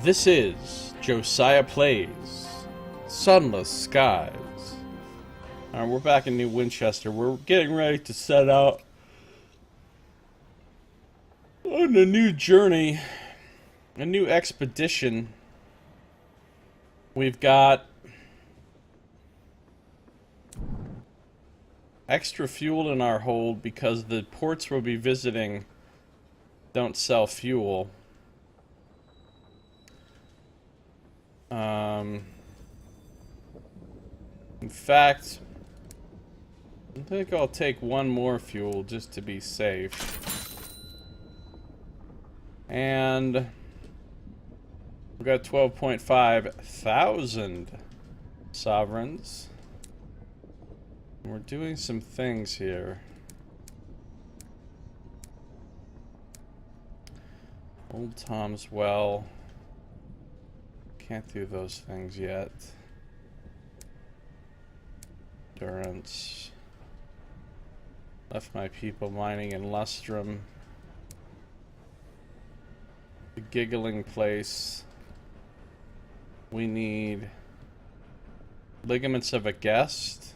This is Josiah Plays Sunless Skies. Alright, we're back in New Winchester. We're getting ready to set out on a new journey, a new expedition. We've got extra fuel in our hold because the ports we'll be visiting don't sell fuel. In fact, I think I'll take one more fuel just to be safe. And we've got 12.5 thousand sovereigns. We're doing some things here. Old Tom's Well. Can't do those things yet. Endurance. Left my people mining in Lustrum. The Giggling Place. We need ligaments of a guest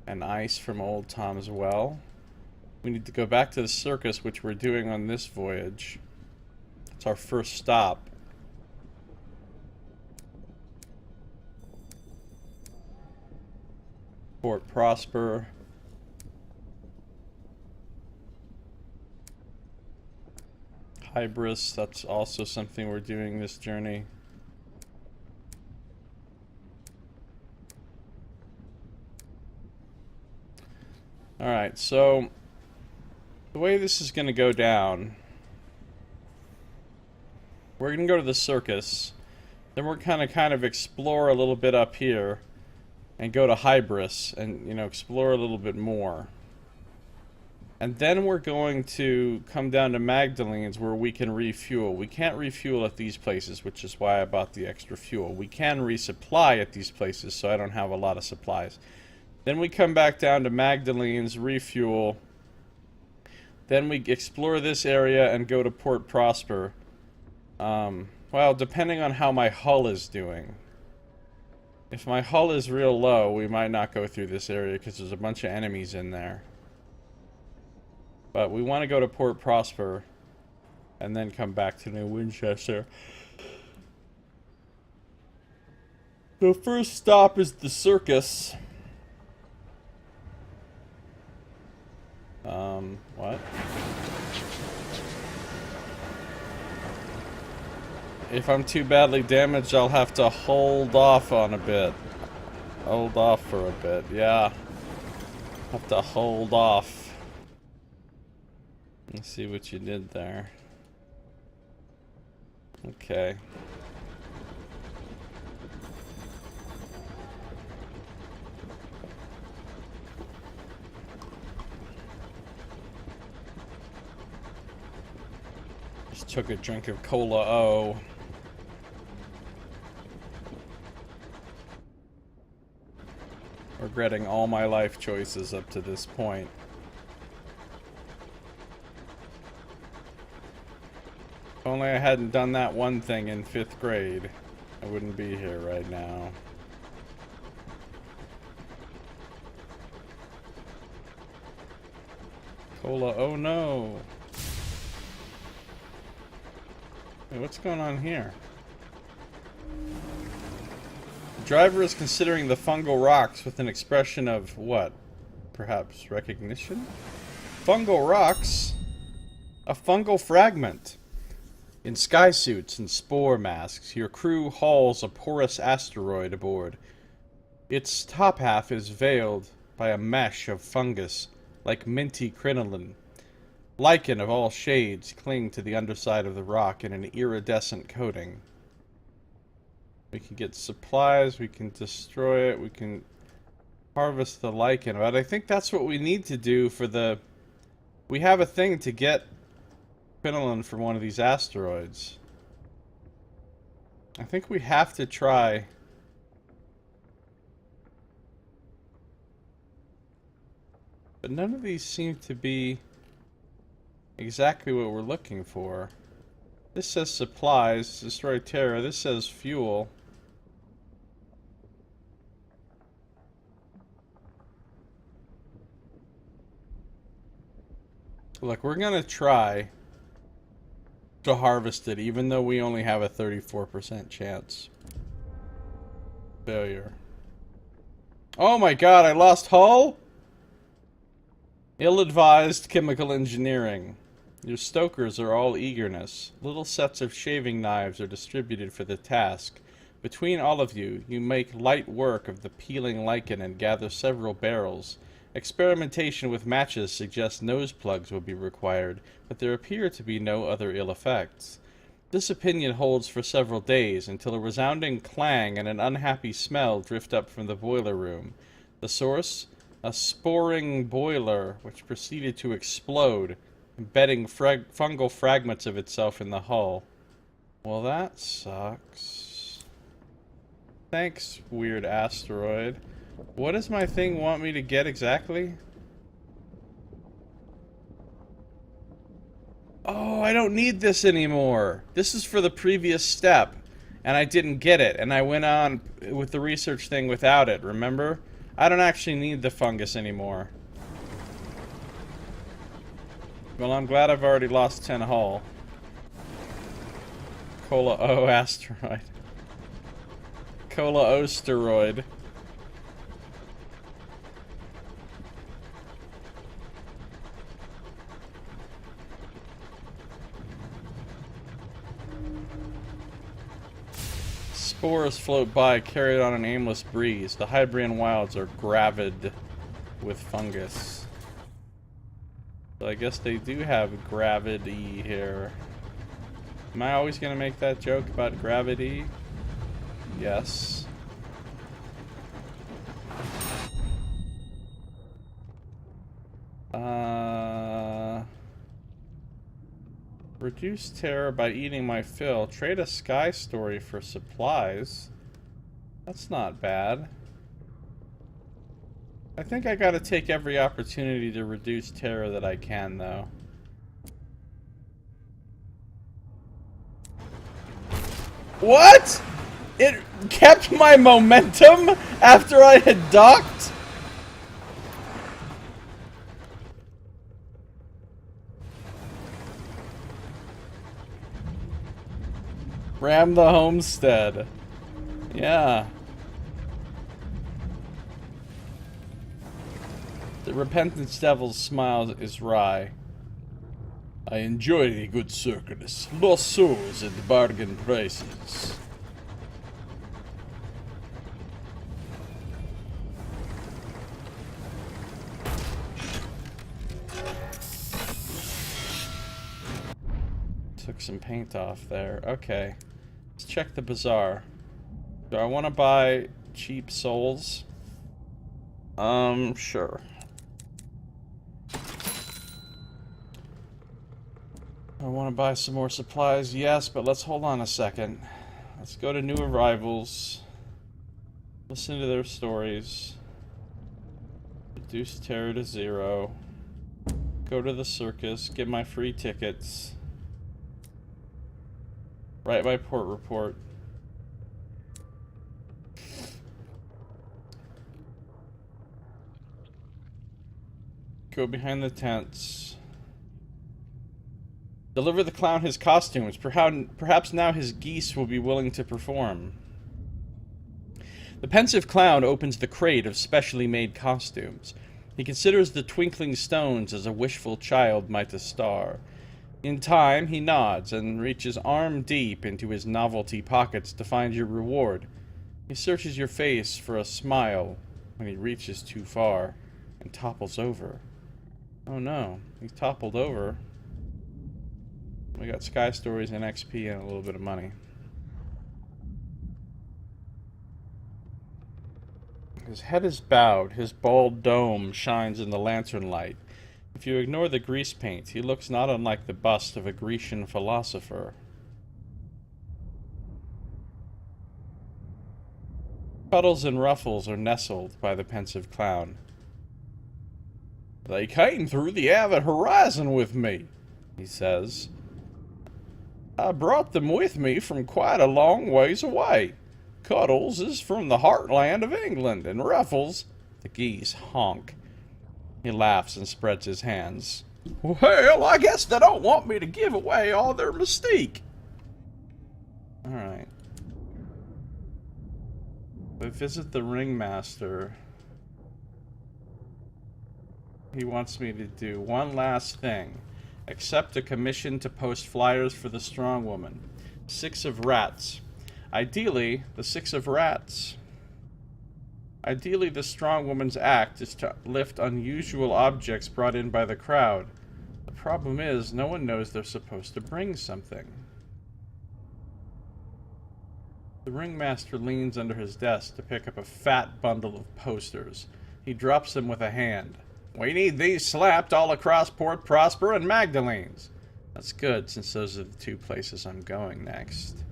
and ice from Old Tom's Well. We need to go back to the circus, which we're doing on this voyage. It's our first stop. Port Prosper. Hybris, that's also something we're doing this journey. Alright, so the way this is going to go down, we're going to go to the circus, then we're kind of explore a little bit up here, and go to Hybris and, explore a little bit more. And then we're going to come down to Magdalene's where we can refuel. We can't refuel at these places, which is why I bought the extra fuel. We can resupply at these places, so I don't have a lot of supplies. Then we come back down to Magdalene's, refuel. Then we explore this area and go to Port Prosper. Well, depending on how my hull is doing. If my hull is real low, we might not go through this area because there's a bunch of enemies in there. But we want to go to Port Prosper and then come back to New Winchester. The first stop is the circus. What? If I'm too badly damaged, I'll have to hold off on a bit. Hold off for a bit, yeah. Have to hold off. Let's see what you did there. Okay. Just took a drink of Cola O. Regretting all my life choices up to this point. If only I hadn't done that one thing in 5th grade, I wouldn't be here right now. Cola, oh no! Hey, what's going on here? Driver is considering the fungal rocks with an expression of what? Perhaps recognition? Fungal rocks? A fungal fragment. In sky suits and spore masks, your crew hauls a porous asteroid aboard. Its top half is veiled by a mesh of fungus, like minty crinoline. Lichen of all shades cling to the underside of the rock in an iridescent coating. We can get supplies, we can destroy it, we can harvest the lichen. But I think that's what we need to do for the... We have a thing to get crinoline from one of these asteroids. I think we have to try... But none of these seem to be exactly what we're looking for. This says supplies. Destroy terror. This says fuel. Look, we're gonna try to harvest it, even though we only have a 34% chance. Failure. Oh my god, I lost hull? Ill-advised chemical engineering. Your stokers are all eagerness. Little sets of shaving knives are distributed for the task. Between all of you, you make light work of the peeling lichen and gather several barrels. Experimentation with matches suggests nose plugs will be required, but there appear to be no other ill effects. This opinion holds for several days, until a resounding clang and an unhappy smell drift up from the boiler room. The source? A sporing boiler, which proceeded to explode, embedding fungal fragments of itself in the hull. Well, that sucks. Thanks, weird asteroid. What does my thing want me to get exactly? Oh, I don't need this anymore. This is for the previous step, and I didn't get it, and I went on with the research thing without it, remember? I don't actually need the fungus anymore. Well, I'm glad I've already lost 10 hull. Cola O asteroid. Cola O steroid. Spores float by, carried on an aimless breeze. The Hybrian wilds are gravid with fungus. So I guess they do have gravity here. Am I always going to make that joke about gravity? Yes. Reduce terror by eating my fill. Trade a sky story for supplies. That's not bad. I think I gotta take every opportunity to reduce terror that I can, though. What?! It kept my momentum after I had docked? Ram the homestead. Yeah. The Repentance Devil's smile is wry. I enjoy the good circus. Lost souls at bargain prices. Took some paint off there. Okay. Let's check the bazaar. Do I want to buy cheap souls? Sure. I want to buy some more supplies, yes, but let's hold on a second. Let's go to new arrivals. Listen to their stories. Reduce terror to 0. Go to the circus, get my free tickets. Write my port report. Go behind the tents. Deliver the clown his costumes. Perhaps now his geese will be willing to perform. The pensive clown opens the crate of specially made costumes. He considers the twinkling stones as a wishful child might a star. In time, he nods and reaches arm deep into his novelty pockets to find your reward. He searches your face for a smile when he reaches too far and topples over. Oh no, he's toppled over. We got Sky Stories and XP and a little bit of money. His head is bowed, his bald dome shines in the lantern light. If you ignore the grease paint, he looks not unlike the bust of a Grecian philosopher. Puddles and ruffles are nestled by the pensive clown. They came through the avid horizon with me, he says. I brought them with me from quite a long ways away. Cuddles is from the heartland of England, and Ruffles, the geese honk. He laughs and spreads his hands. Well, I guess they don't want me to give away all their mystique. Alright. We visit the ringmaster. He wants me to do one last thing. Accept a commission to post flyers for the strong woman. 6 of rats. Ideally, the strong woman's act is to lift unusual objects brought in by the crowd. The problem is, no one knows they're supposed to bring something. The ringmaster leans under his desk to pick up a fat bundle of posters. He drops them with a hand. We need these slapped all across Port Prosper and Magdalene's. That's good, since those are the 2 places I'm going next.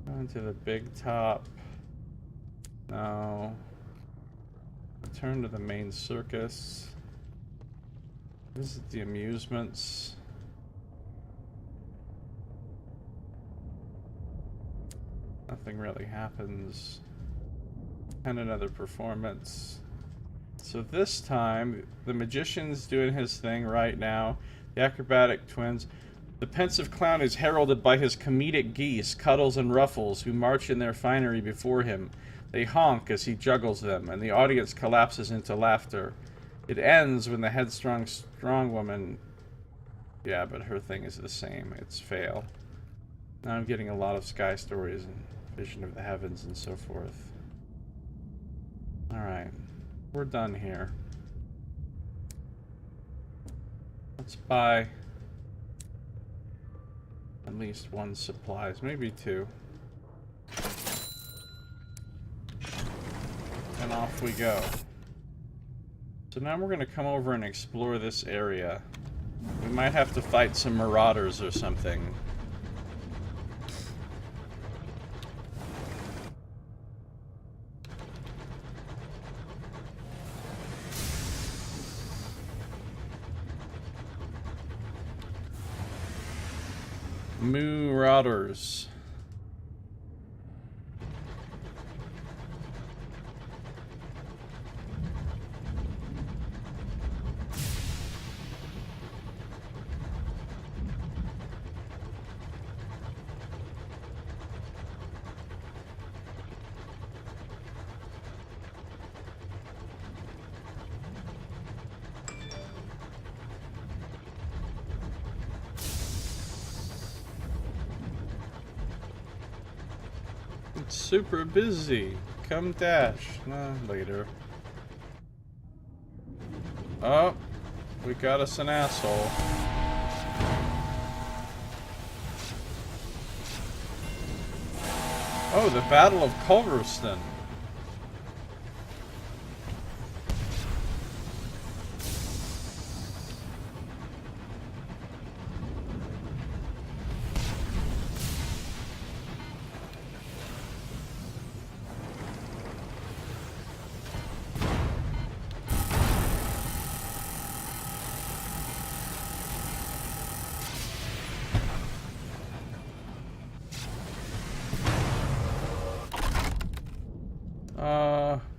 Going to the big top. No. Return to the main circus. Visit the amusements. Nothing really happens. And another performance. So this time, the magician's doing his thing right now. The acrobatic twins. The pensive clown is heralded by his comedic geese, Cuddles and Ruffles, who march in their finery before him. They honk as he juggles them, and the audience collapses into laughter. It ends when the headstrong strong woman... Yeah, but her thing is the same. It's fail. Now I'm getting a lot of sky stories and vision of the heavens and so forth. Alright. We're done here. Let's buy at least 1 supplies, maybe 2. And off we go. So now we're going to come over and explore this area. We might have to fight some marauders or something. Marauders. It's super busy. Come dash. Later. Oh, we got us an asshole. Oh, the Battle of Culverston.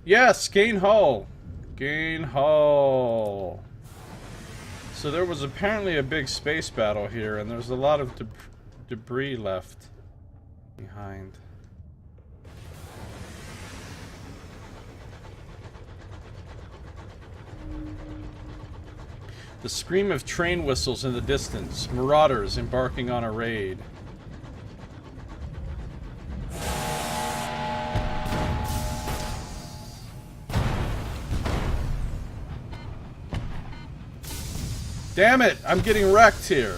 Yes, gain hull. Gain hull. So there was apparently a big space battle here, and there's a lot of debris left behind. The scream of train whistles in the distance. Marauders embarking on a raid. Damn it! I'm getting wrecked here.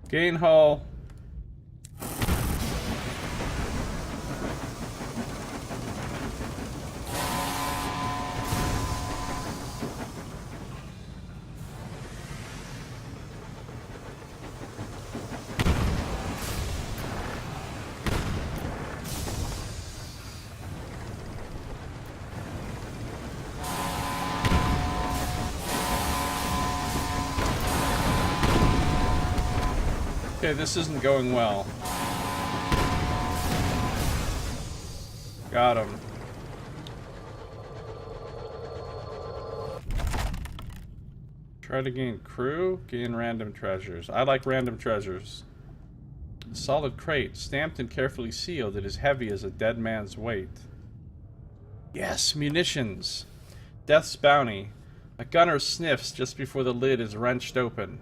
Gain hull. Okay, this isn't going well. Got him. Try to gain crew, gain random treasures. I like random treasures. A solid crate, stamped and carefully sealed. It is heavy as a dead man's weight. Yes, munitions. Death's bounty. A gunner sniffs just before the lid is wrenched open.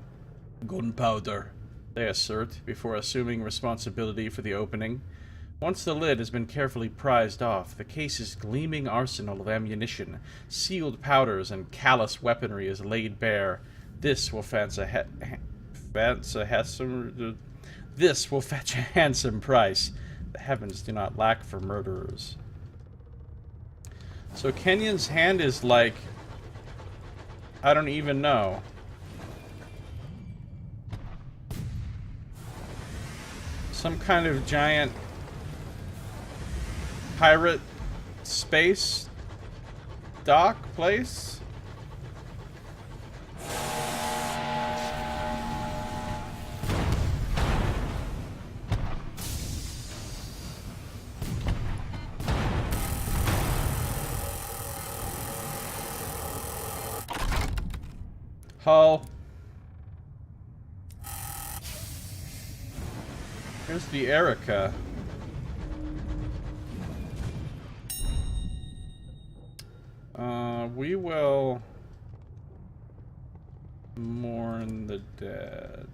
Gunpowder, they assert, before assuming responsibility for the opening. Once the lid has been carefully prized off, the case's gleaming arsenal of ammunition, sealed powders, and callous weaponry is laid bare. This will fetch a handsome price. The heavens do not lack for murderers. So Kenyon's hand is like, I don't even know. Some kind of giant pirate space dock place? Hull. Here's the Erica. We will mourn the dead.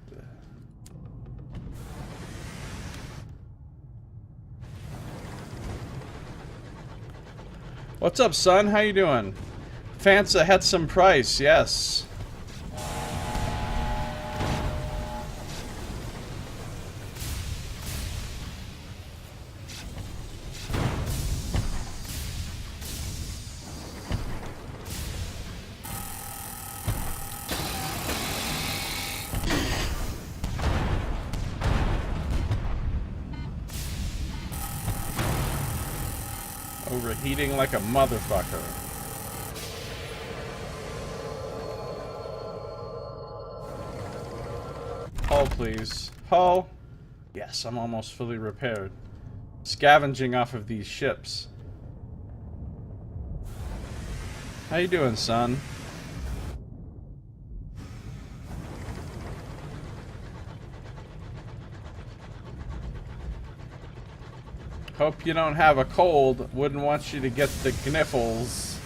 What's up, son? How you doing? Fancy had some price, yes. Overheating like a motherfucker. Hull, please. Hull. Yes, I'm almost fully repaired. Scavenging off of these ships. How you doing, son? Hope you don't have a cold. Wouldn't want you to get the gniffles.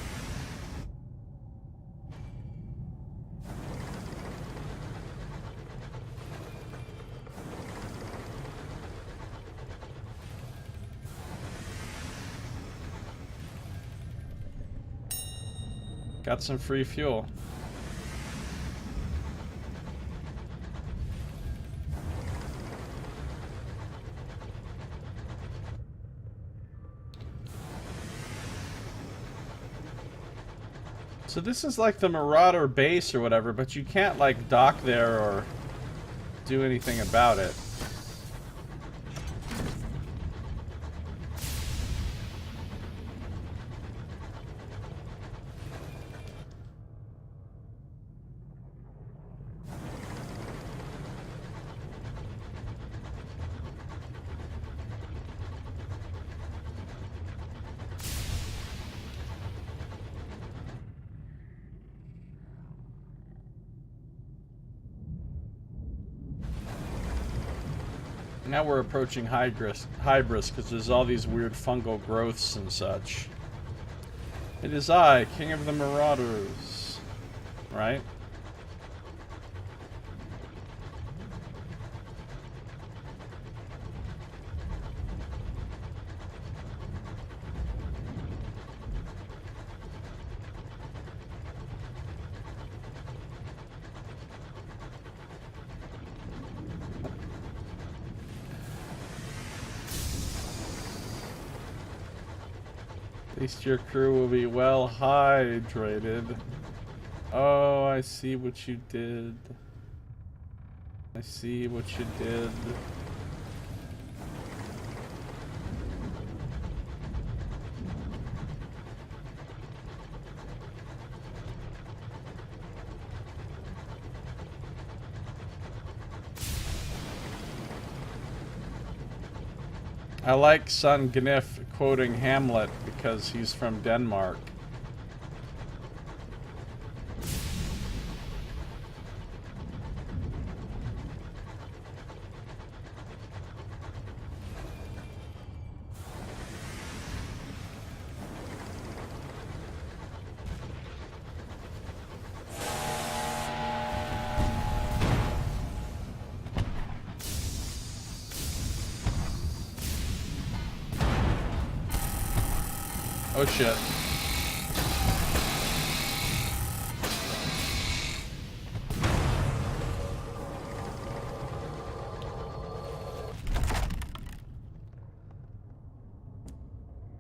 Got some free fuel. So this is like the Marauder base or whatever, but you can't like dock there or do anything about it. Now we're approaching Hybris because there's all these weird fungal growths and such. It is I, King of the Marauders. Right? At least your crew will be well hydrated. Oh, I see what you did. I see what you did. I like Son Gnif quoting Hamlet because he's from Denmark. Oh shit.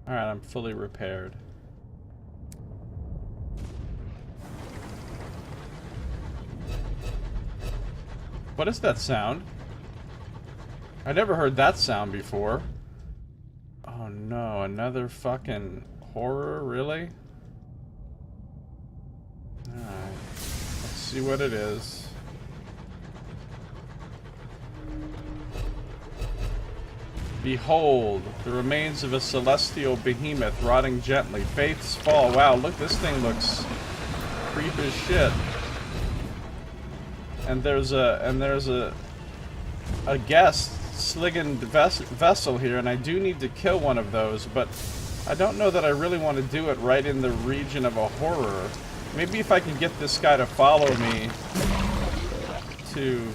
Alright, I'm fully repaired. What is that sound? I never heard that sound before. Oh no, another fucking horror, really? Alright, let's see what it is. Behold, the remains of a celestial behemoth rotting gently. Faith's fall. Wow, look, this thing looks creep as shit. And there's a guest sligging vessel here, and I do need to kill one of those, but I don't know that I really want to do it right in the region of a horror. Maybe if I can get this guy to follow me to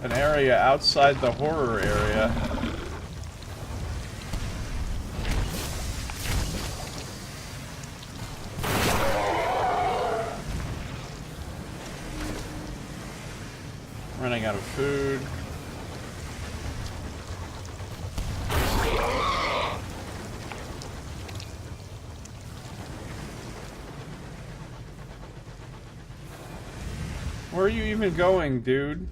an area outside the horror area. Running out of food. Where are you even going, dude?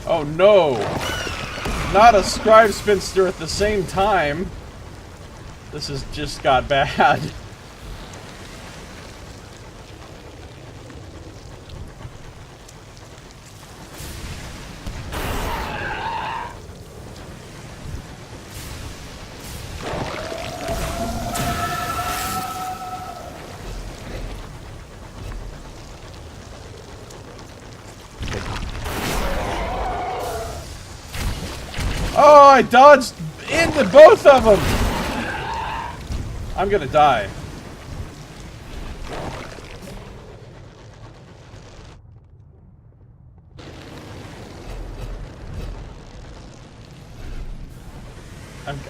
Oh no! Not a scribe spinster at the same time. This has just got bad. Oh, I dodged into both of them! I'm gonna die.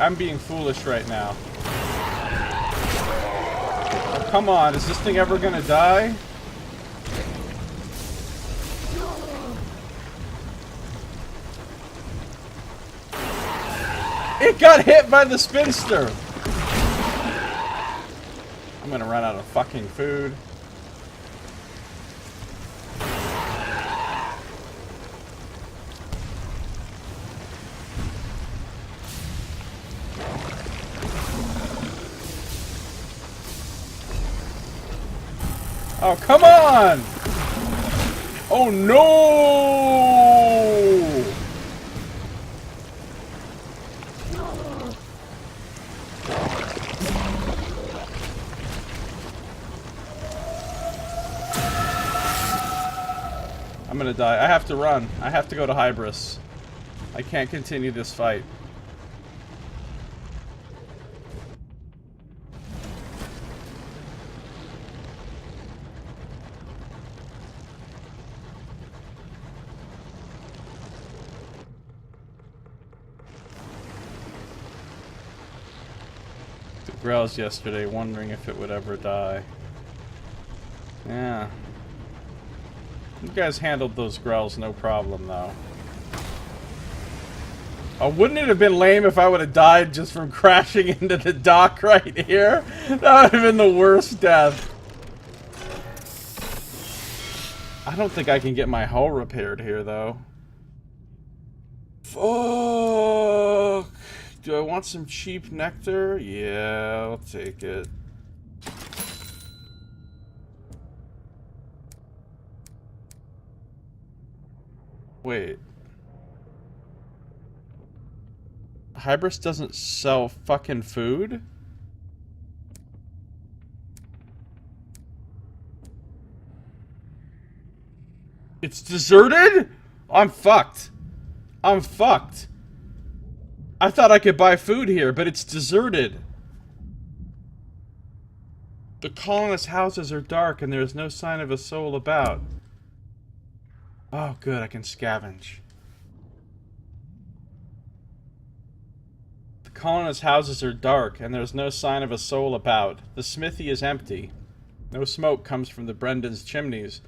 I'm being foolish right now. Oh, come on, is this thing ever gonna die? It got hit by the spinster! I'm gonna run out of fucking food. Oh, come on! Oh, no! I'm gonna die. I have to run. I have to go to Hybris. I can't continue this fight. Growls yesterday, wondering if it would ever die. Yeah. You guys handled those growls no problem, though. Oh, wouldn't it have been lame if I would have died just from crashing into the dock right here? That would have been the worst death. I don't think I can get my hull repaired here, though. Fuck. Do I want some cheap nectar? Yeah, I'll take it. Wait. Hybris doesn't sell fucking food? It's deserted? I'm fucked. I'm fucked. I thought I could buy food here, but it's deserted. The colonist houses are dark and there is no sign of a soul about. Oh, good, I can scavenge. The colonist houses are dark and there is no sign of a soul about. The smithy is empty. No smoke comes from the Brendan's chimneys.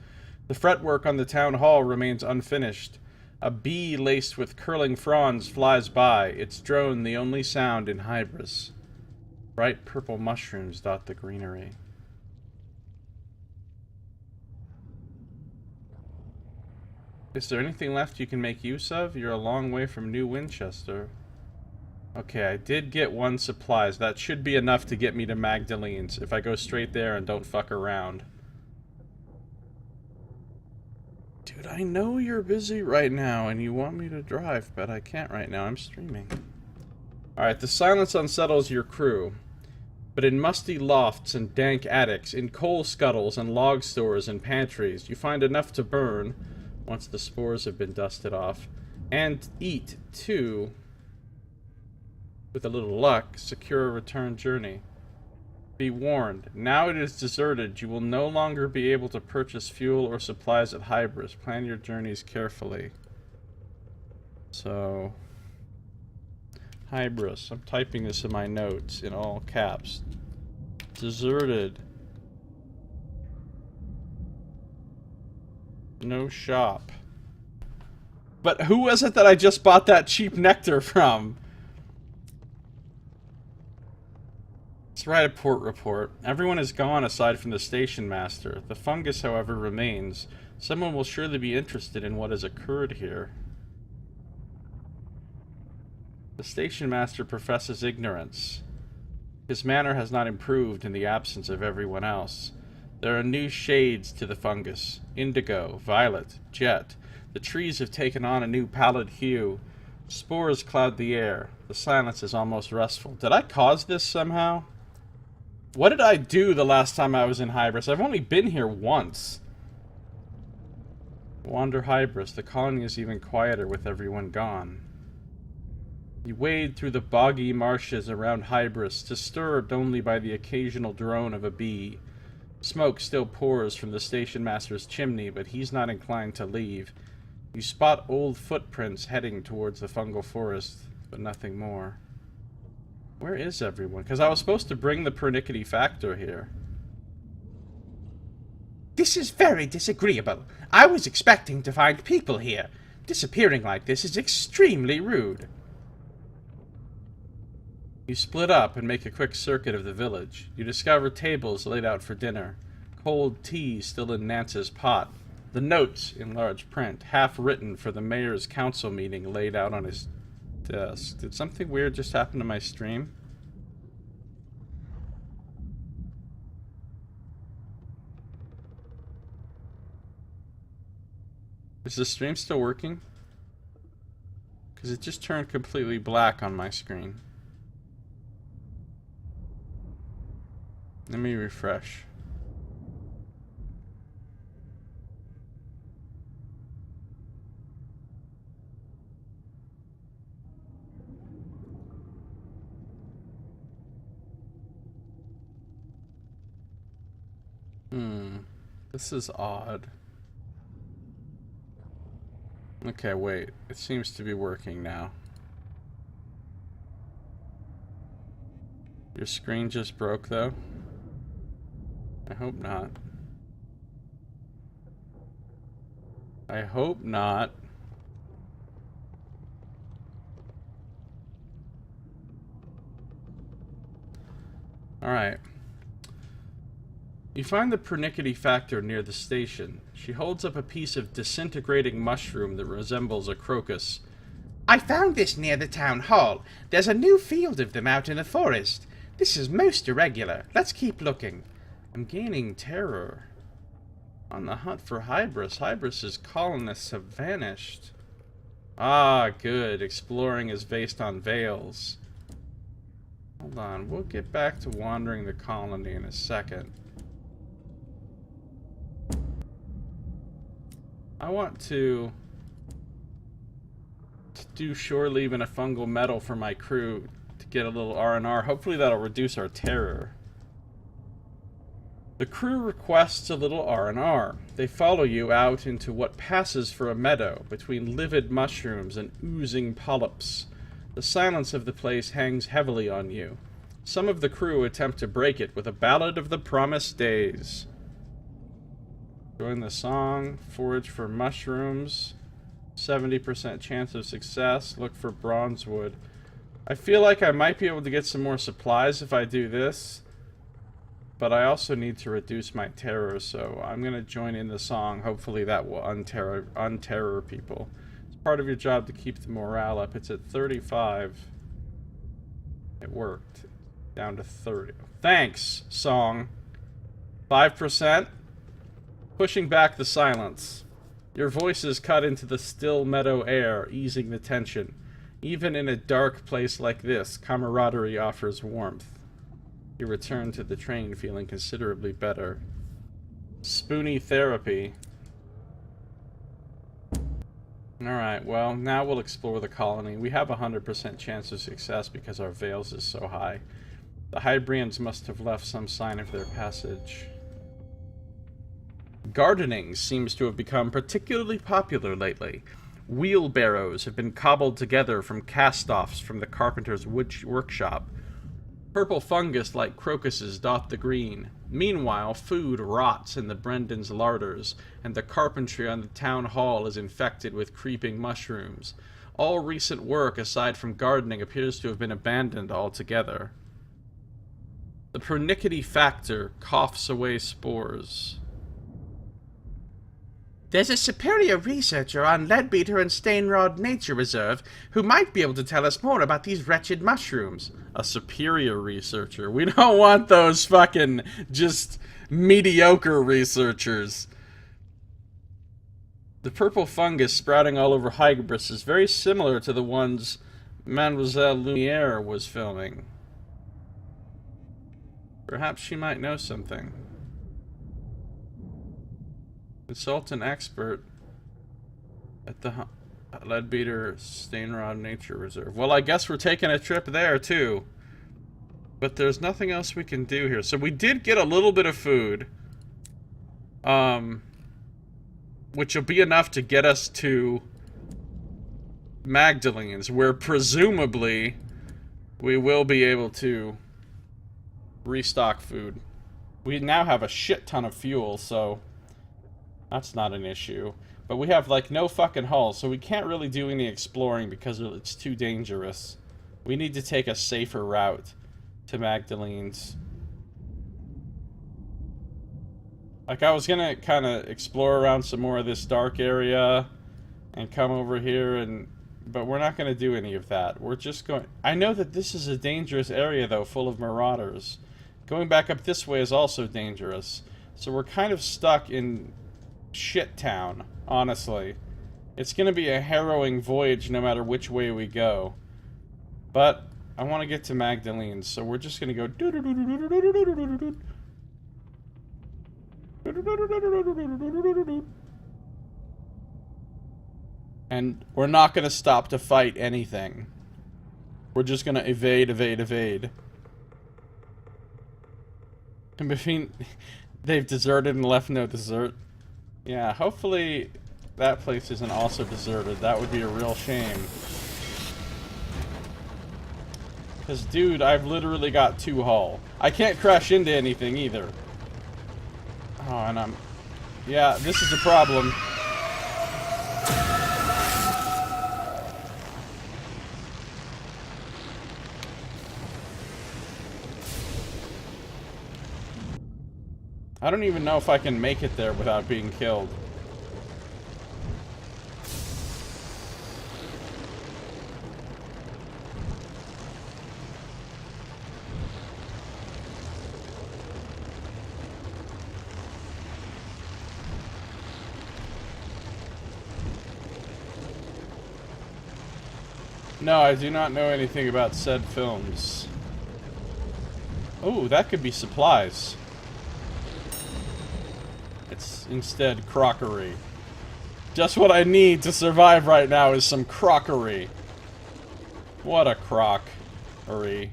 The fretwork on the town hall remains unfinished. A bee laced with curling fronds flies by, its drone the only sound in Hybris. Bright purple mushrooms dot the greenery. Is there anything left you can make use of? You're a long way from New Winchester. Okay, I did get 1 supplies. That should be enough to get me to Magdalene's if I go straight there and don't fuck around. Dude, I know you're busy right now and you want me to drive, but I can't right now. I'm streaming. Alright, the silence unsettles your crew. But in musty lofts and dank attics, in coal scuttles and log stores and pantries, you find enough to burn, once the spores have been dusted off, and eat, too. With a little luck, secure a return journey. Be warned, now it is deserted, you will no longer be able to purchase fuel or supplies at Hybris. Plan your journeys carefully. So... Hybris. I'm typing this in my notes in all caps. Deserted. No shop. But who was it that I just bought that cheap nectar from? Let's write a port report. Everyone is gone aside from the station master. The fungus, however, remains. Someone will surely be interested in what has occurred here. The station master professes ignorance. His manner has not improved in the absence of everyone else. There are new shades to the fungus. Indigo, violet, jet. The trees have taken on a new pallid hue. Spores cloud the air. The silence is almost restful. Did I cause this somehow? What did I do the last time I was in Hybris? I've only been here once. Wander Hybris. The colony is even quieter with everyone gone. You wade through the boggy marshes around Hybris, disturbed only by the occasional drone of a bee. Smoke still pours from the station master's chimney, but he's not inclined to leave. You spot old footprints heading towards the fungal forest, but nothing more. Where is everyone? Because I was supposed to bring the pernickety factor here. This is very disagreeable. I was expecting to find people here. Disappearing like this is extremely rude. You split up and make a quick circuit of the village. You discover tables laid out for dinner. Cold tea still in Nance's pot. The notes, in large print, half written for the mayor's council meeting, laid out on his desk. Did something weird just happen to my stream? Is the stream still working? Because it just turned completely black on my screen. Let me refresh. This is odd. Okay, wait. It seems to be working now. Your screen just broke, though? I hope not. I hope not. Alright. You find the pernickety factor near the station. She holds up a piece of disintegrating mushroom that resembles a crocus. I found this near the town hall. There's a new field of them out in the forest. This is most irregular. Let's keep looking. I'm gaining terror. On the hunt for Hybris. Hybris's colonists have vanished. Ah, good. Exploring is based on veils. Hold on. We'll get back to wandering the colony in a second. I want to do shore leave and a fungal metal for my crew to get a little R&R. Hopefully that'll reduce our terror. The crew requests a little R&R. They follow you out into what passes for a meadow between livid mushrooms and oozing polyps. The silence of the place hangs heavily on you. Some of the crew attempt to break it with a ballad of the promised days. Join the song, forage for mushrooms, 70% chance of success, look for bronzewood. I feel like I might be able to get some more supplies if I do this, but I also need to reduce my terror, so I'm going to join in the song. Hopefully that will unterror people. It's part of your job to keep the morale up. It's at 35. It worked. Down to 30. Thanks, song. 5%. Pushing back the silence. Your voices cut into the still meadow air, easing the tension. Even in a dark place like this, camaraderie offers warmth. You return to the train feeling considerably better. Spoony therapy. Alright, well, now we'll explore the colony. We have a 100% chance of success because our veils is so high. The Hybrians must have left some sign of their passage. Gardening seems to have become particularly popular lately. Wheelbarrows have been cobbled together from cast-offs from the carpenter's workshop. Purple fungus like crocuses dot the green. Meanwhile, food rots in the Brendan's larders, and the carpentry on the town hall is infected with creeping mushrooms. All recent work, aside from gardening, appears to have been abandoned altogether. The pernickety factor coughs away spores. There's a superior researcher on Leadbeater and Stainrod Nature Reserve who might be able to tell us more about these wretched mushrooms. A superior researcher? We don't want those fucking just mediocre researchers. The purple fungus sprouting all over Hybris is very similar to the ones Mademoiselle Lumiere was filming. Perhaps she might know something. Consult an expert at the Leadbeater Stainrod Nature Reserve. Well, I guess we're taking a trip there, too. But there's nothing else we can do here. So we did get a little bit of food. Which will be enough to get us to Magdalene's, where presumably we will be able to restock food. We now have a shit ton of fuel, so that's not an issue. But we have, like, no fucking hull, so we can't really do any exploring because it's too dangerous. We need to take a safer route to Magdalene's. Like, I was gonna kind of explore around some more of this dark area and come over here and... But we're not gonna do any of that. We're just going... I know that this is a dangerous area, though, full of marauders. Going back up this way is also dangerous. So we're kind of stuck in shit town, honestly. It's gonna be a harrowing voyage no matter which way we go. But I want to get to Magdalene's, so we're just gonna go... And we're not gonna stop to fight anything. We're just gonna evade, evade, evade. And between... They've deserted and left no dessert. Yeah, hopefully that place isn't also deserted. That would be a real shame. Because, dude, I've literally got 2 hull. I can't crash into anything either. Oh, and I'm... Yeah, this is a problem. I don't even know if I can make it there without being killed. No, I do not know anything about said films. Oh, that could be supplies. It's instead crockery. Just what I need to survive right now is some crockery. What a crockery.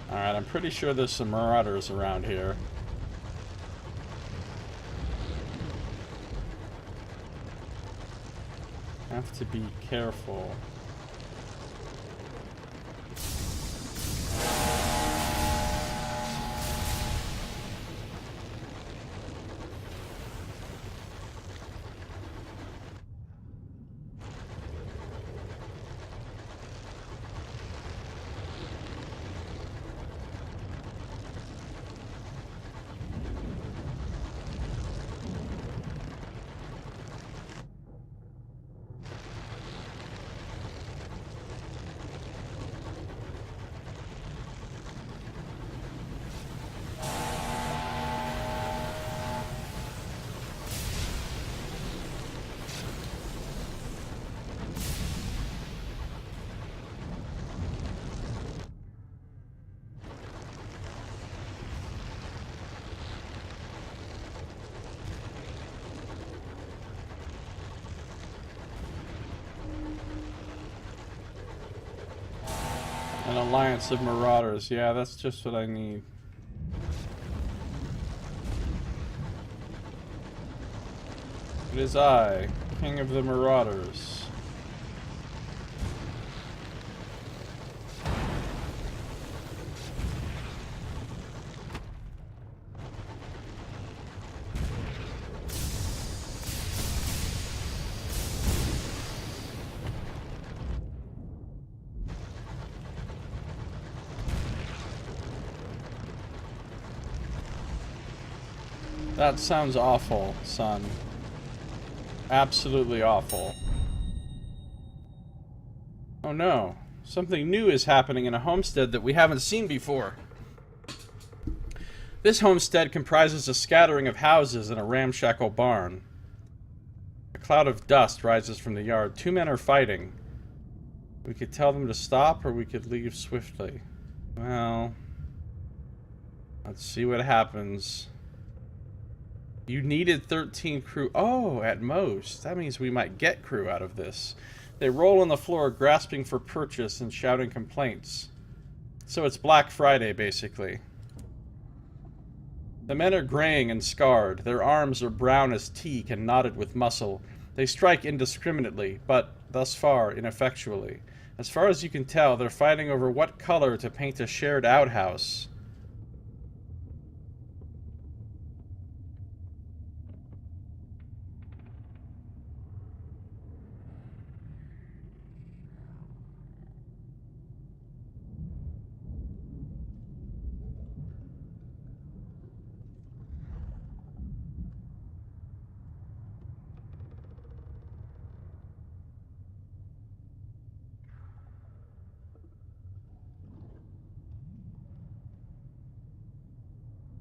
Alright, I'm pretty sure there's some marauders around here. Have to be careful. An alliance of marauders. Yeah, that's just what I need. It is I, King of the Marauders. That sounds awful, son. Absolutely awful. Oh no. Something new is happening in a homestead that we haven't seen before. This homestead comprises a scattering of houses and a ramshackle barn. A cloud of dust rises from the yard. Two men are fighting. We could tell them to stop, or we could leave swiftly. Well, let's see what happens. You needed 13 crew. Oh, at most. That means we might get crew out of this. They roll on the floor, grasping for purchase and shouting complaints. So it's Black Friday, basically. The men are graying and scarred. Their arms are brown as teak and knotted with muscle. They strike indiscriminately, but, thus far, ineffectually. As far as you can tell, they're fighting over what color to paint a shared outhouse.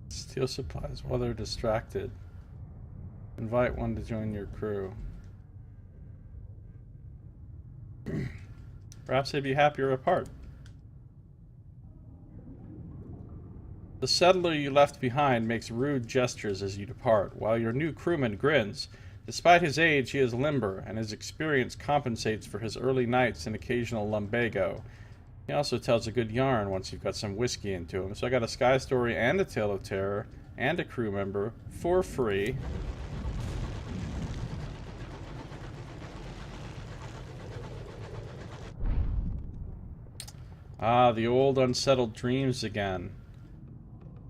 Steal supplies while they're distracted. Invite one to join your crew. Perhaps they'd be happier apart. The settler you left behind makes rude gestures as you depart, while your new crewman grins. Despite his age, he is limber, and his experience compensates for his early nights and occasional lumbago. He also tells a good yarn once you've got some whiskey into him. So I got a Sky Story and a Tale of Terror and a crew member for free. Ah, the old unsettled dreams again.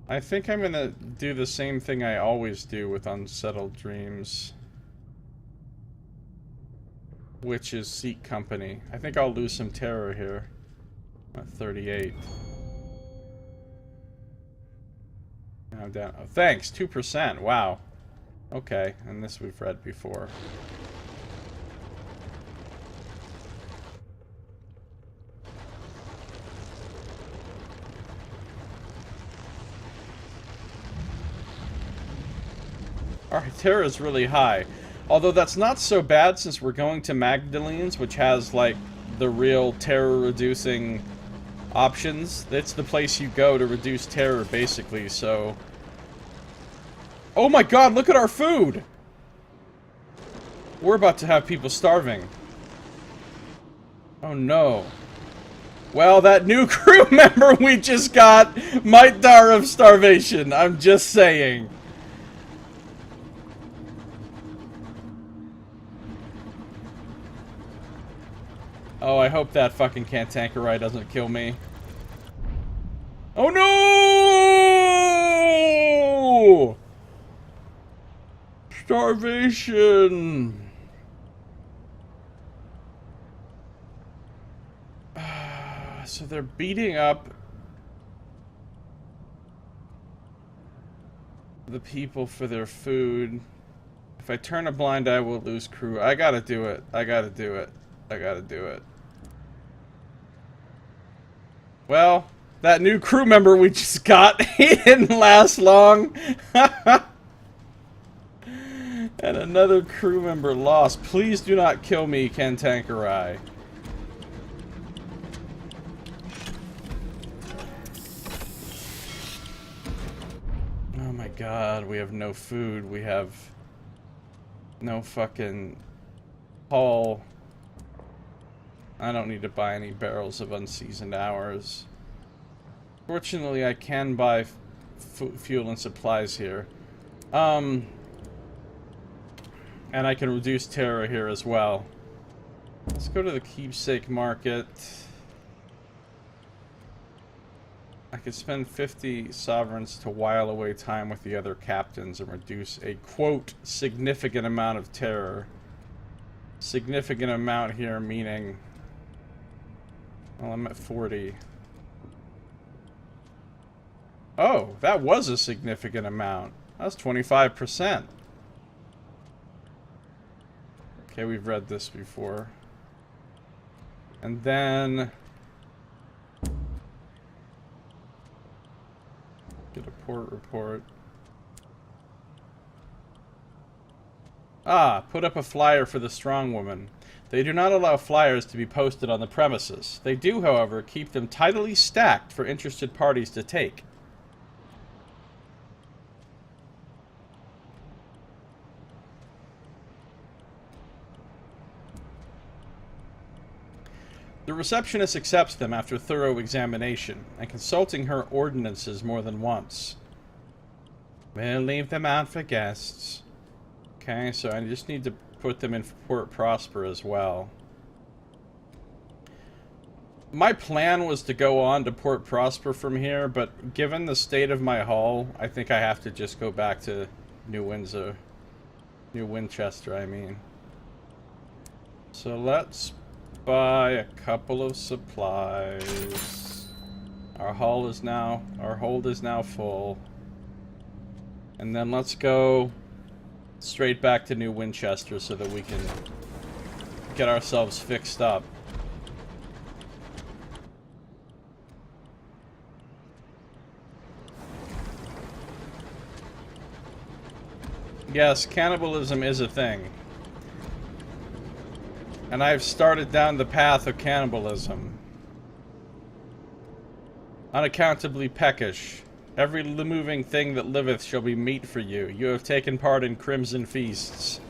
I think I'm gonna do the same thing I always do with unsettled dreams, which is seek company. I think I'll lose some terror here. At 38. Now I'm down. Oh, thanks, 2%. Wow. Okay, and this we've read before. Our terror is really high. Although that's not so bad since we're going to Magdalene's, which has, like, the real terror-reducing options. It's the place you go to reduce terror, basically, so... Oh my god, look at our food! We're about to have people starving. Oh no. Well, that new crew member we just got might die of starvation. I'm just saying. Oh, I hope that fucking cantankerite doesn't kill me. Oh no! Starvation. So they're beating up the people for their food. If I turn a blind eye, we'll lose crew. I gotta do it. I gotta do it. I gotta do it. Well, that new crew member we just got, he didn't last long. And another crew member lost. Please do not kill me, Cantankerai. Oh my god, we have no food. We have no fucking hull. I don't need to buy any barrels of unseasoned hours. Fortunately, I can buy fuel and supplies here. And I can reduce terror here as well. Let's go to the keepsake market. I could spend 50 sovereigns to while away time with the other captains and reduce a, quote, significant amount of terror. Significant amount here meaning... Well, I'm at 40. Oh, that was a significant amount. That was 25%. Okay, we've read this before. And then... Get a port report. Ah, put up a flyer for the strong woman. They do not allow flyers to be posted on the premises. They do, however, keep them tidily stacked for interested parties to take. The receptionist accepts them after thorough examination, and consulting her ordinances more than once. We'll leave them out for guests. Okay, so I just need to put them in Port Prosper as well. My plan was to go on to Port Prosper from here, but given the state of my hull, I think I have to just go back to New Windsor. New Winchester, I mean. So let's buy a couple of supplies. Our hold is now full. And then let's go straight back to New Winchester so that we can get ourselves fixed up. Yes, cannibalism is a thing. And I've started down the path of cannibalism. Unaccountably peckish. Every moving thing that liveth shall be meat for you. You have taken part in crimson feasts.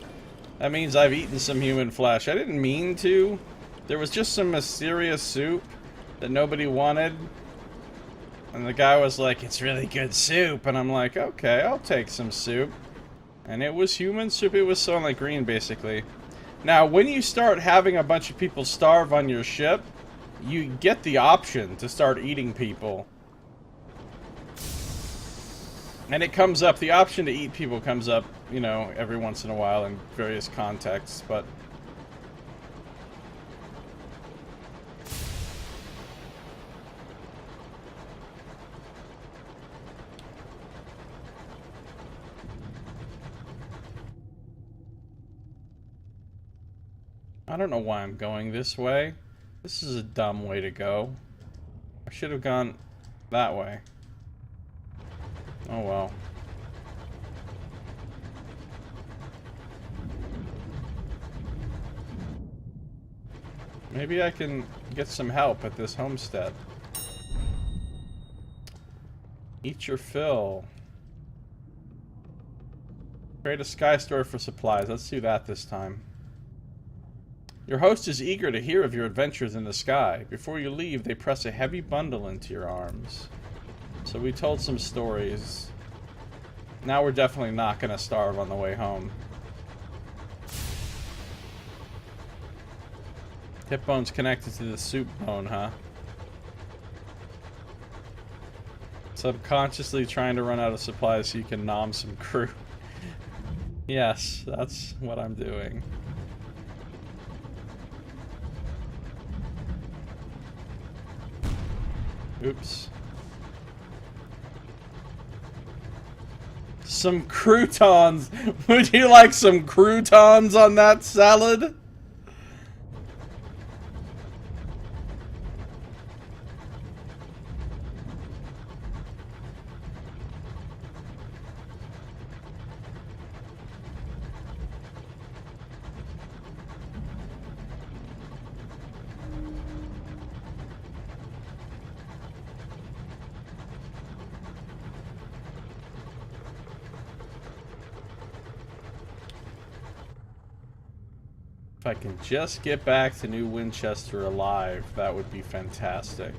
That means I've eaten some human flesh. I didn't mean to. There was just some mysterious soup that nobody wanted. And the guy was like, it's really good soup. And I'm like, okay, I'll take some soup. And it was human soup. It was Sunlight Green, basically. Now, when you start having a bunch of people starve on your ship, you get the option to start eating people. And it comes up, the option to eat people comes up, you know, every once in a while in various contexts, but... I don't know why I'm going this way. This is a dumb way to go. I should have gone that way. Oh well. Maybe I can get some help at this homestead. Eat your fill. Create a sky store for supplies. Let's do that this time. Your host is eager to hear of your adventures in the sky. Before you leave, they press a heavy bundle into your arms. So we told some stories. Now we're definitely not going to starve on the way home. Hip bone's connected to the soup bone, huh? Subconsciously trying to run out of supplies so you can nom some crew. Yes, that's what I'm doing. Oops. Some croutons! Would you like some croutons on that salad? If I can just get back to New Winchester alive, that would be fantastic.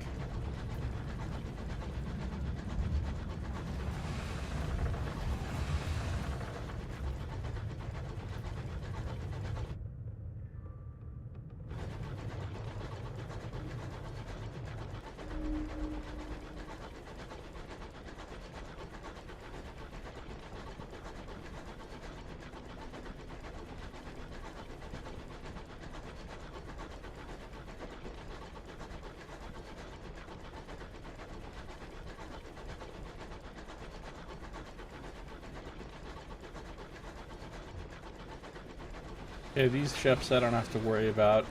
Okay, these ships I don't have to worry about.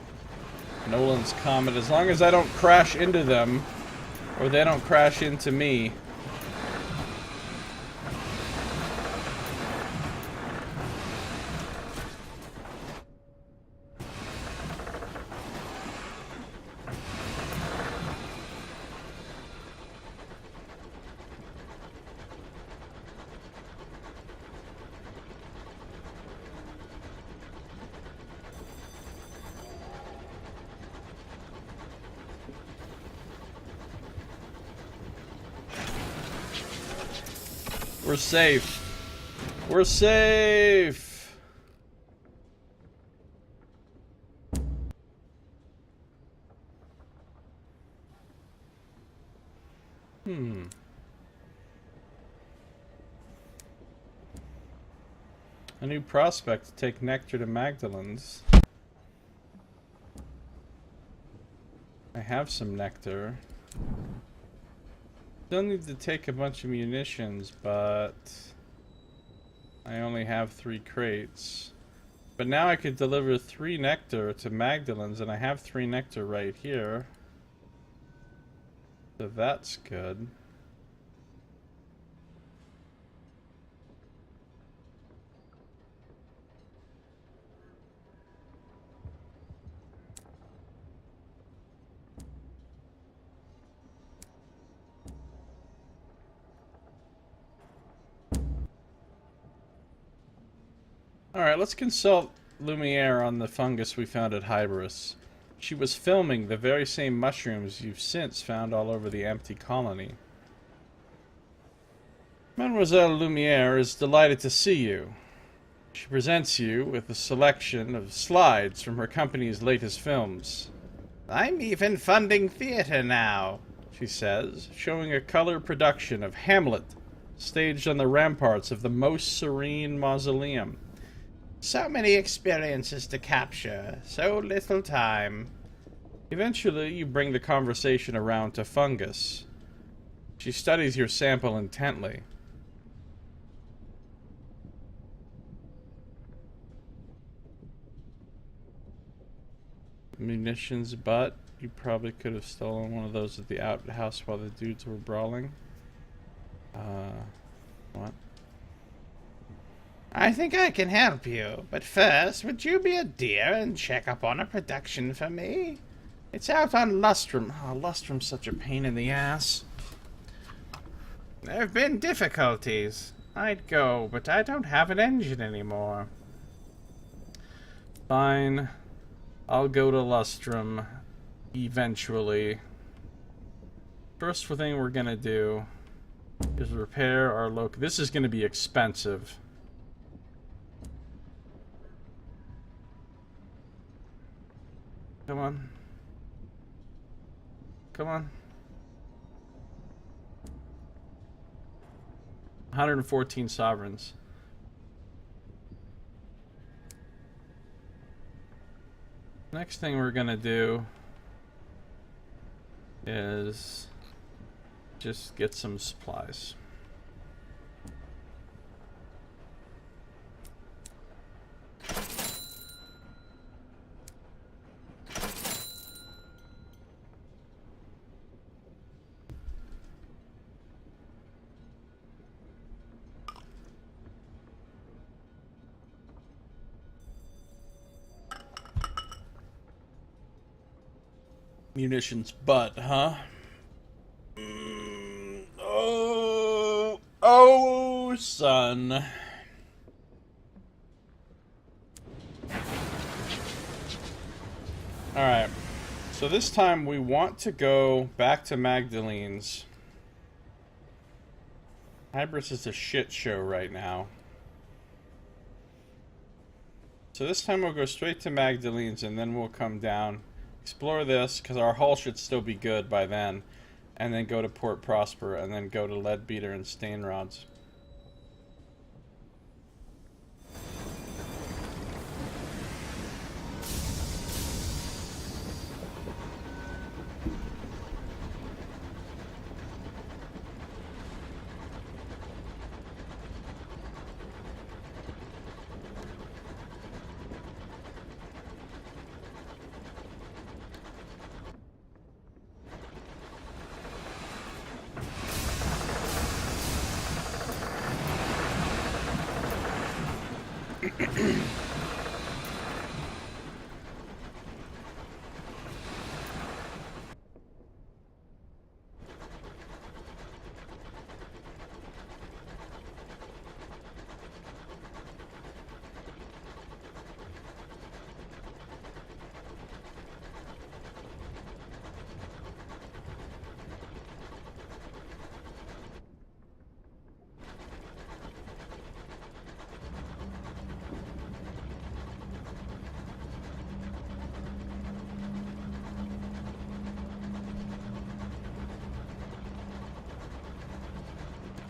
Nolan's Comet, as long as I don't crash into them, or they don't crash into me. We're safe. We're safe. A new prospect to take nectar to Magdalene's. I have some nectar. Still need to take a bunch of munitions, but I only have 3 crates. But now I could deliver 3 nectar to Magdalene's, and I have 3 nectar right here. So that's good. Alright, let's consult Lumiere on the fungus we found at Hybris. She was filming the very same mushrooms you've since found all over the empty colony. Mademoiselle Lumiere is delighted to see you. She presents you with a selection of slides from her company's latest films. I'm even funding theater now, she says, showing a color production of Hamlet, staged on the ramparts of the Most Serene Mausoleum. So many experiences to capture, so little time. Eventually, you bring the conversation around to fungus. She studies your sample intently. Munitions, but you probably could have stolen one of those at the outhouse while the dudes were brawling. What? I think I can help you, but first, would you be a dear and check up on a production for me? It's out on Lustrum. Oh, Lustrum's such a pain in the ass. There have been difficulties. I'd go, but I don't have an engine anymore. Fine. I'll go to Lustrum eventually. First thing we're gonna do is repair our loc. This is gonna be expensive. Come on. Come on. 114 sovereigns. Next thing we're gonna do is just get some supplies. Munitions butt, huh? Oh, son. Alright. So this time we want to go back to Magdalene's. Hybris is a shit show right now. So this time we'll go straight to Magdalene's and then we'll come down. Explore this, because our hull should still be good by then. And then go to Port Prosper, and then go to Leadbeater and Stainrods.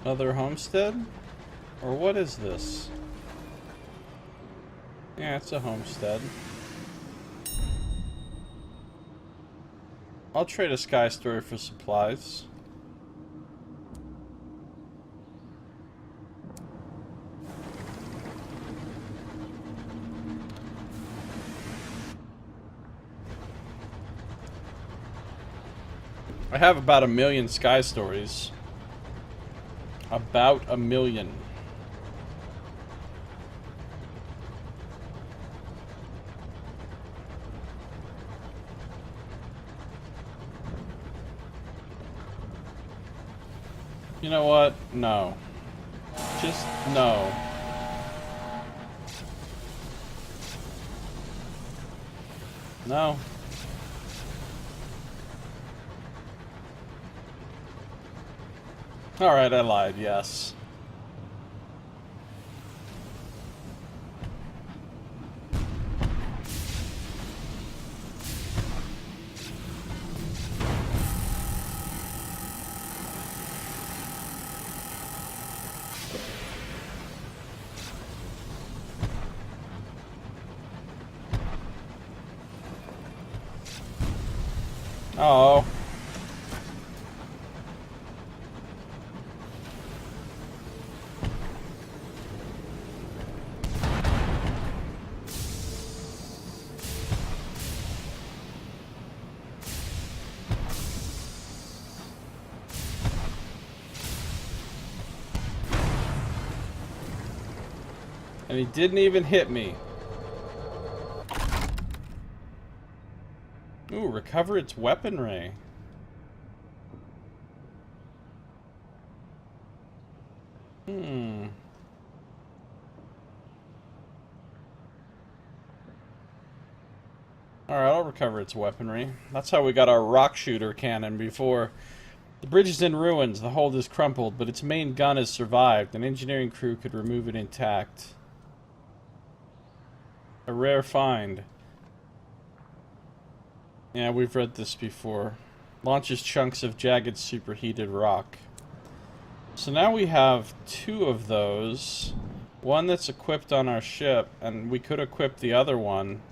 Another homestead? Or what is this? Yeah, it's a homestead. I'll trade a Sky Story for supplies. I have about 1 million Sky Stories. About 1 million. You know what? No. Just no. No. Alright, I lied, yes. Oh. And he didn't even hit me. Ooh, recover its weaponry. Hmm. Alright, I'll recover its weaponry. That's how we got our rock shooter cannon before. The bridge is in ruins, the hold is crumpled, but its main gun has survived. An engineering crew could remove it intact. A rare find. Yeah, we've read this before. Launches chunks of jagged superheated rock. So now we have 2 of those. One that's equipped on our ship, and we could equip the other one.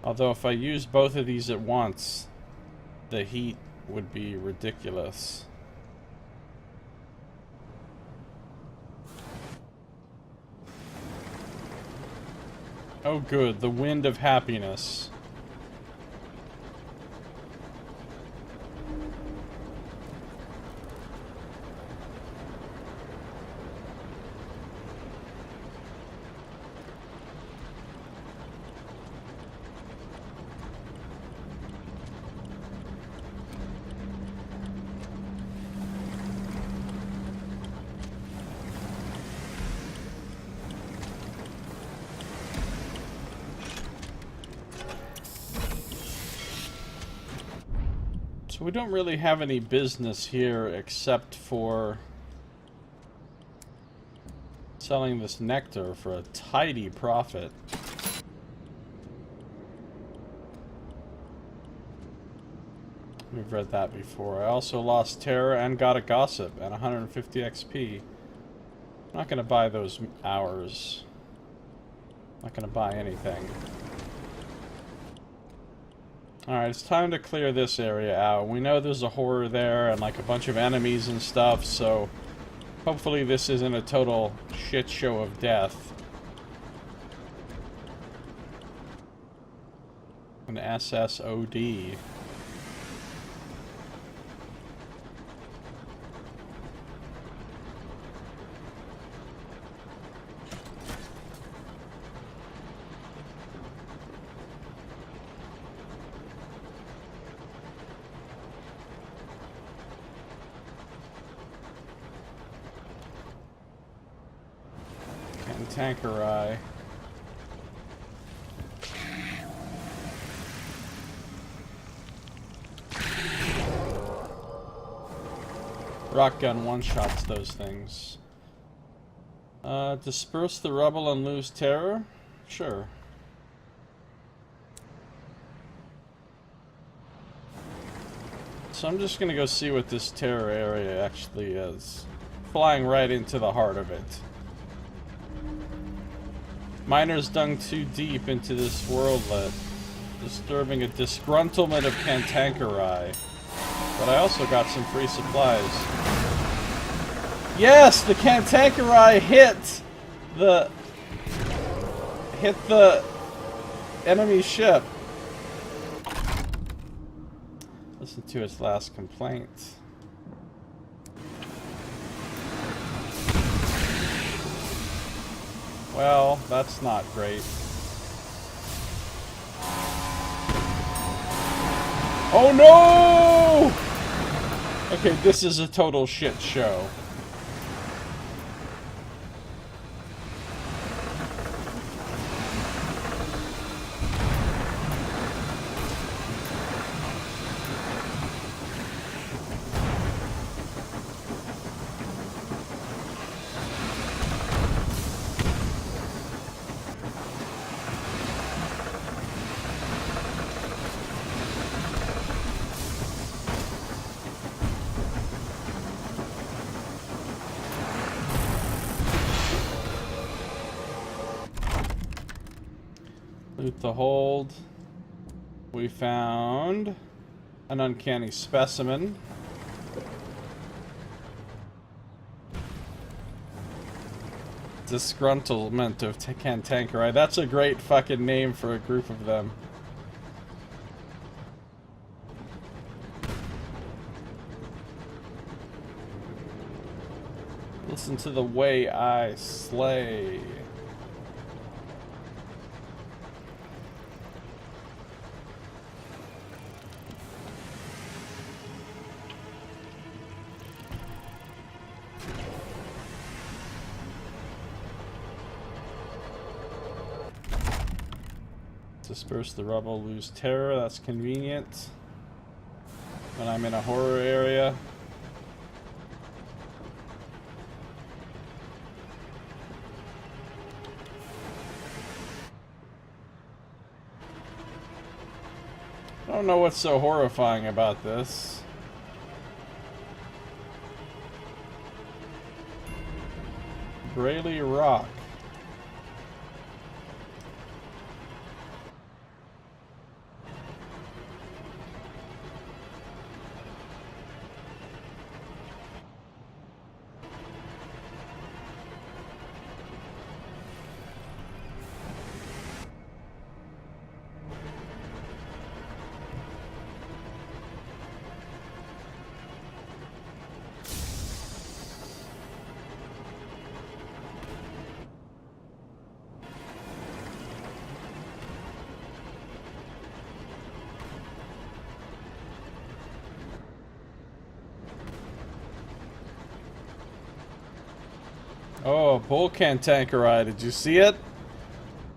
Although if I use both of these at once, the heat would be ridiculous. Oh good, the wind of happiness. So we don't really have any business here except for selling this nectar for a tidy profit. We've read that before. I also lost terror and got a gossip and 150 XP. I'm not going to buy those hours. Not going to buy anything. Alright, it's time to clear this area out. We know there's a horror there and like a bunch of enemies and stuff, so hopefully this isn't a total shit show of death. An SSOD. Tanker eye. Rock gun one-shots those things. Disperse the rubble and lose terror? Sure. So I'm just gonna go see what this terror area actually is. Flying right into the heart of it. Miners dug too deep into this worldlet, disturbing a disgruntlement of Cantankerai. But I also got some free supplies. Yes, the Cantankerai hit the enemy ship. Listen to its last complaint. Well, that's not great. Oh no! Okay, this is a total shit show. Loot the hold. We found an uncanny specimen. Disgruntlement of Cantankerai. That's a great fucking name for a group of them. Listen to the way I slay. Disperse the rubble, lose terror. That's convenient when I'm in a horror area. I don't know what's so horrifying about this. Brayley Rock. Oh, Bull Cantankereye, did you see it?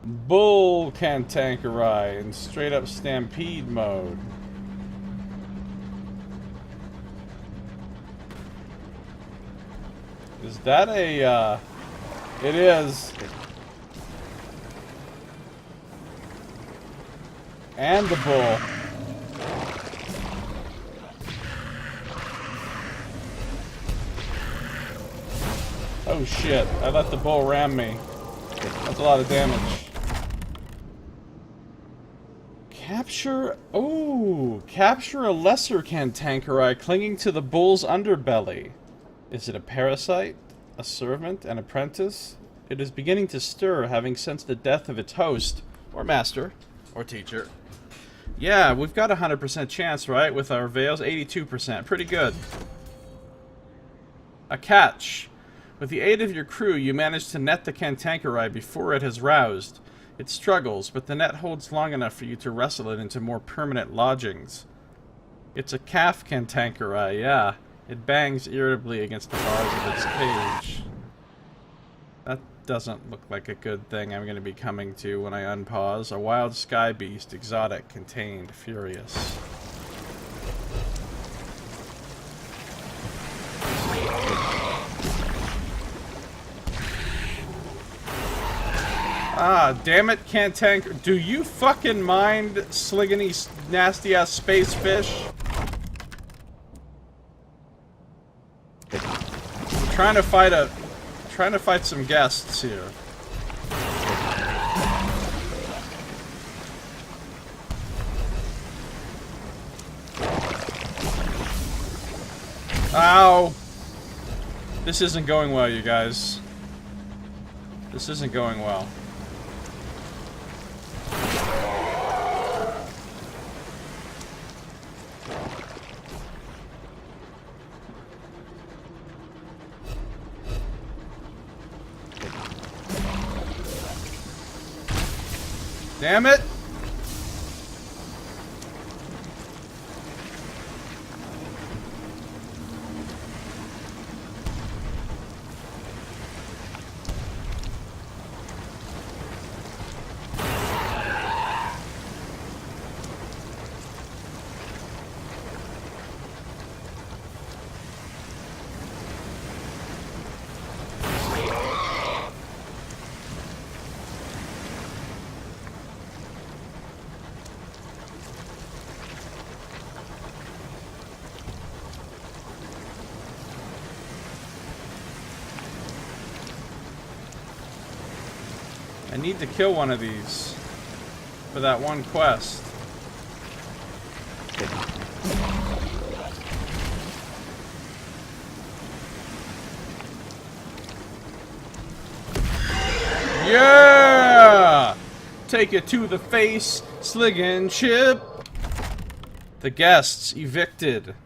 Bull Cantankereye in straight up stampede mode. Is that a, it is. And the bull. Oh shit, I let the bull ram me. That's a lot of damage. Capture... Oh! Capture a lesser Cantankereye clinging to the bull's underbelly. Is it a parasite? A servant? An apprentice? It is beginning to stir, having sensed the death of its host. Or master. Or teacher. Yeah, we've got a 100% chance, right? With our veils. 82%. Pretty good. A catch. With the aid of your crew, you manage to net the Cantankereye before it has roused. It struggles, but the net holds long enough for you to wrestle it into more permanent lodgings. It's a calf Cantankereye, yeah. It bangs irritably against the bars of its cage. That doesn't look like a good thing I'm going to be coming to when I unpause. A wild sky beast, exotic, contained, furious. Ah, damn it, Cantanker. Do you fucking mind sligginy nasty ass space fish? I'm trying to fight some guests here. Ow! This isn't going well, you guys. This isn't going well. Damn it! I need to kill one of these for that one quest. Yeah! Take it to the face, Sliggin' Chip! The guests evicted.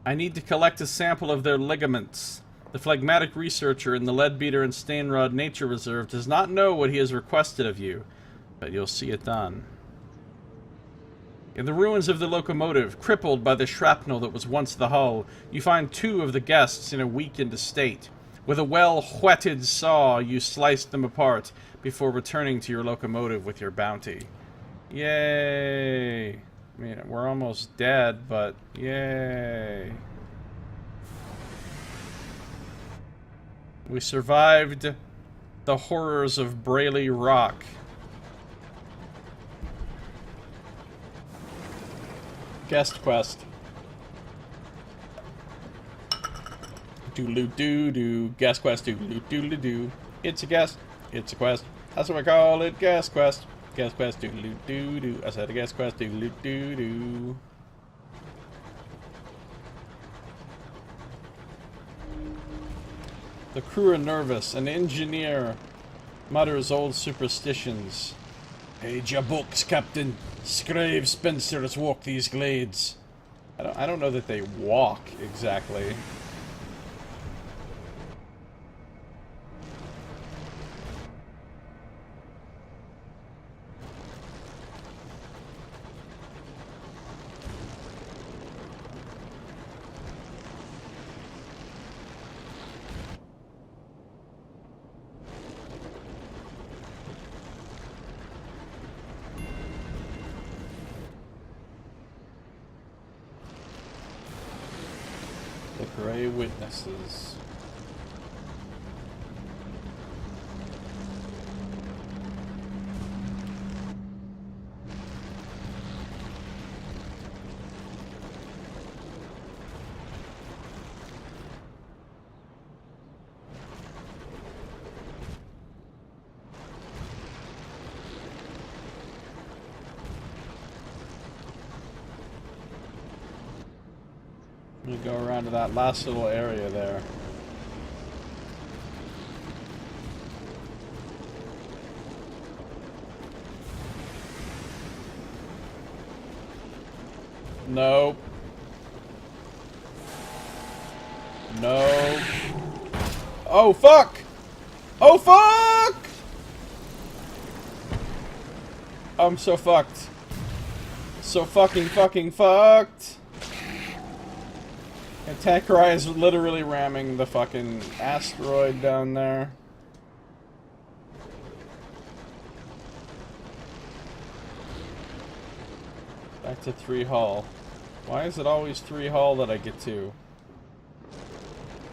I need to collect a sample of their ligaments. The phlegmatic researcher in the Leadbeater and Stainrod Nature Reserve does not know what he has requested of you, but you'll see it done. In the ruins of the locomotive, crippled by the shrapnel that was once the hull, you find two of the guests in a weakened state. With a well-whetted saw, you slice them apart before returning to your locomotive with your bounty. Yay! I mean, we're almost dead, but yay! We survived the horrors of Brayley Rock. Guest quest. Doodle-doo-doo. Guest quest. Doodle-doo-doo-doo. It's a guest. It's a quest. That's what we call it. Guest quest. Guest quest. Doodle-doo-doo. I said a guest quest. Doodle-doo-doo. The crew are nervous. An engineer mutters old superstitions. Page your books, Captain. Scrave Spencers walk these glades. I don't know that they walk exactly. The Grey Witnesses. I'm gonna go around to that last little area there. Nope. No. Oh fuck! Oh fuck! I'm so fucked. So fucking fucked. And Tankerai is literally ramming the fucking asteroid down there. Back to 3 Hull. Why is it always 3 Hull that I get to?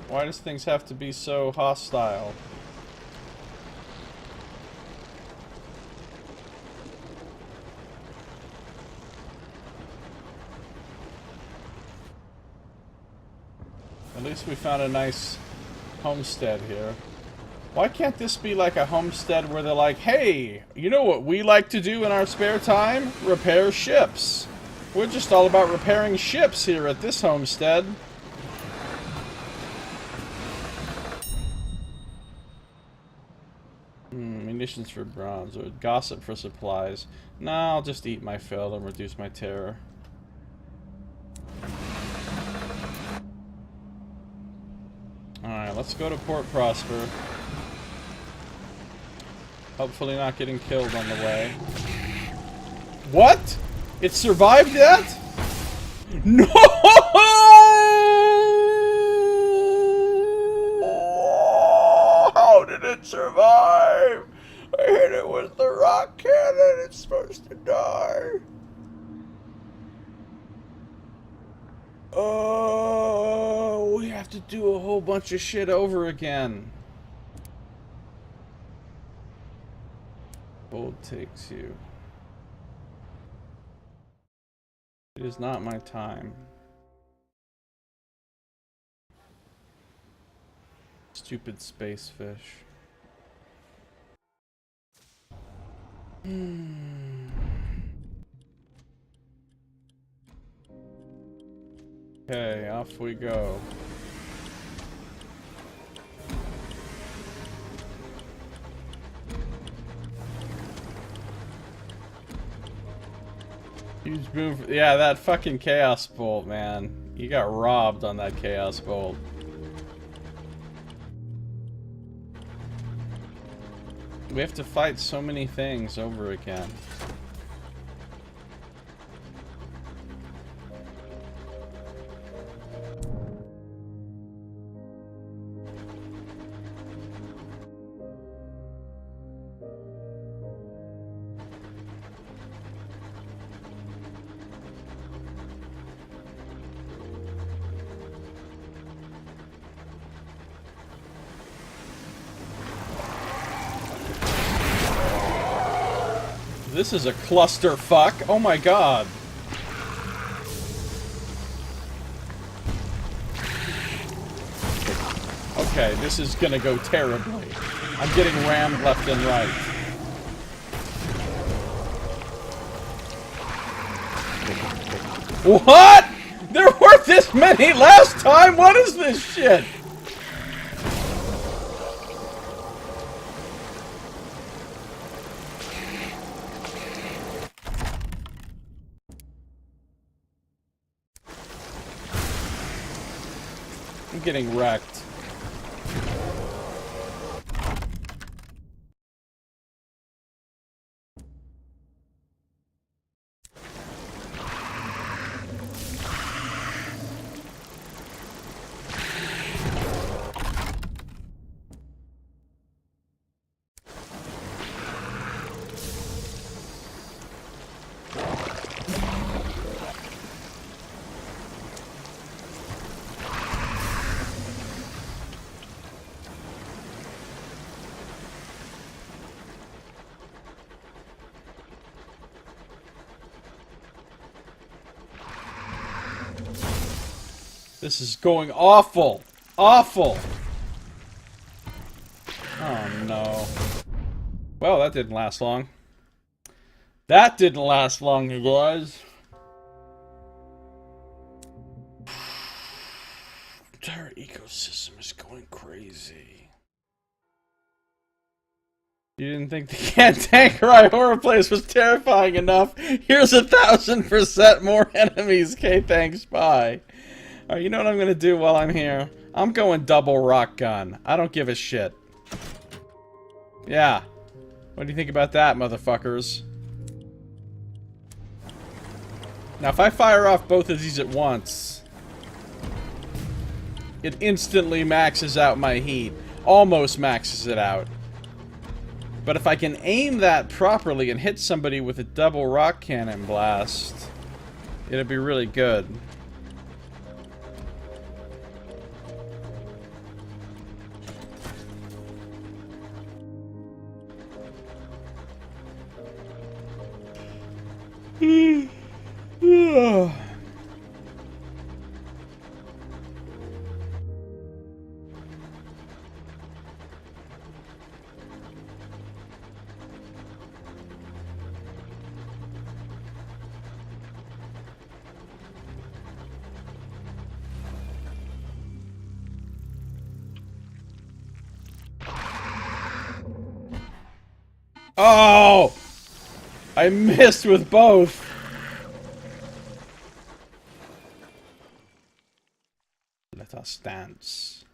Why does things have to be so hostile? At least we found a nice homestead here. Why can't this be like a homestead where they're like, hey, you know what we like to do in our spare time? Repair ships. We're just all about repairing ships here at this homestead. Munitions for bronze, or gossip for supplies. Nah, I'll just eat my fill and reduce my terror. Alright, let's go to Port Prosper. Hopefully not getting killed on the way. What? It survived that? No! How did it survive? I hit it with the rock cannon. It's supposed to die. Oh, we have to do a whole bunch of shit over again. Bold takes you. It is not my time. Stupid space fish. Okay, off we go. Huge move. Yeah, that fucking Chaos Bolt, man. You got robbed on that Chaos Bolt. We have to fight so many things over again. This is a clusterfuck. Oh my god. Okay, this is gonna go terribly. I'm getting rammed left and right. What? There weren't this many last time? What is this shit? I'm getting wrecked. This is going awful. Awful. Oh no. Well, that didn't last long. That didn't last long, you guys. Entire ecosystem is going crazy. You didn't think the Cantankerite horror place was terrifying enough? Here's 1,000% more enemies. Okay, thanks, bye. Alright, you know what I'm gonna do while I'm here? I'm going double rock gun. I don't give a shit. Yeah. What do you think about that, motherfuckers? Now, if I fire off both of these at once, it instantly maxes out my heat. Almost maxes it out. But if I can aim that properly and hit somebody with a double rock cannon blast, it'll be really good. Oh! I missed with both. Let us dance.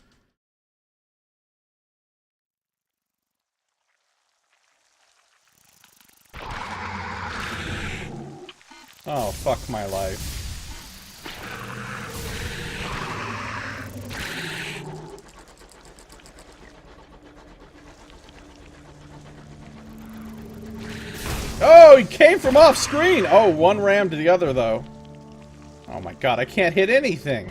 Oh, fuck my life. Oh, he came from off screen! Oh, one rammed the other, though. Oh my god, I can't hit anything.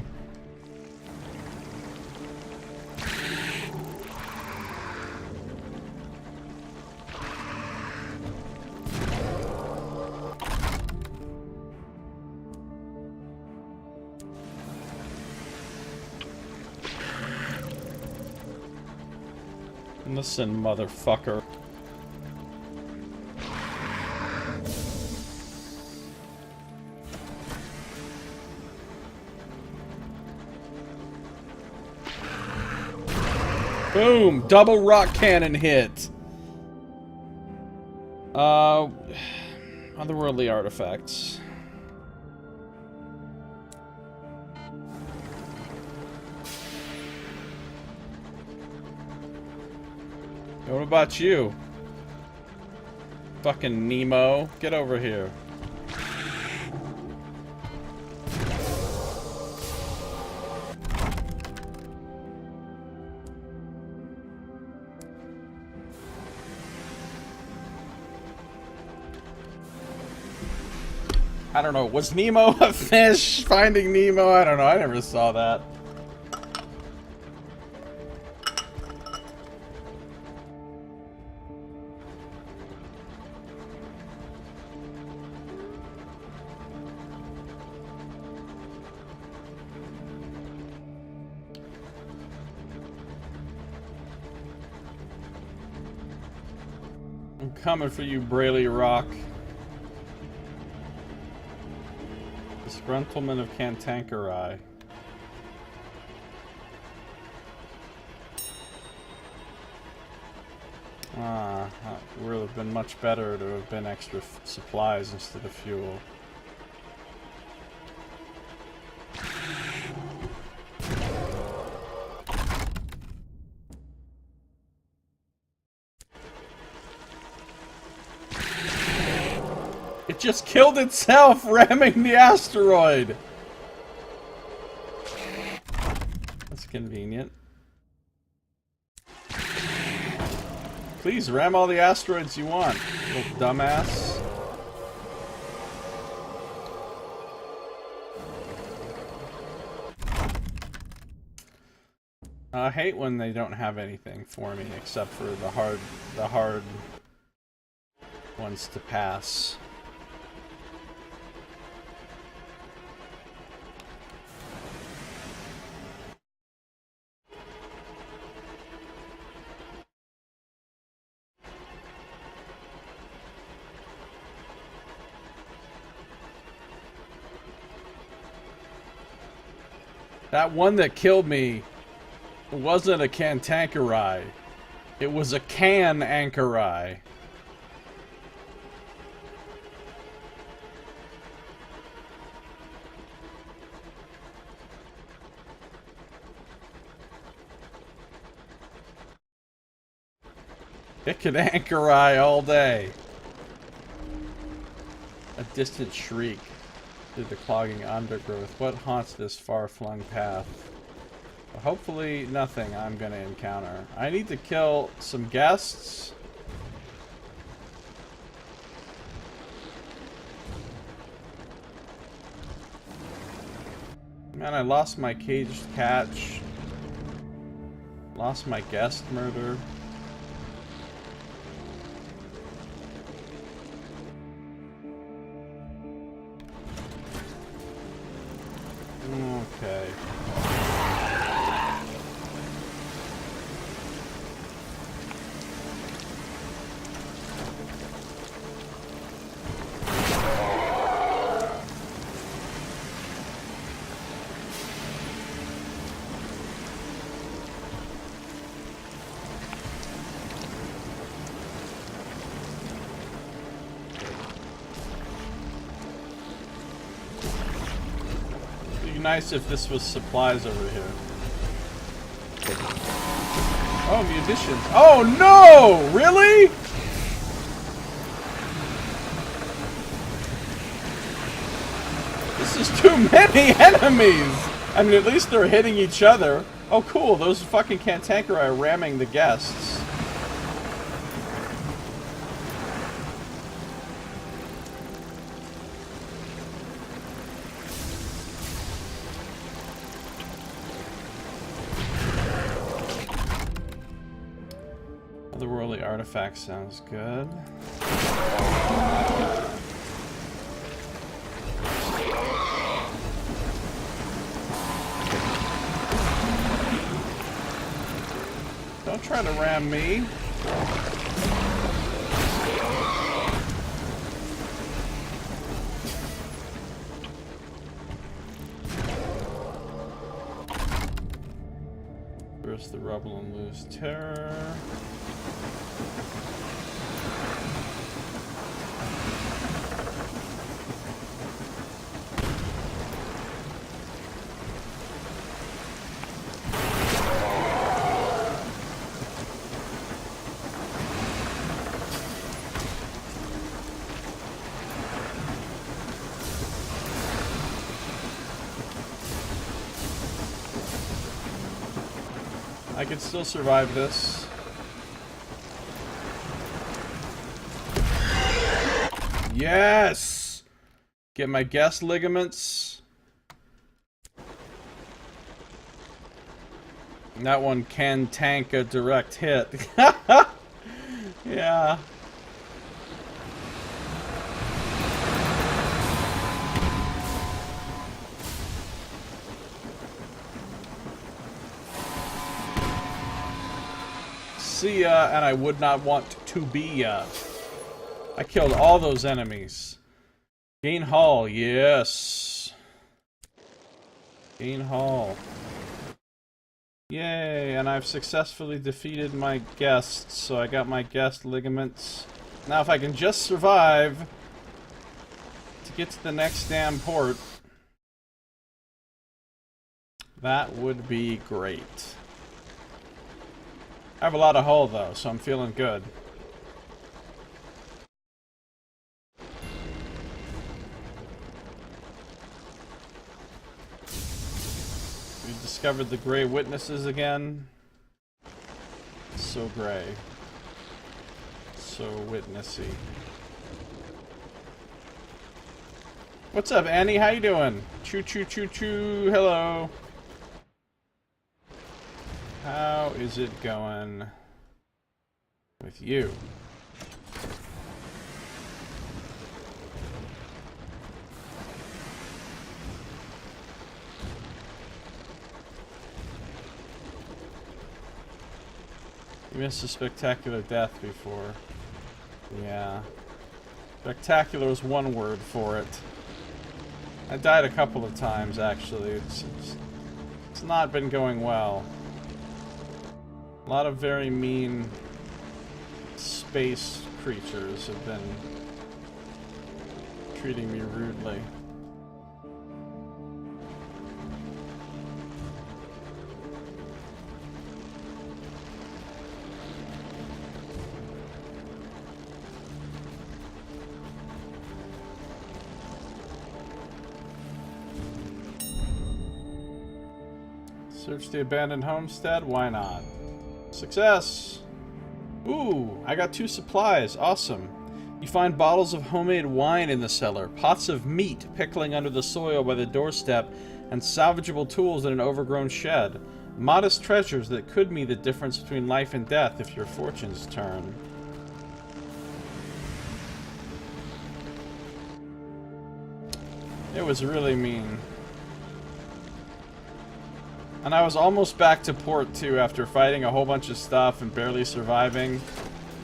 Listen, motherfucker. Boom! Double rock cannon hit! Otherworldly artifacts. What about you? Fucking Nemo. Get over here. I don't know. Was Nemo a fish? Finding Nemo? I don't know. I never saw that. Coming for you, Brayley Rock. Disgruntlement of Cantankereye. It would have been much better to have been extra supplies instead of fuel. It just killed itself, ramming the asteroid! That's convenient. Please, ram all the asteroids you want, little dumbass. I hate when they don't have anything for me except for the hard ones to pass. That one that killed me wasn't a Cantankereye. It was a Can-Ankereye. It could Ankereye all day. A distant shriek through the clogging undergrowth. What haunts this far-flung path? Well, hopefully nothing I'm gonna encounter. I need to kill some guests. Man, I lost my caged catch. Lost my guest murder. Okay. Nice if this was supplies over here. Oh, munitions. Oh no! Really? This is too many enemies! I mean, at least they're hitting each other. Oh cool, those fucking Cantankereye are ramming the guests. Otherworldly artifact sounds good. Don't try to ram me. Burst the rubble and lose terror. I can still survive this. Yes! Get my guest ligaments. And that one can tank a direct hit. Yeah. See ya, and I would not want to be ya. I killed all those enemies. Gain Hall, yes. Gain Hall. Yay, and I've successfully defeated my guests, so I got my guest ligaments. Now if I can just survive to get to the next damn port, that would be great. I have a lot of hull though, so I'm feeling good. We discovered the gray witnesses again. So gray. So witnessy. What's up, Annie? How you doing? Choo choo choo choo. Hello. How is it going with you? You missed a spectacular death before. Yeah. Spectacular is one word for it. I died a couple of times, actually. It's not been going well. A lot of very mean space creatures have been treating me rudely. Search the abandoned homestead? Why not? Success! Ooh, I got 2 supplies. Awesome. You find bottles of homemade wine in the cellar, pots of meat pickling under the soil by the doorstep, and salvageable tools in an overgrown shed. Modest treasures that could mean the difference between life and death if your fortunes turn. It was really mean. And I was almost back to port, too, after fighting a whole bunch of stuff and barely surviving.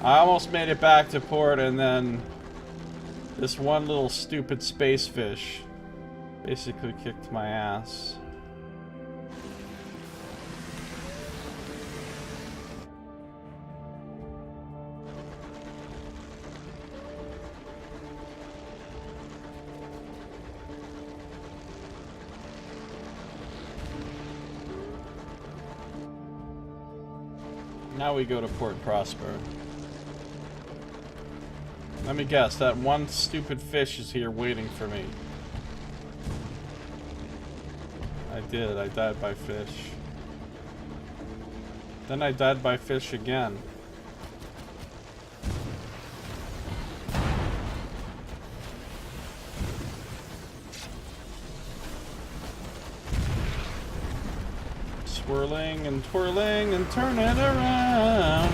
I almost made it back to port, and then this one little stupid space fish basically kicked my ass. Now we go to Port Prosper. Let me guess, that one stupid fish is here waiting for me. I did, I died by fish. Then I died by fish again. Swirling and twirling and turning around.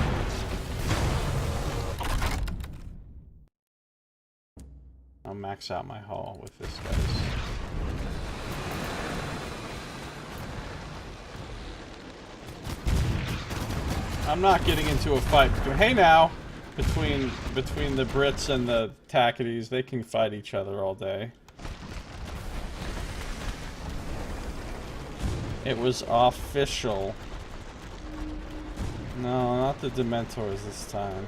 I'll max out my hull with this, guys. I'm not getting into a fight between, hey now, between the Brits and the Tackities. They can fight each other all day. It was official. No, not the Dementors this time.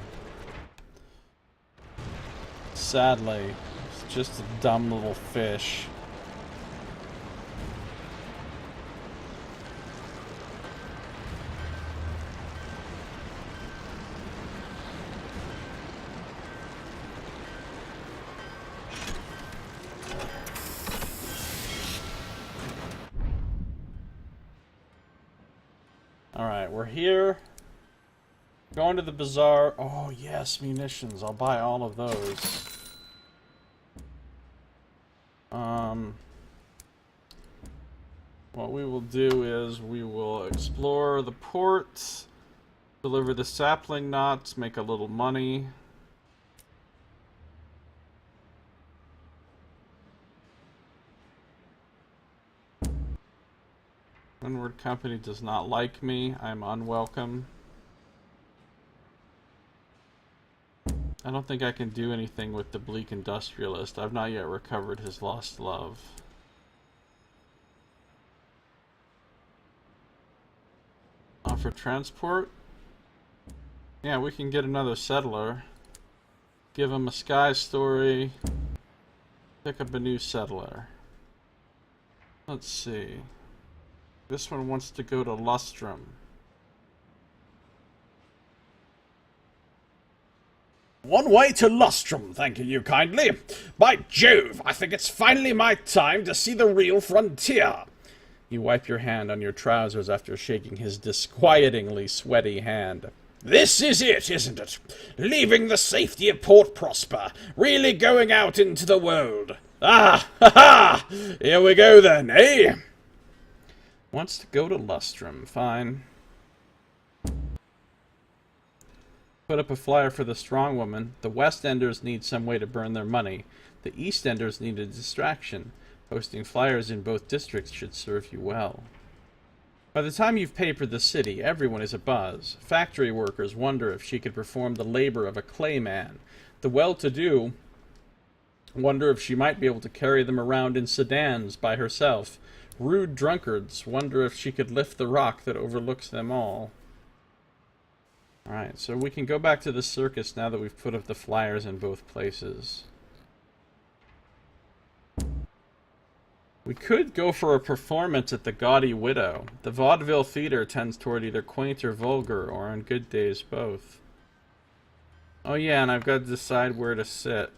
Sadly, it's just a dumb little fish. Alright, we're here. Going to the bazaar. Oh, yes, munitions. I'll buy all of those. What we will do is we will explore the port, deliver the sapling knots, make a little money. Windward Company does not like me. I'm unwelcome. I don't think I can do anything with the bleak industrialist. I've not yet recovered his lost love. Offer transport? Yeah, we can get another settler. Give him a sky story. Pick up a new settler. Let's see. This one wants to go to Lustrum. One way to Lustrum, thank you kindly. By Jove, I think it's finally my time to see the real frontier. You wipe your hand on your trousers after shaking his disquietingly sweaty hand. This is it, isn't it? Leaving the safety of Port Prosper, really going out into the world. Ah, ha ha! Here we go then, eh? Wants to go to Lustrum, fine. Put up a flyer for the strong woman. The West Enders need some way to burn their money. The East Enders need a distraction. Posting flyers in both districts should serve you well. By the time you've papered the city, everyone is abuzz. Factory workers wonder if she could perform the labor of a clayman. The well-to-do wonder if she might be able to carry them around in sedans by herself. Rude drunkards wonder if she could lift the rock that overlooks them all. Alright, so we can go back to the circus now that we've put up the flyers in both places. We could go for a performance at the Gaudy Widow. The vaudeville theater tends toward either quaint or vulgar, or on good days both. Oh yeah, and I've got to decide where to sit.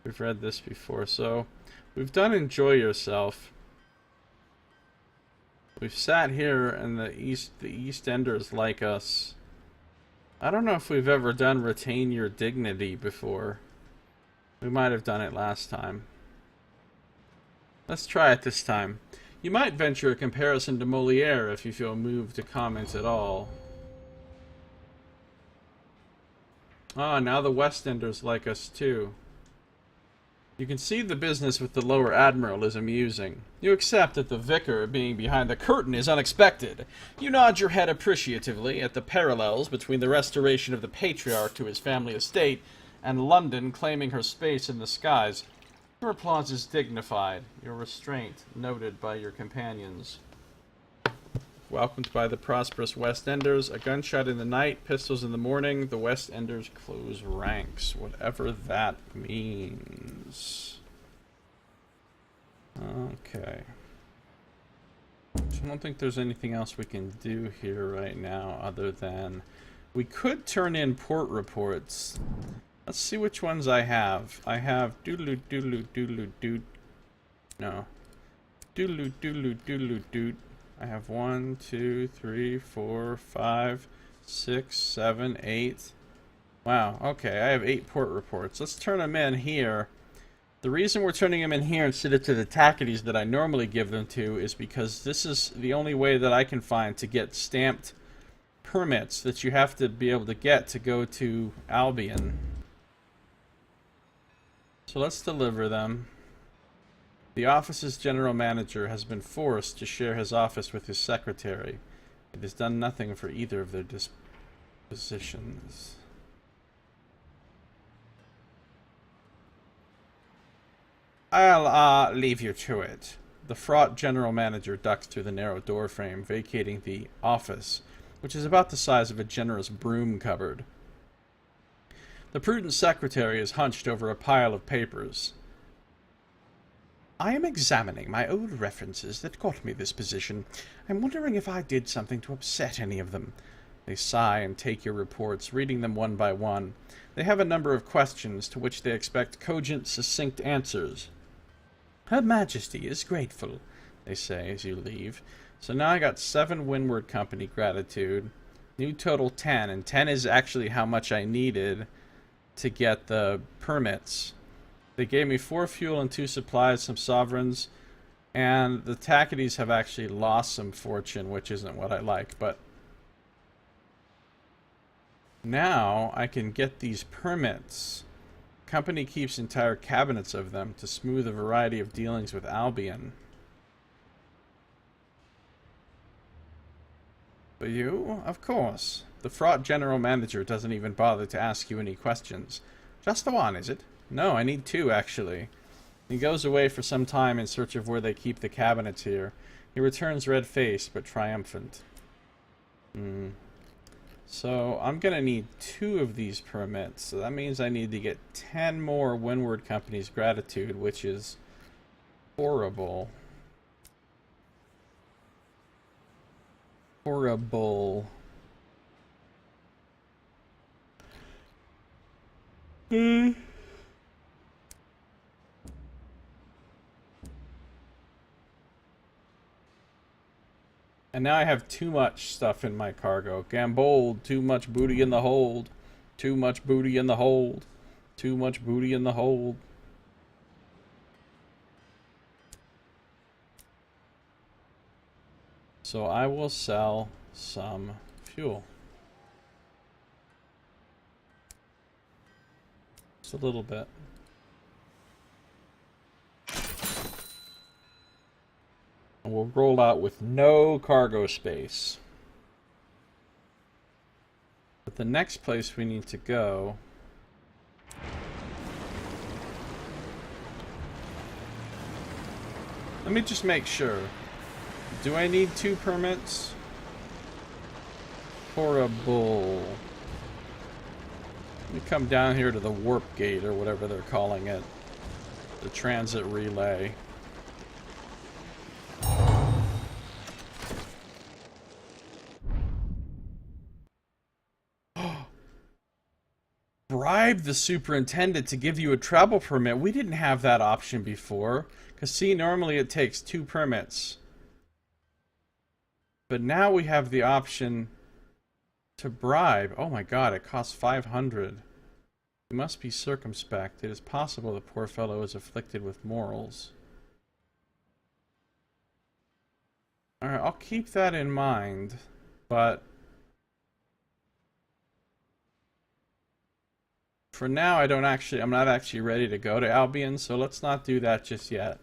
We've read this before, so we've done Enjoy Yourself. We've sat here and the East Enders like us. I don't know if we've ever done Retain Your Dignity before. We might have done it last time. Let's try it this time. You might venture a comparison to Moliere if you feel moved to comment at all. Ah, now the West Enders like us too. You can see the business with the lower admiral is amusing. You accept that the vicar being behind the curtain is unexpected. You nod your head appreciatively at the parallels between the restoration of the patriarch to his family estate and London claiming her space in the skies. Your applause is dignified, your restraint noted by your companions. Welcomed by the prosperous West Enders, a gunshot in the night, pistols in the morning, the West Enders close ranks, whatever that means. Okay. So I don't think there's anything else we can do here right now other than we could turn in port reports. Let's see which ones I have. I have doodaloo doodaloo doodaloo doot. No. Doodaloo doodaloo doodaloo doot. I have 1, 2, 3, 4, 5, 6, 7, 8. Wow, okay, I have 8 port reports. Let's turn them in here. The reason we're turning them in here instead of to the Tackities that I normally give them to is because this is the only way that I can find to get stamped permits that you have to be able to get to go to Albion. So let's deliver them. The office's general manager has been forced to share his office with his secretary. It has done nothing for either of their dispositions. I'll, leave you to it. The fraught general manager ducks through the narrow doorframe, vacating the office, which is about the size of a generous broom cupboard. The prudent secretary is hunched over a pile of papers. I am examining my old references that got me this position. I'm wondering if I did something to upset any of them. They sigh and take your reports, reading them one by one. They have a number of questions to which they expect cogent, succinct answers. Her Majesty is grateful, they say as you leave. So now I got 7 Windward Company gratitude. New total 10, and 10 is actually how much I needed to get the permits. They gave me 4 fuel and 2 supplies, some sovereigns, and the Tackities have actually lost some fortune, which isn't what I like, but now I can get these permits. Company keeps entire cabinets of them to smooth a variety of dealings with Albion. But you? Of course. The fraught general manager doesn't even bother to ask you any questions. Just the one, is it? No, I need 2, actually. He goes away for some time in search of where they keep the cabinets here. He returns red-faced, but triumphant. So, I'm gonna need 2 of these permits. So that means I need to get 10 more Windward Company's gratitude, which is horrible. Horrible. And now I have too much stuff in my cargo. Gambold, too much booty in the hold. Too much booty in the hold. Too much booty in the hold. So I will sell some fuel. Just a little bit. And we'll roll out with no cargo space. But the next place we need to go... Let me just make sure. Do I need 2 permits? Horrible. Let me come down here to the warp gate, or whatever they're calling it. The transit relay. Bribe the superintendent to give you a travel permit. We didn't have that option before. Because, see, normally it takes 2 permits. But now we have the option to bribe. Oh my god, it costs 500. You must be circumspect. It is possible the poor fellow is afflicted with morals. Alright, I'll keep that in mind. But... for now, I'm not actually ready to go to Albion, so let's not do that just yet.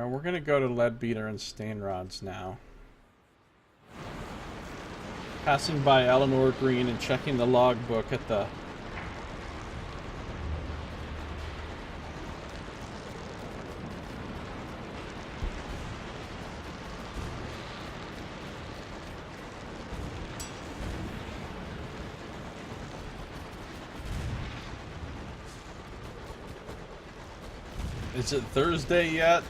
We're gonna go to Leadbeater and Stainrods now. Passing by Eleanor Green and checking the logbook at the... Is it Thursday yet?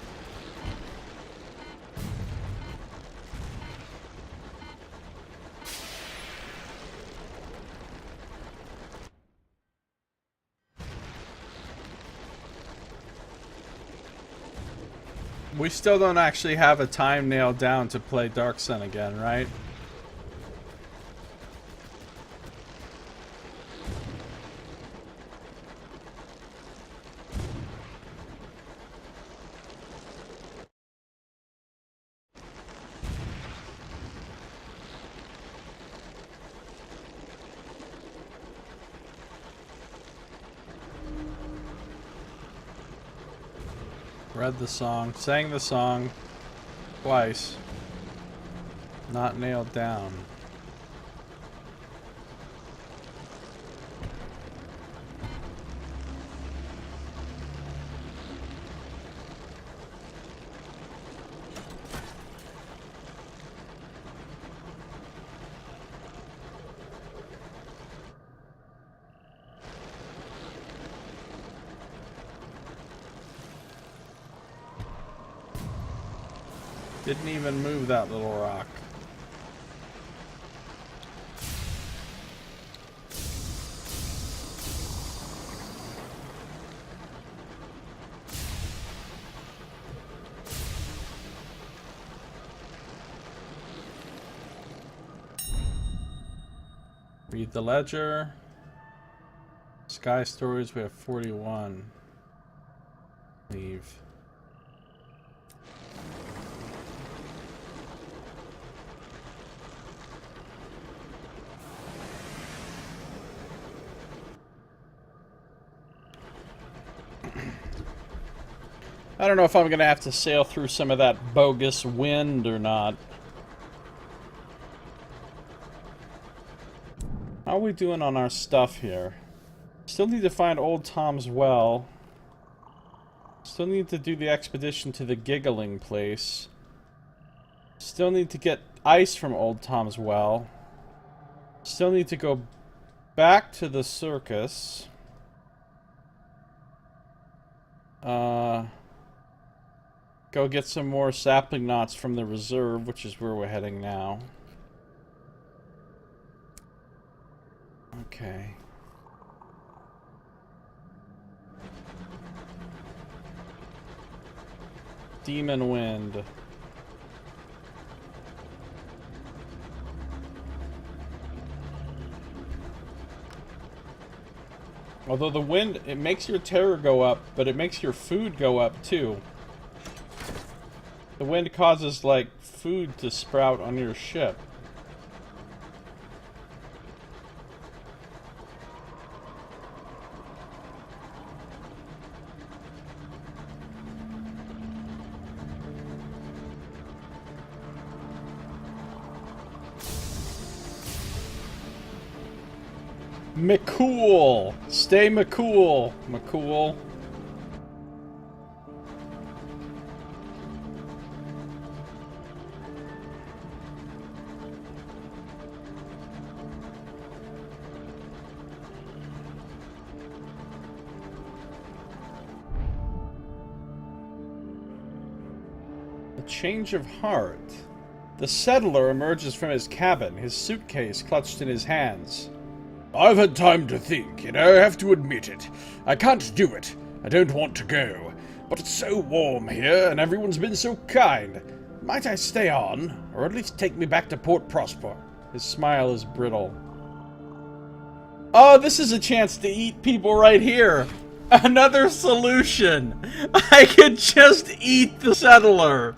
We still don't actually have a time nailed down to play Dark Sun again, right? Read the song, sang the song twice. Not nailed down. Didn't even move that little rock. Read the ledger. Sky stories, we have 41. Leave. I don't know if I'm gonna have to sail through some of that bogus wind or not. How are we doing on our stuff here? Still need to find Old Tom's Well. Still need to do the expedition to the giggling place. Still need to get ice from Old Tom's Well. Still need to go back to the circus. Go get some more sapling knots from the reserve, which is where we're heading now. Okay. Demon Wind. Although the wind, it makes your terror go up, but it makes your food go up too. The wind causes, like, food to sprout on your ship. McCool! Stay McCool! McCool. A change of heart. The settler emerges from his cabin, his suitcase clutched in his hands. I've had time to think, I have to admit it. I can't do it. I don't want to go. But it's so warm here, and everyone's been so kind. Might I stay on, or at least take me back to Port Prosper? His smile is brittle. Oh, this is a chance to eat people right here! Another solution! I could just eat the settler!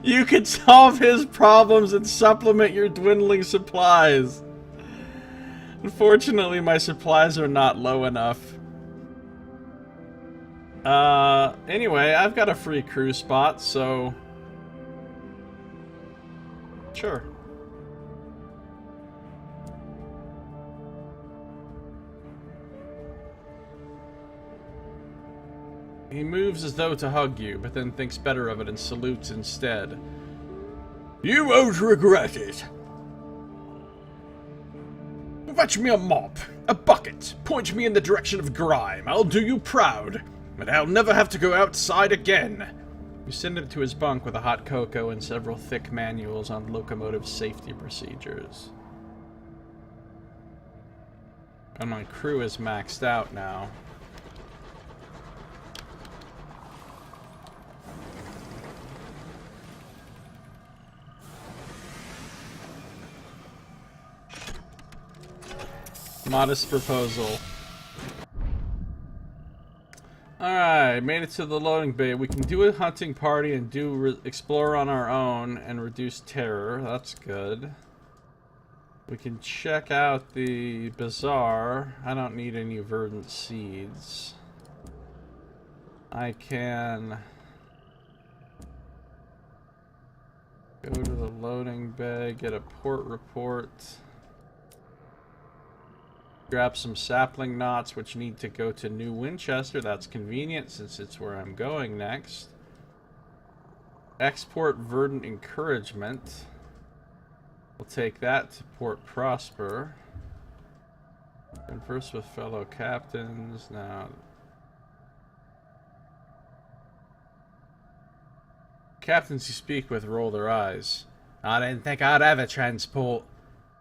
You could solve his problems and supplement your dwindling supplies. Unfortunately, my supplies are not low enough. Anyway, I've got a free crew spot, so... Sure. He moves as though to hug you, but then thinks better of it and salutes instead. You won't regret it. Fetch me a mop, a bucket, point me in the direction of grime. I'll do you proud, and I'll never have to go outside again. You send him to his bunk with a hot cocoa and several thick manuals on locomotive safety procedures. And my crew is maxed out now. Modest proposal. Alright, made it to the loading bay. We can do a hunting party and explore on our own and reduce terror. That's good. We can check out the bazaar. I don't need any verdant seeds. I can go to the loading bay, get a port report. Grab some sapling knots, which need to go to New Winchester. That's convenient since it's where I'm going next. Export verdant encouragement. We'll take that to Port Prosper. Converse with fellow captains. Now, captains you speak with roll their eyes. I didn't think I'd ever transport.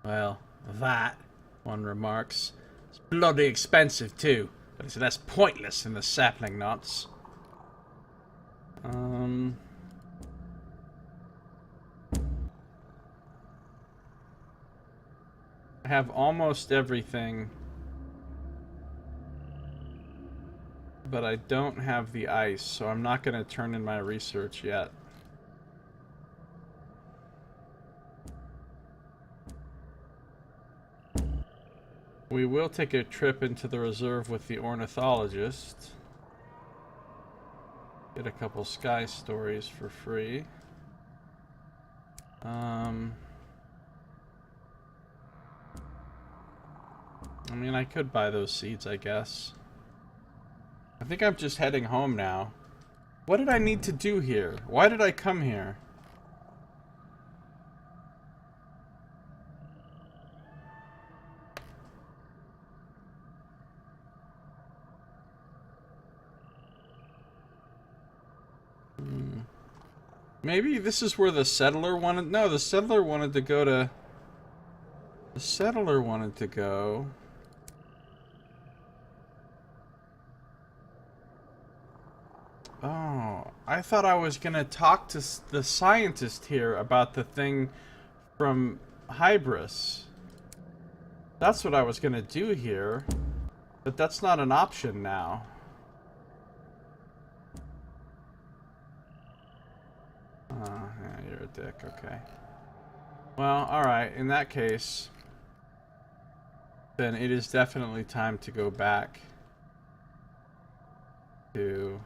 Well, that, one remarks. It's bloody expensive too, but it's less pointless than the sapling knots. I have almost everything, but I don't have the ice, so I'm not going to turn in my research yet. We will take a trip into the reserve with the ornithologist. Get a couple sky stories for free. I mean, I could buy those seeds, I guess. I think I'm just heading home now. What did I need to do here? Why did I come here? Maybe this is where the settler wanted... No, the settler wanted to go to... The settler wanted to go... Oh, I thought I was gonna talk to the scientist here about the thing from Hybris. That's what I was gonna do here. But that's not an option now. Yeah, you're a dick, okay. Well, alright, in that case, then it is definitely time to go back to...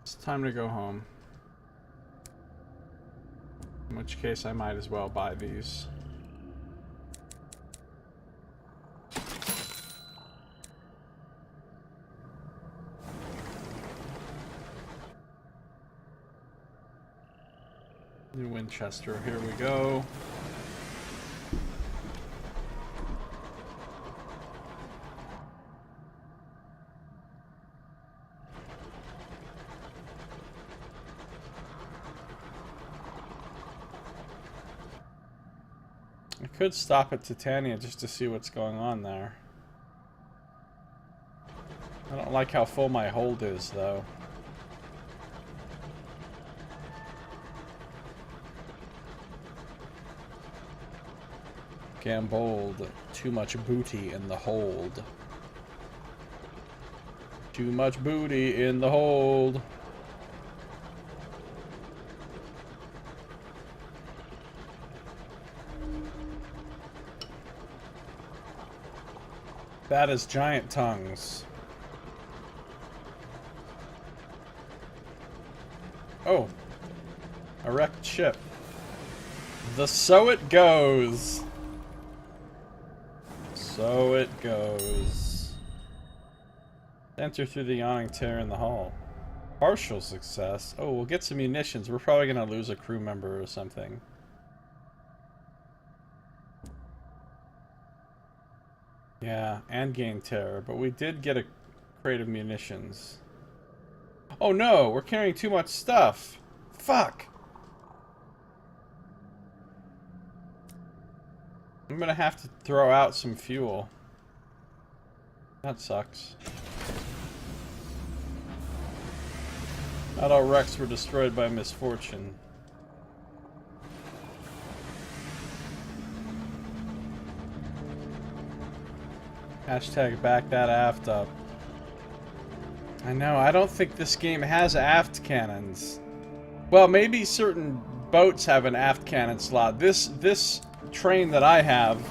It's time to go home. In which case, I might as well buy these. New Winchester, here we go. I could stop at Titania just to see what's going on there. I don't like how full my hold is, though. Gambold, too much booty in the hold. Too much booty in the hold. That is giant tongues. Oh. A wrecked ship. The So It Goes. So it goes. Enter through the yawning tear in the hull. Partial success. Oh, we'll get some munitions. We're probably gonna lose a crew member or something. Yeah, and gain terror, but we did get a crate of munitions. Oh no, we're carrying too much stuff. Fuck. I'm gonna have to throw out some fuel. That sucks. Not all wrecks were destroyed by misfortune. Hashtag back that aft up. I know, I don't think this game has aft cannons. Well, maybe certain boats have an aft cannon slot. This train that I have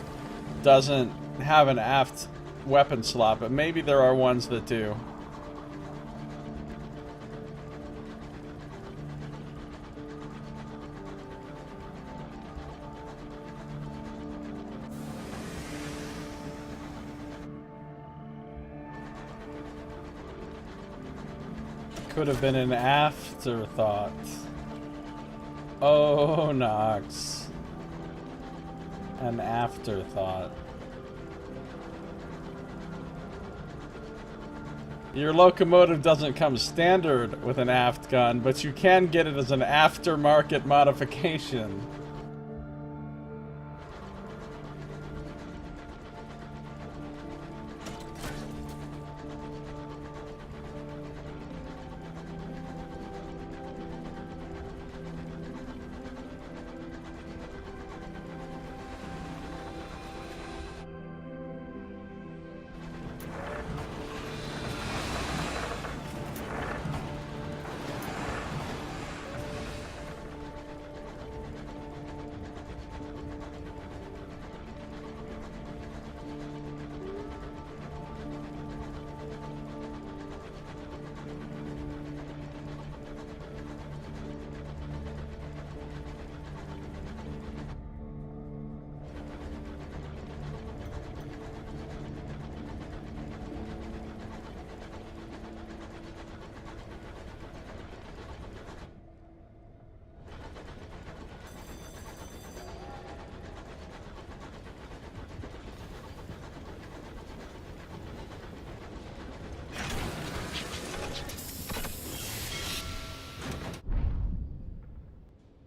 doesn't have an aft weapon slot, but maybe there are ones that do. Could have been an afterthought. Oh, Nox. An afterthought. Your locomotive doesn't come standard with an aft gun, but you can get it as an aftermarket modification.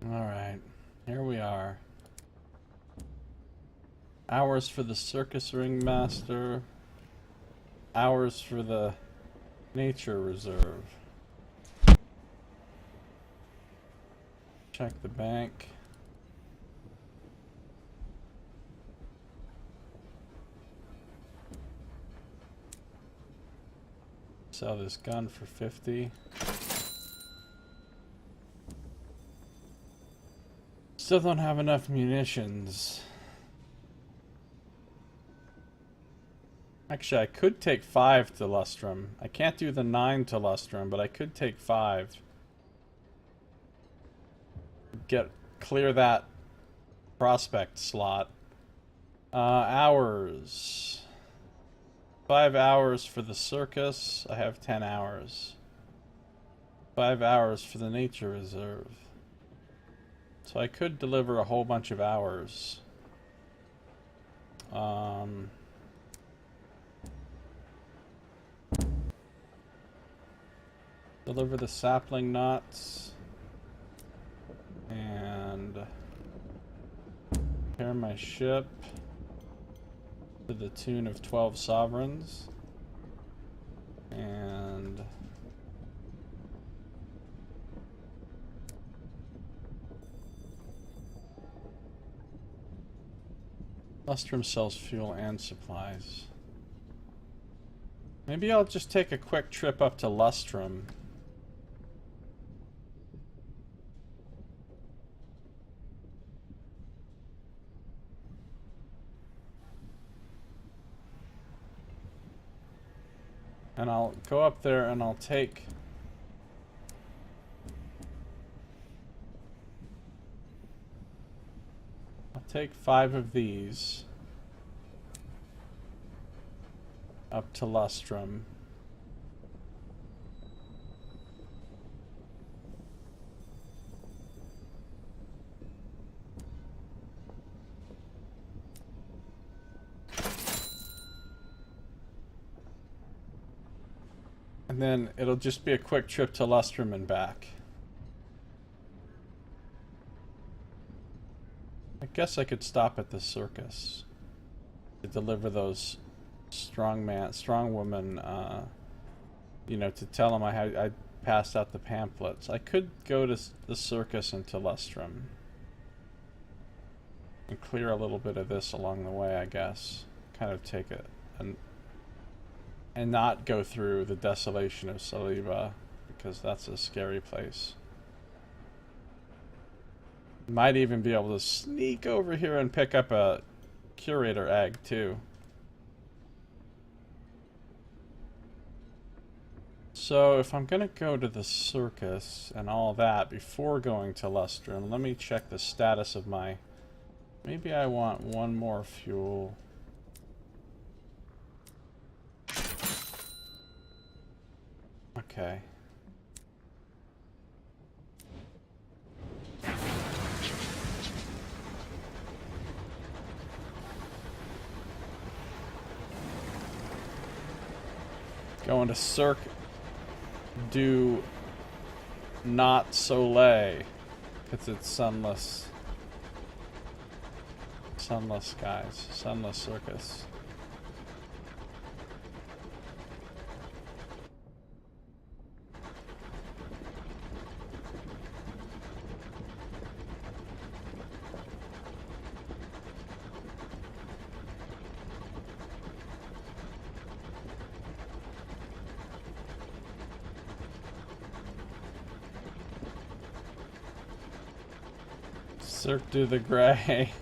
Alright, here we are. Hours for the circus ringmaster. Hours for the nature reserve. Check the bank. Sell this gun for 50. Still don't have enough munitions. Actually, I could take 5 to Lustrum. I can't do the 9 to Lustrum, but I could take 5. Clear that prospect slot. Hours. 5 hours for the circus. I have 10 hours. 5 hours for the nature reserve. So I could deliver a whole bunch of hours. Deliver the sapling knots. And repair my ship to the tune of 12 sovereigns. And Lustrum sells fuel and supplies. Maybe I'll just take a quick trip up to Lustrum. And I'll go up there and I'll take take 5 of these up to Lustrum. And then it'll just be a quick trip to Lustrum and back. I guess I could stop at the circus to deliver those strong woman, you know, to tell them I passed out the pamphlets. I could go to the circus and to Lustrum and clear a little bit of this along the way, I guess. Kind of take it and not go through the desolation of Saliba, because that's a scary place. Might even be able to sneak over here and pick up a curator egg too. So if I'm gonna go to the circus and all that before going to Lustrum, let me check the status of my... Maybe I want 1 more fuel. Okay. Going to Cirque du Not Soleil, because it's Sunless Skies, Sunless Circus. Cirque du the Grey.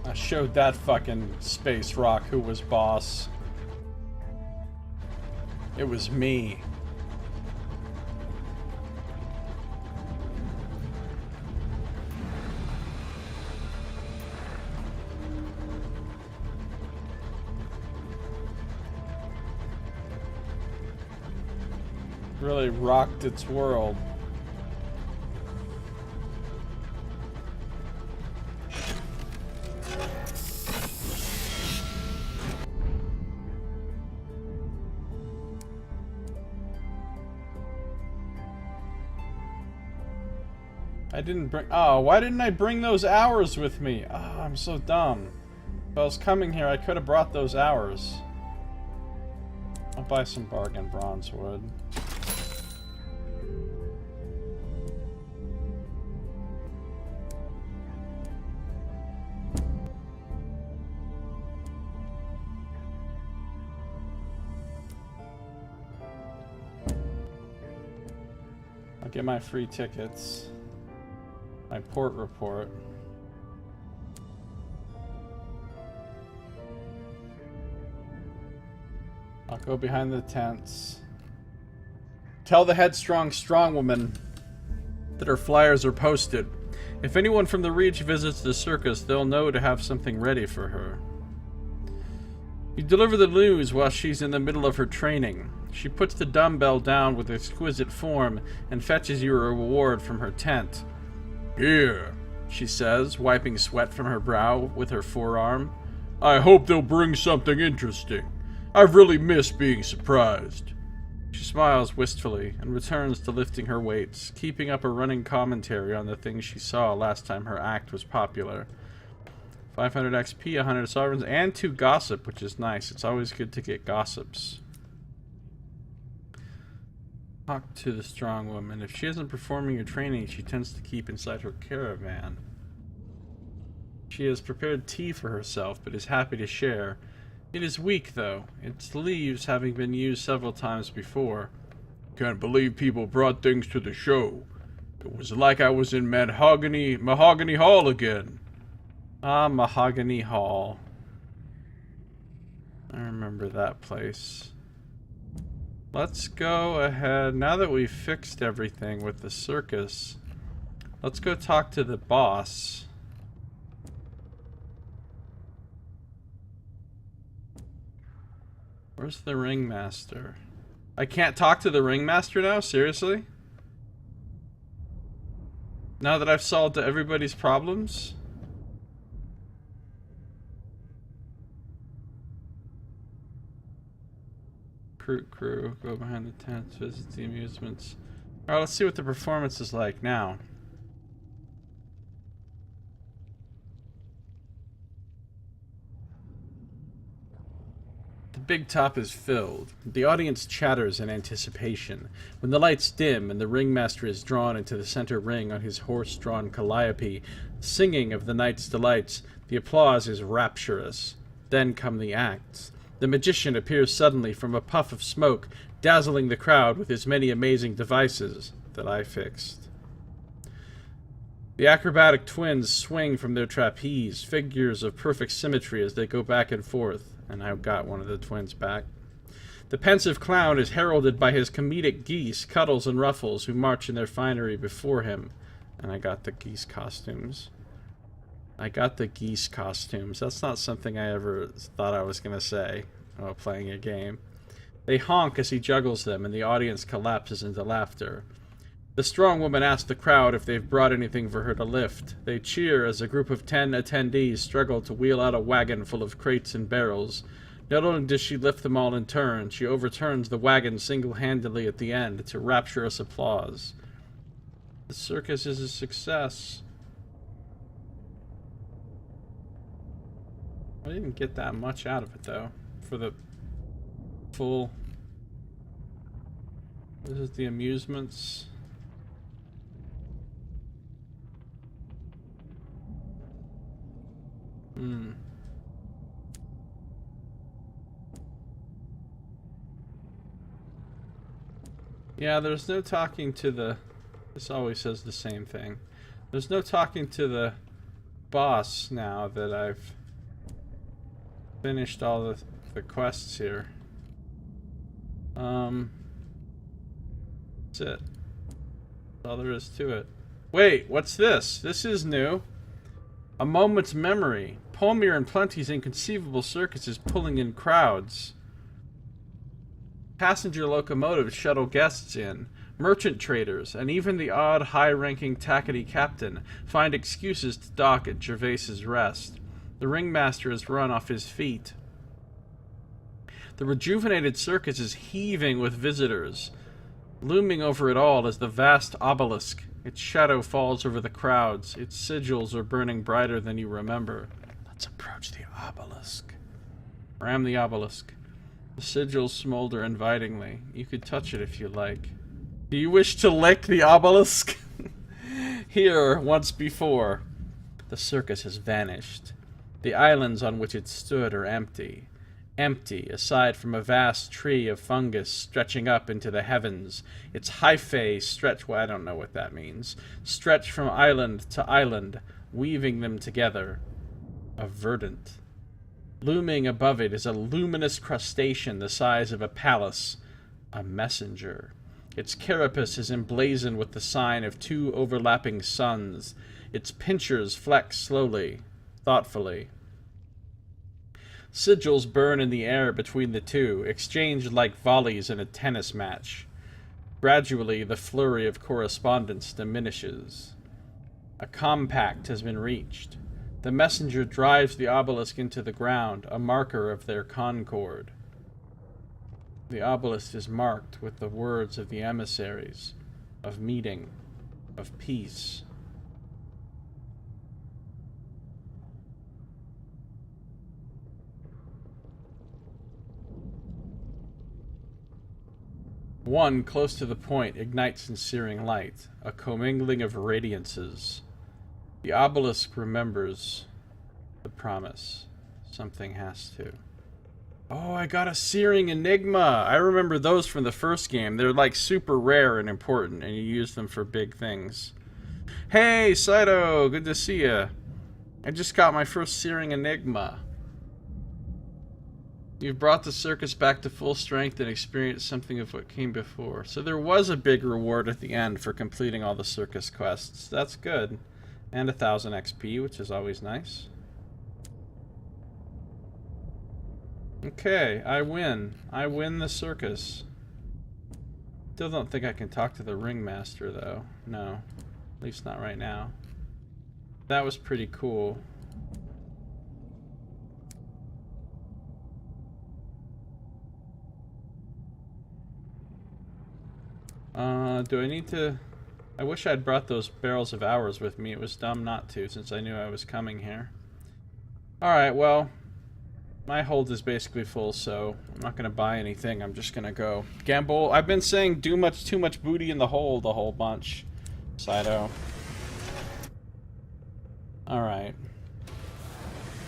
I showed that fucking space rock who was boss. It was me. really rocked its world. I didn't bring... Oh, why didn't I bring those hours with me? Oh, I'm so dumb. If I was coming here, I could have brought those hours. I'll buy some bargain bronze wood. I'll get my free tickets. My port report. I'll go behind the tents. Tell the headstrong strongwoman that her flyers are posted. If anyone from the Reach visits the circus, they'll know to have something ready for her. You deliver the news while she's in the middle of her training. She puts the dumbbell down with exquisite form and fetches you a reward from her tent. Here, she says, wiping sweat from her brow with her forearm. I hope they'll bring something interesting. I've really missed being surprised. She smiles wistfully and returns to lifting her weights, keeping up a running commentary on the things she saw last time her act was popular. 500 XP, 100 sovereigns, and 2 gossip, which is nice. It's always good to get gossips. Talk to the strong woman. If she isn't performing her training, she tends to keep inside her caravan. She has prepared tea for herself, but is happy to share. It is weak, though, its leaves having been used several times before. Can't believe people brought things to the show. It was like I was in Mahogany Hall again. Ah, Mahogany Hall. I remember that place. Let's go ahead, now that we've fixed everything with the circus, let's go talk to the boss. Where's the ringmaster? I can't talk to the ringmaster now? Seriously? Now that I've solved everybody's problems? Crew, go behind the tents, visit the amusements. Alright, let's see what the performance is like now. The big top is filled. The audience chatters in anticipation. When the lights dim and the ringmaster is drawn into the center ring on his horse-drawn calliope, singing of the night's delights, the applause is rapturous. Then come the acts. The magician appears suddenly from a puff of smoke, dazzling the crowd with his many amazing devices that I fixed. The acrobatic twins swing from their trapeze, figures of perfect symmetry as they go back and forth, and I got one of the twins back. The pensive clown is heralded by his comedic geese, Cuddles and Ruffles, who march in their finery before him, and I got the geese costumes. That's not something I ever thought I was going to say while playing a game. They honk as he juggles them, and the audience collapses into laughter. The strong woman asks the crowd if they've brought anything for her to lift. They cheer as a group of 10 attendees struggle to wheel out a wagon full of crates and barrels. Not only does she lift them all in turn, she overturns the wagon single-handedly at the end to rapturous applause. The circus is a success. I didn't get that much out of it, though, for the full... This is the amusements. Yeah, there's no talking to the... This always says the same thing. There's no talking to the boss now that I've finished all the quests here. That's it. That's all there is to it. Wait, what's this? This is new. A moment's memory. Palmier and Plenty's inconceivable circus is pulling in crowds. Passenger locomotives shuttle guests in. Merchant traders, and even the odd high-ranking tackety captain find excuses to dock at Gervais's Rest. The ringmaster is run off his feet. The rejuvenated circus is heaving with visitors. Looming over it all is the vast obelisk. Its shadow falls over the crowds. Its sigils are burning brighter than you remember. Let's approach the obelisk. Ram the obelisk. The sigils smolder invitingly. You could touch it if you like. Do you wish to lick the obelisk? Here, once before. The circus has vanished. The islands on which it stood are empty. Empty, aside from a vast tree of fungus stretching up into the heavens. Its hyphae stretch, well, I don't know what that means, stretch from island to island, weaving them together. A verdant. Looming above it is a luminous crustacean the size of a palace. A messenger. Its carapace is emblazoned with the sign of two overlapping suns. Its pincers flex slowly, thoughtfully. Sigils burn in the air between the two, exchanged like volleys in a tennis match. Gradually, the flurry of correspondence diminishes. A compact has been reached. The messenger drives the obelisk into the ground, a marker of their concord. The obelisk is marked with the words of the emissaries, of meeting, of peace. One, close to the point, ignites in searing light, a commingling of radiances. The obelisk remembers the promise. Something has to. Oh, I got a searing enigma! I remember those from the first game. They're like super rare and important, and you use them for big things. Hey, Saito! Good to see ya. I just got my first searing enigma. You've brought the circus back to full strength and experienced something of what came before. So there was a big reward at the end for completing all the circus quests. That's good. And 1,000 XP, which is always nice. Okay, I win. I win the circus. Still don't think I can talk to the ringmaster, though. No. At least not right now. That was pretty cool. Do I need to... I wish I'd brought those barrels of hours with me. It was dumb not to, since I knew I was coming here. Alright, well... my hold is basically full, so I'm not going to buy anything. I'm just going to go gamble. I've been saying too much booty in the hold a whole bunch. Saito. Alright.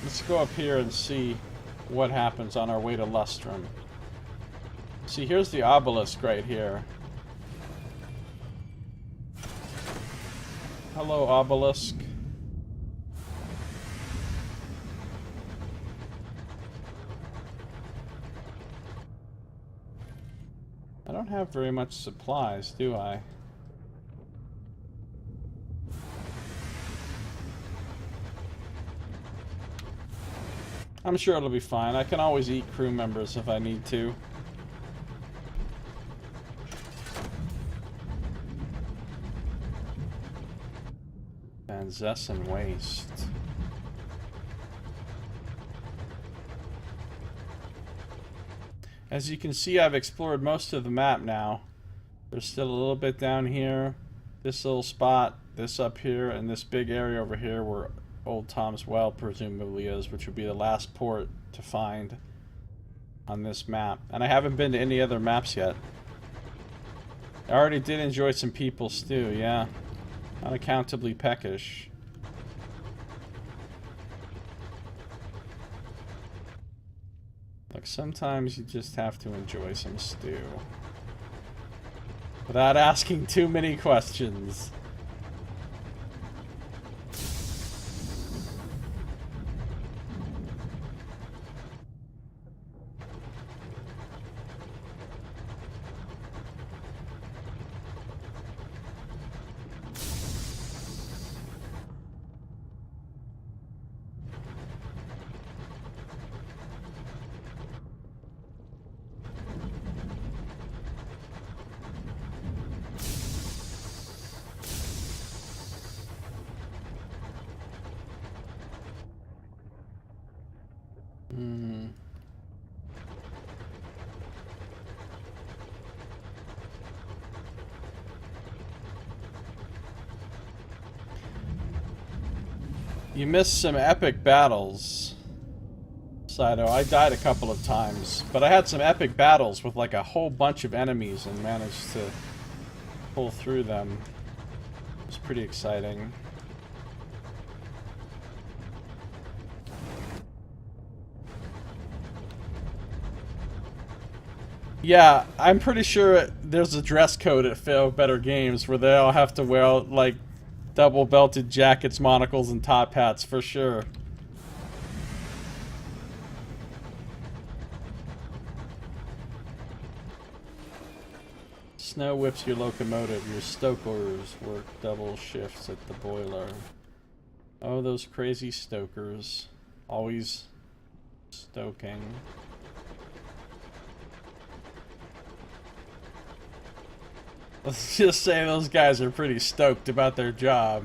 Let's go up here and see what happens on our way to Lustrum. See, here's the obelisk right here. Hello, obelisk. I don't have very much supplies, do I? I'm sure it'll be fine. I can always eat crew members if I need to. Vanzessen Waste. As you can see, I've explored most of the map now. There's still a little bit down here, this little spot, this up here, and this big area over here where Old Tom's Well presumably is, which would be the last port to find on this map. And I haven't been to any other maps yet. I already did enjoy some people stew, yeah. Unaccountably peckish. Look, sometimes you just have to enjoy some stew. Without asking too many questions. Hmm. You missed some epic battles, Saito. I died a couple of times, but I had some epic battles with like a whole bunch of enemies and managed to pull through them. It was pretty exciting. Yeah, I'm pretty sure there's a dress code at Failbetter Games where they all have to wear like double belted jackets, monocles, and top hats for sure. Snow whips your locomotive. Your stokers work double shifts at the boiler. Oh, those crazy stokers. Always stoking. Let's just say those guys are pretty stoked about their job.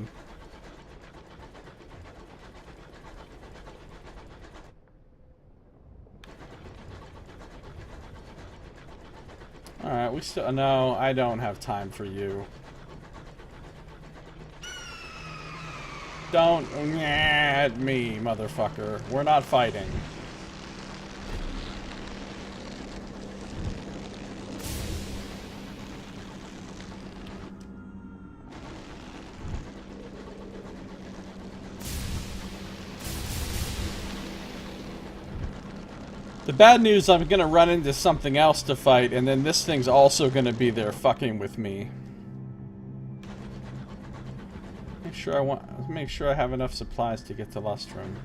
Alright, we still... No, I don't have time for you. Don't at me, motherfucker. We're not fighting. The bad news, I'm gonna run into something else to fight, and then this thing's also gonna be there fucking with me. Make sure I have enough supplies to get to Lustrum.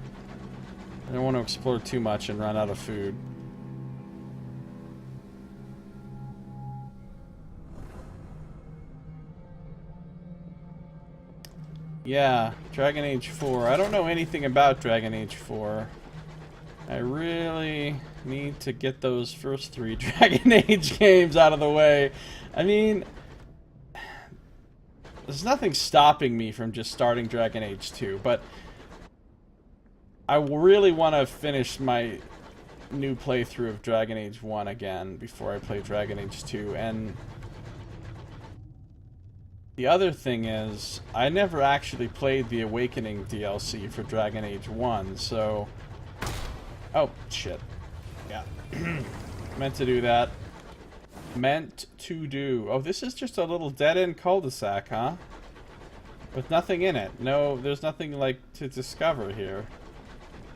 I don't want to explore too much and run out of food. Yeah, Dragon Age 4. I don't know anything about Dragon Age 4. I really need to get those first 3 Dragon Age games out of the way. I mean, there's nothing stopping me from just starting Dragon Age 2, but I really want to finish my new playthrough of Dragon Age 1 again before I play Dragon Age 2, and the other thing is, I never actually played the Awakening DLC for Dragon Age 1, so... Oh, shit. Yeah. Meant to do that. Meant to do. Oh, this is just a little dead-end cul-de-sac, huh? With nothing in it. No, there's nothing, like, to discover here.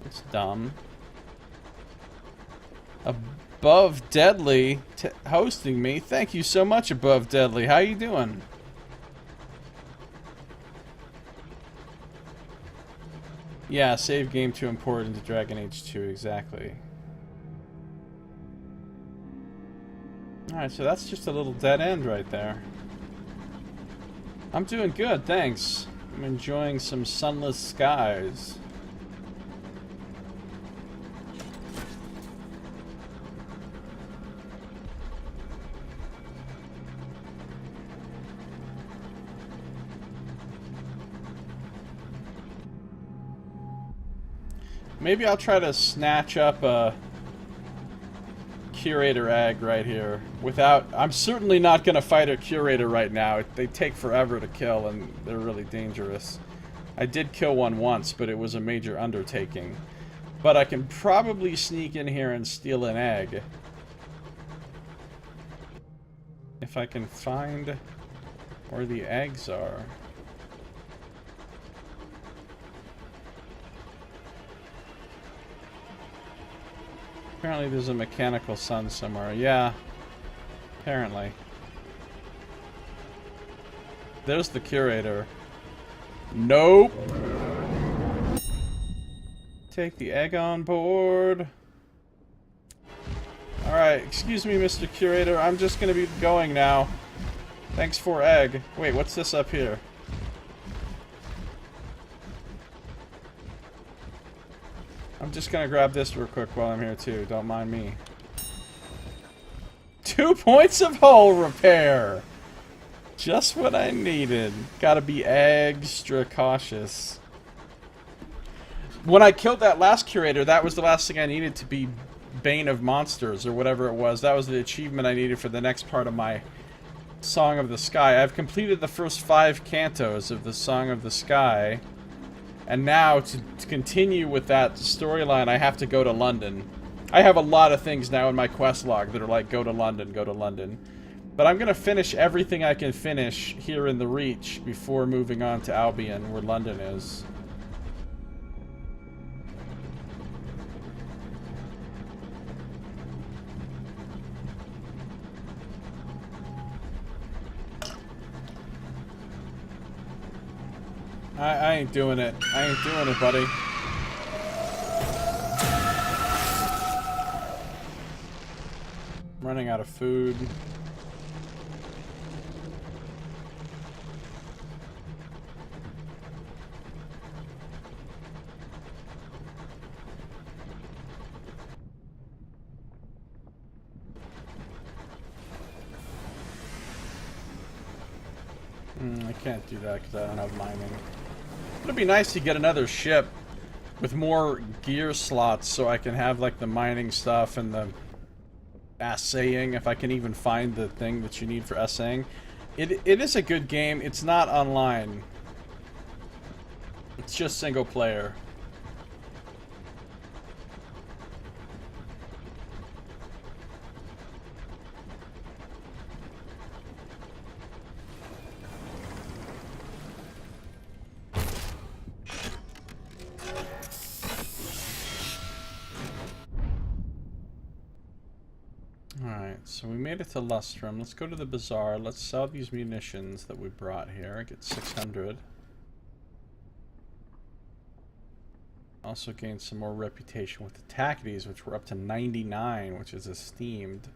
It's dumb. Above Deadly hosting me. Thank you so much, Above Deadly. How you doing? Yeah, save game too important to Dragon Age 2, exactly. Alright, so that's just a little dead end right there. I'm doing good, thanks. I'm enjoying some Sunless Skies. Maybe I'll try to snatch up a curator egg right here without... I'm certainly not going to fight a curator right now. They take forever to kill and they're really dangerous. I did kill one once, but it was a major undertaking. But I can probably sneak in here and steal an egg. If I can find where the eggs are. Apparently there's a mechanical sun somewhere. Yeah. Apparently. There's the curator. Nope. Take the egg on board. Alright, excuse me, Mr. Curator. I'm just gonna be going now. Thanks for egg. Wait, what's this up here? I'm just gonna grab this real quick while I'm here too, don't mind me. 2 points of hull repair! Just what I needed. Gotta be extra cautious. When I killed that last curator, that was the last thing I needed to be Bane of Monsters, or whatever it was. That was the achievement I needed for the next part of my Song of the Sky. I've completed the first 5 cantos of the Song of the Sky, and now to continue with that storyline, I have to go to London. I have a lot of things now in my quest log that are like, go to London, go to London. But I'm going to finish everything I can finish here in the Reach before moving on to Albion, where London is. I ain't doing it. I ain't doing it, buddy. I'm running out of food. I can't do that because I don't have mining. It'd be nice to get another ship with more gear slots so I can have like the mining stuff and the assaying, if I can even find the thing that you need for assaying. It is a good game. It's not online. It's just single player. So we made it to Lustrum. Let's go to the bazaar. Let's sell these munitions that we brought here. Get 600. Also gained some more reputation with the Tackities, which were up to 99, which is esteemed.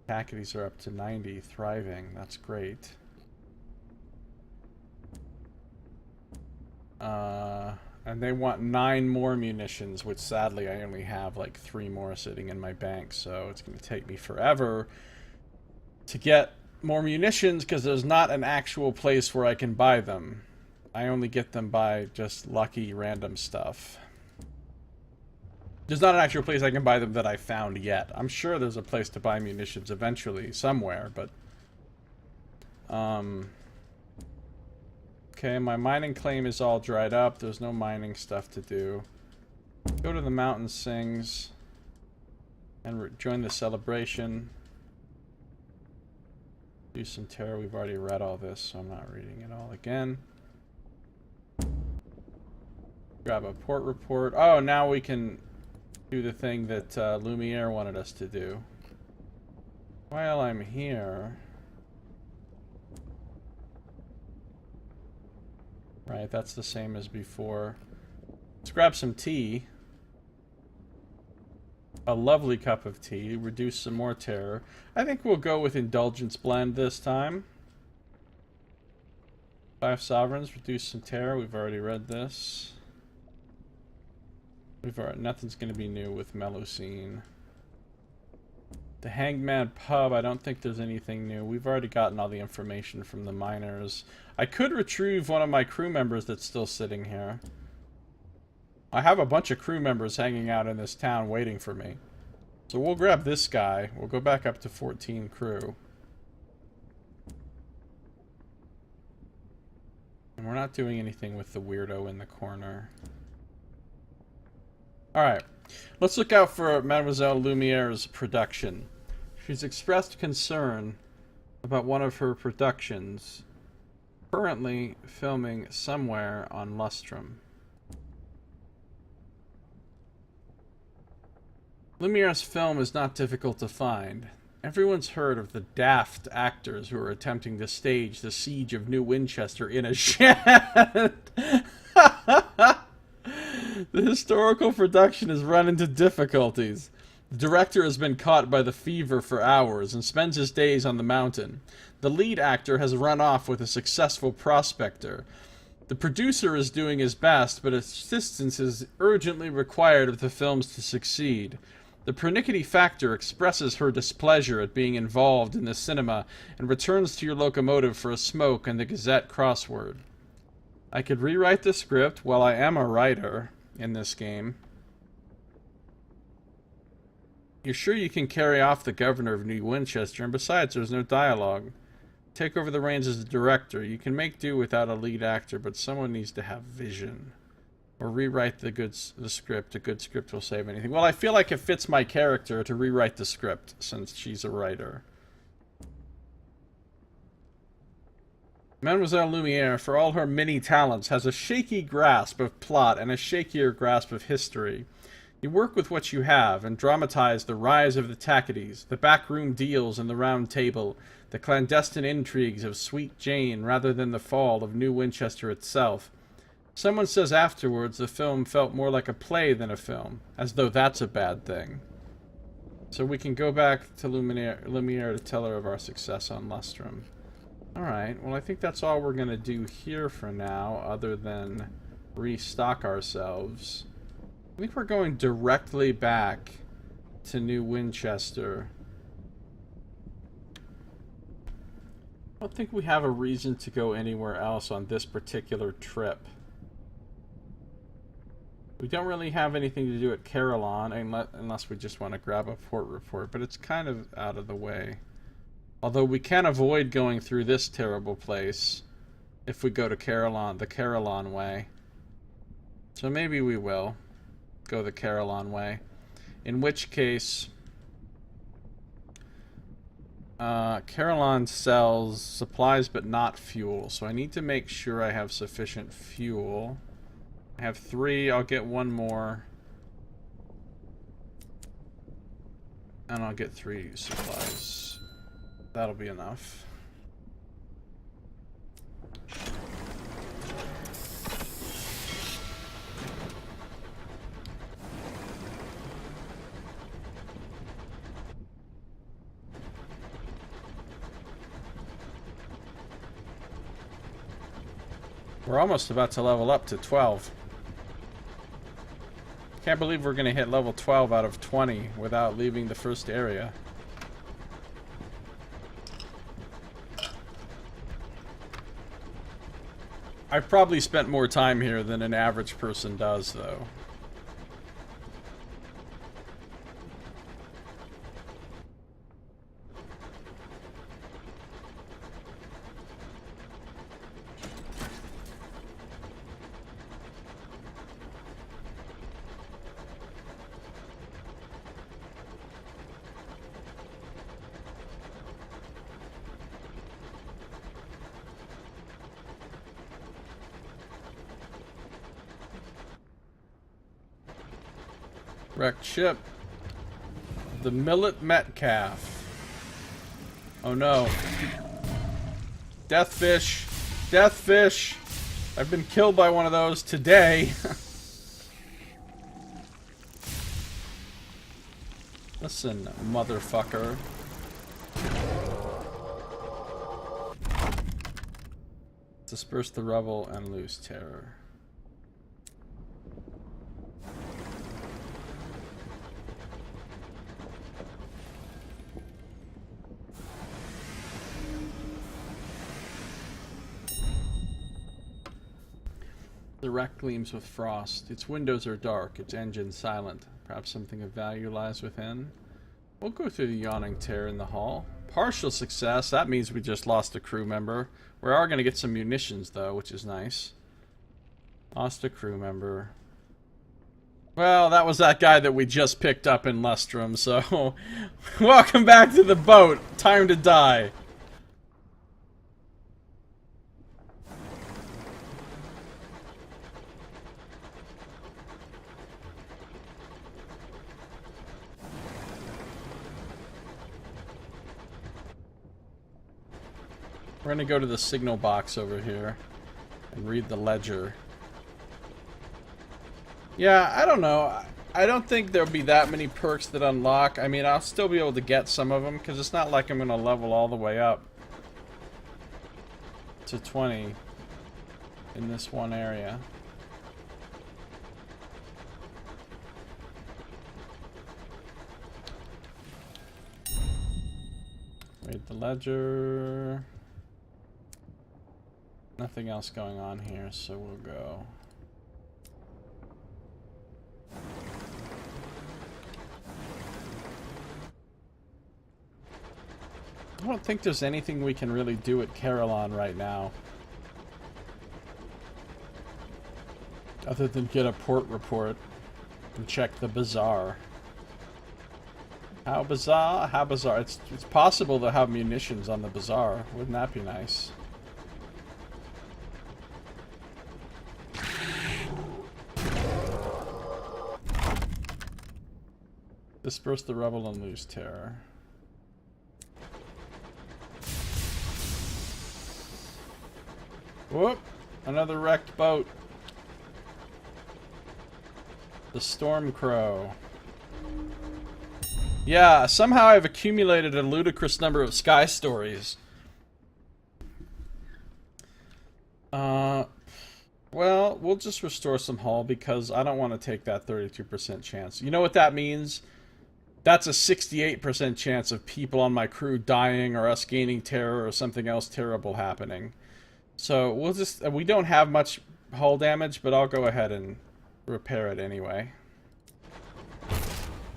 Tackities are up to 90, thriving. That's great. And they want 9 more munitions, which sadly I only have like 3 more sitting in my bank, so it's going to take me forever to get more munitions because there's not an actual place where I can buy them. I only get them by just lucky random stuff. There's not an actual place I can buy them that I found yet. I'm sure there's a place to buy munitions eventually somewhere, but okay, my mining claim is all dried up. There's no mining stuff to do. Go to the Mountain Sings and join the celebration. Do some terror. We've already read all this, so I'm not reading it all again. Grab a port report. Oh, now we can do the thing that Lumiere wanted us to do. While I'm here... Right, that's the same as before. Let's grab some tea. A lovely cup of tea. Reduce some more terror. I think we'll go with Indulgence Blend this time. 5 sovereigns. Reduce some terror. We've already read this. Nothing's going to be new with Melusine. The Hangman Pub, I don't think there's anything new. We've already gotten all the information from the miners. I could retrieve one of my crew members that's still sitting here. I have a bunch of crew members hanging out in this town waiting for me. So we'll grab this guy. We'll go back up to 14 crew. And we're not doing anything with the weirdo in the corner. Alright. Let's look out for Mademoiselle Lumiere's production. She's expressed concern about one of her productions, currently filming somewhere on Lustrum. Lumiere's film is not difficult to find. Everyone's heard of the daft actors who are attempting to stage the siege of New Winchester in a shed. The historical production has run into difficulties. The director has been caught by the fever for hours and spends his days on the mountain. The lead actor has run off with a successful prospector. The producer is doing his best, but assistance is urgently required if the film's to succeed. The pernickety factor expresses her displeasure at being involved in the cinema and returns to your locomotive for a smoke and the Gazette crossword. I could rewrite the script. Well, I am a writer in this game. You're sure you can carry off the governor of New Winchester, and besides, there's no dialogue. Take over the reins as a director. You can make do without a lead actor, but someone needs to have vision. Or rewrite the script. A good script will save anything. Well, I feel like it fits my character to rewrite the script, since she's a writer. Mademoiselle Lumiere, for all her many talents, has a shaky grasp of plot and a shakier grasp of history. You work with what you have and dramatize the rise of the Tacketies, the backroom deals in the Round Table, the clandestine intrigues of Sweet Jane rather than the fall of New Winchester itself. Someone says afterwards the film felt more like a play than a film, as though that's a bad thing. So we can go back to Lumiere to tell her of our success on Lustrum. Alright, well I think that's all we're going to do here for now, other than restock ourselves. I think we're going directly back to New Winchester. I don't think we have a reason to go anywhere else on this particular trip. We don't really have anything to do at Carillon, unless we just want to grab a port report, but it's kind of out of the way. Although we can avoid going through this terrible place if we go to Carillon, the Carillon way. So maybe we will go the Carillon way. In which case, Carillon sells supplies but not fuel, so I need to make sure I have sufficient fuel. I have 3, I'll get 1 more. And I'll get 3 supplies. That'll be enough. We're almost about to level up to 12. Can't believe we're going to hit level 12 out of 20 without leaving the first area. I've probably spent more time here than an average person does, though. Wrecked ship. The Millet Metcalf. Oh no. Deathfish. Deathfish. I've been killed by one of those today. Listen, motherfucker. Disperse the rubble and lose terror. The wreck gleams with frost. Its windows are dark, its engine silent. Perhaps something of value lies within. We'll go through the yawning tear in the hull. Partial success. That means we just lost a crew member. We are going to get some munitions, though, which is nice. Lost a crew member. Well, that was that guy that we just picked up in Lustrum, so... Welcome back to the boat. Time to die. We're gonna go to the signal box over here and read the ledger. Yeah, I don't know. I don't think there'll be that many perks that unlock. I mean, I'll still be able to get some of them because it's not like I'm gonna level all the way up to 20 in this one area. Read the ledger. Nothing else going on here, so we'll go. I don't think there's anything we can really do at Carillon right now. Other than get a port report and check the bazaar. How bizarre? How bizarre. It's possible to have munitions on the bazaar. Wouldn't that be nice? Disperse the rebel and lose terror. Whoop! Another wrecked boat. The Storm Crow. Yeah, somehow I've accumulated a ludicrous number of sky stories. Well, we'll just restore some hull because I don't want to take that 32% chance. You know what that means? That's a 68% chance of people on my crew dying or us gaining terror or something else terrible happening. So we'll just, we don't have much hull damage, but I'll go ahead and repair it anyway.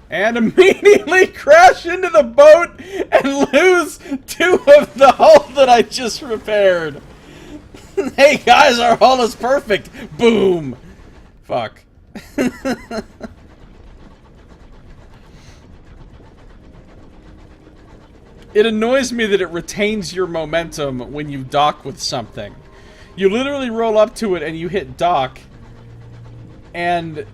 And immediately crash into the boat and lose 2 of the hull that I just repaired. Hey guys, our hull is perfect. Boom. Fuck. It annoys me that it retains your momentum when you dock with something. You literally roll up to it and you hit dock, and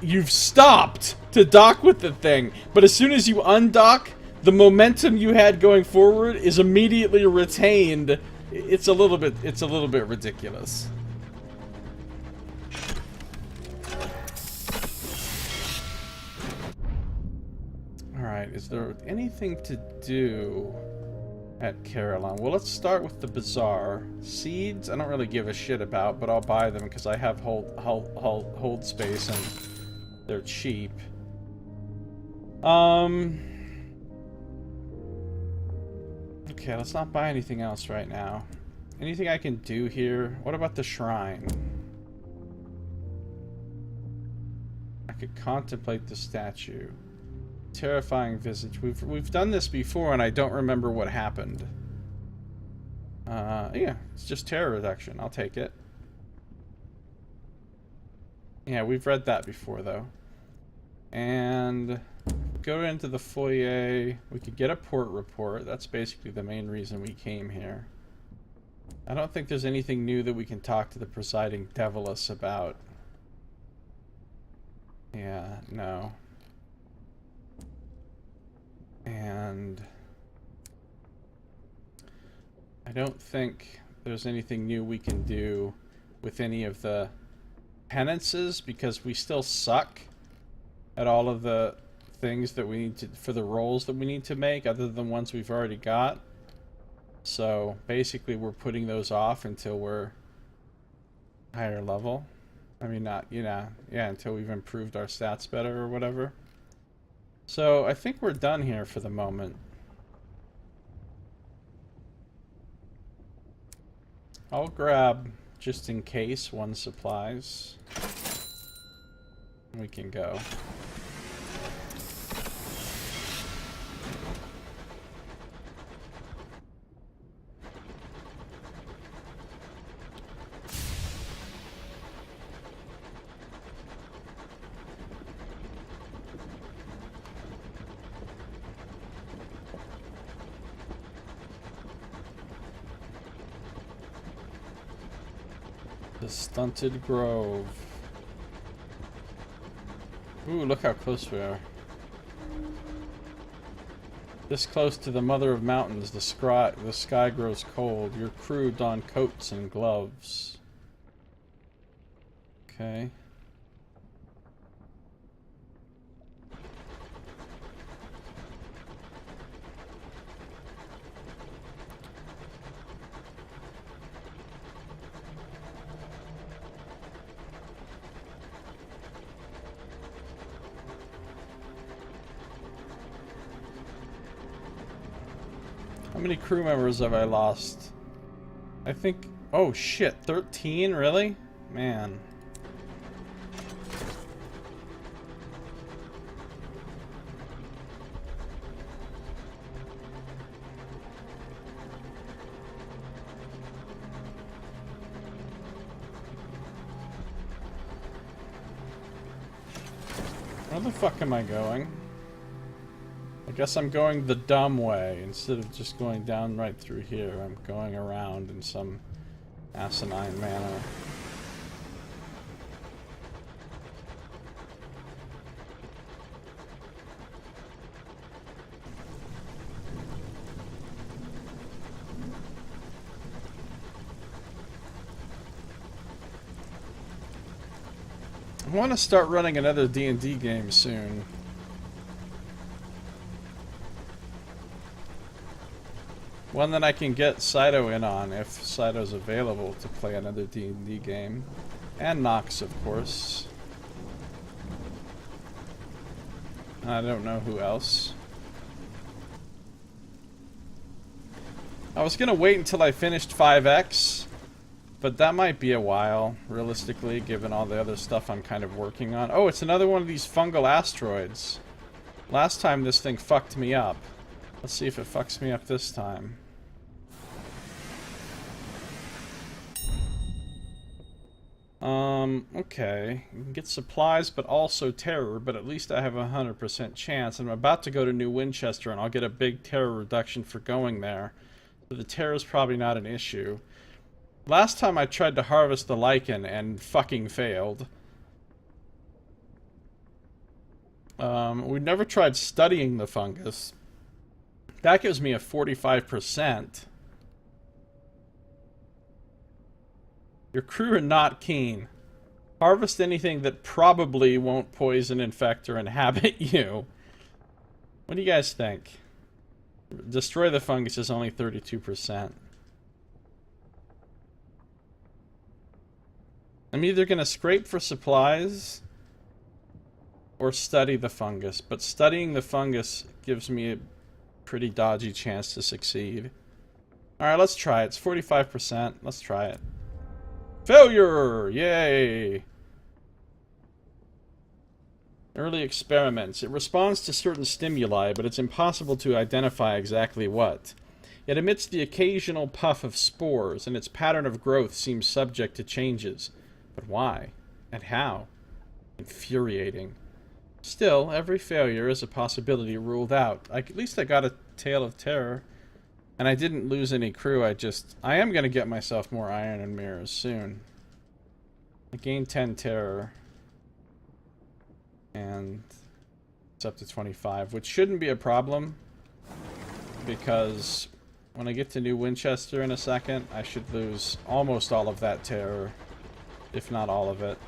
you've stopped to dock with the thing. But as soon as you undock, the momentum you had going forward is immediately retained. It's a little bit ridiculous. Alright, is there anything to do at Carillon? Well, let's start with the bazaar. Seeds, I don't really give a shit about, but I'll buy them because I have hold space and they're cheap. Okay, let's not buy anything else right now. Anything I can do here? What about the shrine? I could contemplate the statue. Terrifying visage. We've done this before and I don't remember what happened. Yeah, it's just terror reduction. I'll take it. Yeah, we've read that before though. And go into the foyer. We could get a port report. That's basically the main reason we came here. I don't think there's anything new that we can talk to the presiding Devilus about. Yeah, no. And I don't think there's anything new we can do with any of the penances because we still suck at all of the things that we need to, for the rolls that we need to make, other than ones we've already got. So basically we're putting those off until we're higher level. I mean, not, you know, yeah, until we've improved our stats better or whatever. So I think we're done here for the moment. I'll grab, just in case, 1 supplies. We can go. The Stunted Grove. Ooh, look how close we are. This close to the Mother of Mountains, the sky grows cold. Your crew don coats and gloves. Okay. How many crew members have I lost? I think Oh shit, 13? Really? Man. Where the fuck am I going? I guess I'm going the dumb way. Instead of just going down right through here, I'm going around in some asinine manner. I want to start running another D&D game soon. One that I can get Saito in on if Saito's available to play another D&D game. And Nox, of course. I don't know who else. I was gonna wait until I finished 5X, but that might be a while, realistically, given all the other stuff I'm kind of working on. Oh, it's another one of these fungal asteroids. Last time this thing fucked me up. Let's see if it fucks me up this time. Okay. You can get supplies, but also terror, but at least I have a 100% chance. I'm about to go to New Winchester, and I'll get a big terror reduction for going there. So the terror is probably not an issue. Last time I tried to harvest the lichen and fucking failed. We never tried studying the fungus. That gives me a 45%. Your crew are not keen. Harvest anything that probably won't poison, infect, or inhabit you. What do you guys think? Destroy the fungus is only 32%. I'm either going to scrape for supplies or study the fungus, but studying the fungus gives me a pretty dodgy chance to succeed. Alright, let's try it. It's 45%. Let's try it. Failure! Yay! Early experiments. It responds to certain stimuli, but it's impossible to identify exactly what. It emits the occasional puff of spores, and its pattern of growth seems subject to changes. But why? And how? Infuriating. Still, every failure is a possibility ruled out. At least I got a tale of terror. And I didn't lose any crew, I am going to get myself more iron and mirrors soon. I gained 10 terror. And it's up to 25, which shouldn't be a problem. Because when I get to New Winchester in a second, I should lose almost all of that terror. If not all of it.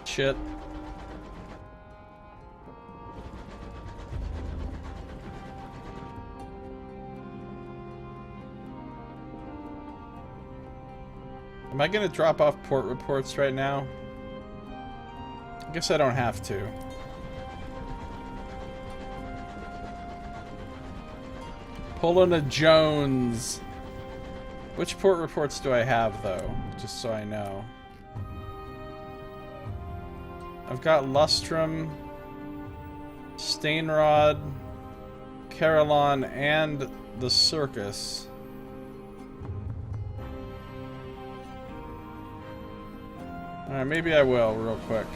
Shit. Am I gonna drop off port reports right now? I guess I don't have to. Pulling a Jones. Which port reports do I have, though? Just so I know. I've got Lustrum, Stainrod, Carillon, and the Circus. Alright, maybe I will, real quick.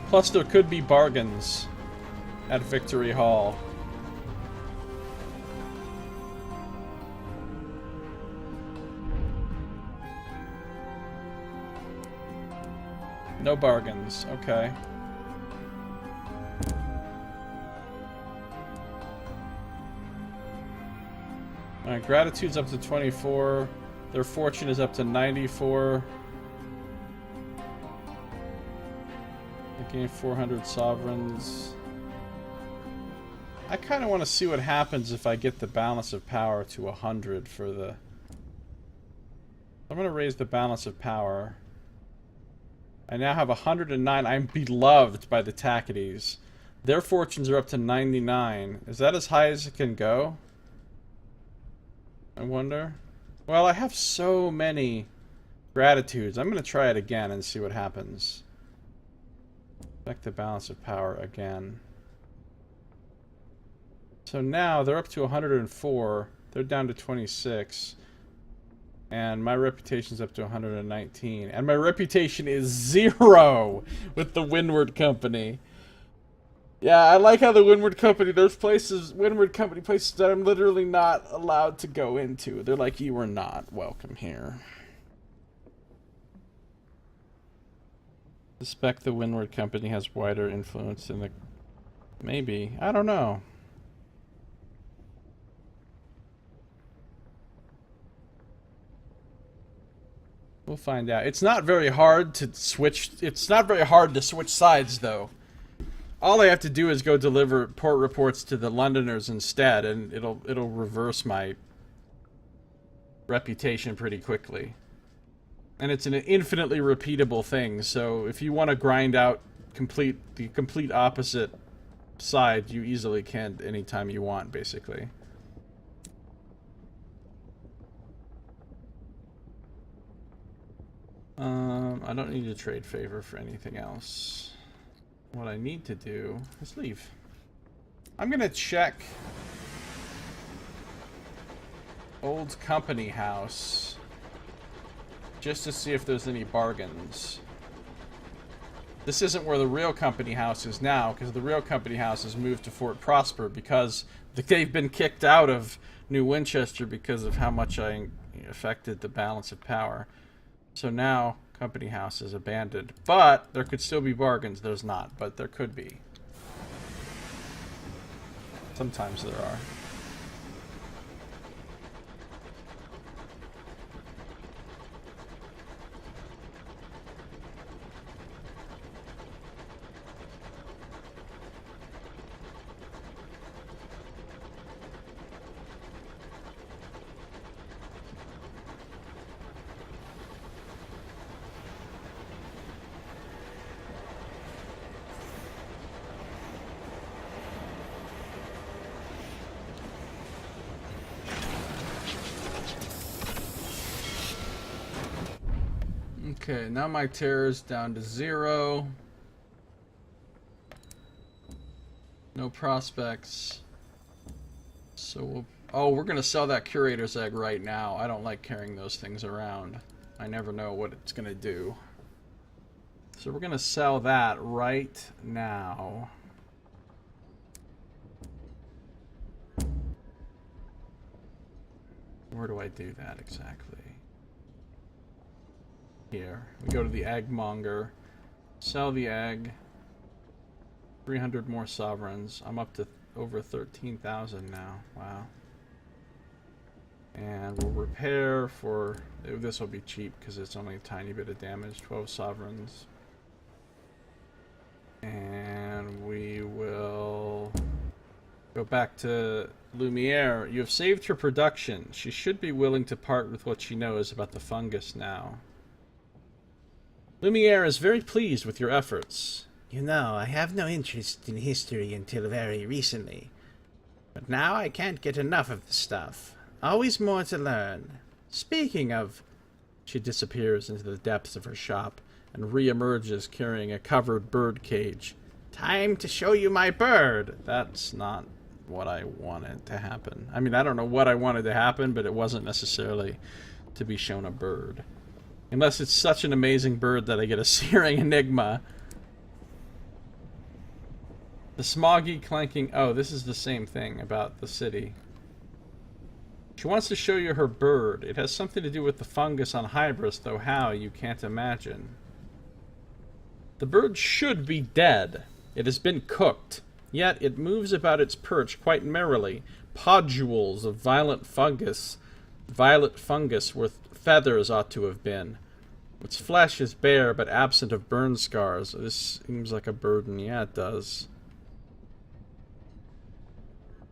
Plus, there could be bargains at Victory Hall. No bargains, okay. Alright, gratitude's up to 24. Their fortune is up to 94. Gain 400 sovereigns. I kind of want to see what happens if I get the balance of power to 100 for the... I'm going to raise the balance of power. I now have 109. I'm beloved by the Tackities. Their fortunes are up to 99. Is that as high as it can go? I wonder. Well, I have so many gratitudes. I'm going to try it again and see what happens. Check the balance of power again. So now they're up to 104. They're down to 26. And my reputation's up to 119. And my reputation is 0 with the Windward Company. Yeah, I like how the Windward Company, there's places, Windward Company places that I'm literally not allowed to go into. They're like, you are not welcome here. Suspect the Windward Company has wider influence in the... Maybe. I don't know. We'll find out. It's not very hard to switch... It's not very hard to switch sides, though. All I have to do is go deliver port reports to the Londoners instead, and it'll reverse my reputation pretty quickly. And it's an infinitely repeatable thing, so if you want to grind out the complete opposite side, you easily can anytime you want, basically. I don't need to trade favor for anything else. What I need to do is leave. I'm gonna check Old Company House just to see if there's any bargains. This isn't where the real Company House is now, because the real Company House has moved to Fort Prosper because they've been kicked out of New Winchester because of how much I affected the balance of power. So now Company House is abandoned. But there could still be bargains. There's not, but there could be. Sometimes there are. Okay, now my terror's down to 0. No prospects. So we'll... Oh, we're gonna sell that curator's egg right now. I don't like carrying those things around. I never know what it's gonna do. So we're gonna sell that right now. Where do I do that exactly? Here. We go to the eggmonger. Sell the egg. 300 more sovereigns. I'm up to over 13,000 now. Wow. And we'll repair for... This will be cheap because it's only a tiny bit of damage. 12 sovereigns. And we will go back to Lumiere. You have saved her production. She should be willing to part with what she knows about the fungus now. Lumiere is very pleased with your efforts. You know, I have no interest in history until very recently. But now I can't get enough of the stuff. Always more to learn. Speaking of... She disappears into the depths of her shop and re-emerges carrying a covered bird cage. Time to show you my bird! That's not what I wanted to happen. I mean, I don't know what I wanted to happen, but it wasn't necessarily to be shown a bird. Unless it's such an amazing bird that I get a searing enigma. The smoggy clanking... Oh, this is the same thing about the city. She wants to show you her bird. It has something to do with the fungus on Hybris, though how, you can't imagine. The bird should be dead. It has been cooked. Yet it moves about its perch quite merrily. Podules of violet fungus where feathers ought to have been. Its flesh is bare, but absent of burn scars. This seems like a burden. Yeah, it does.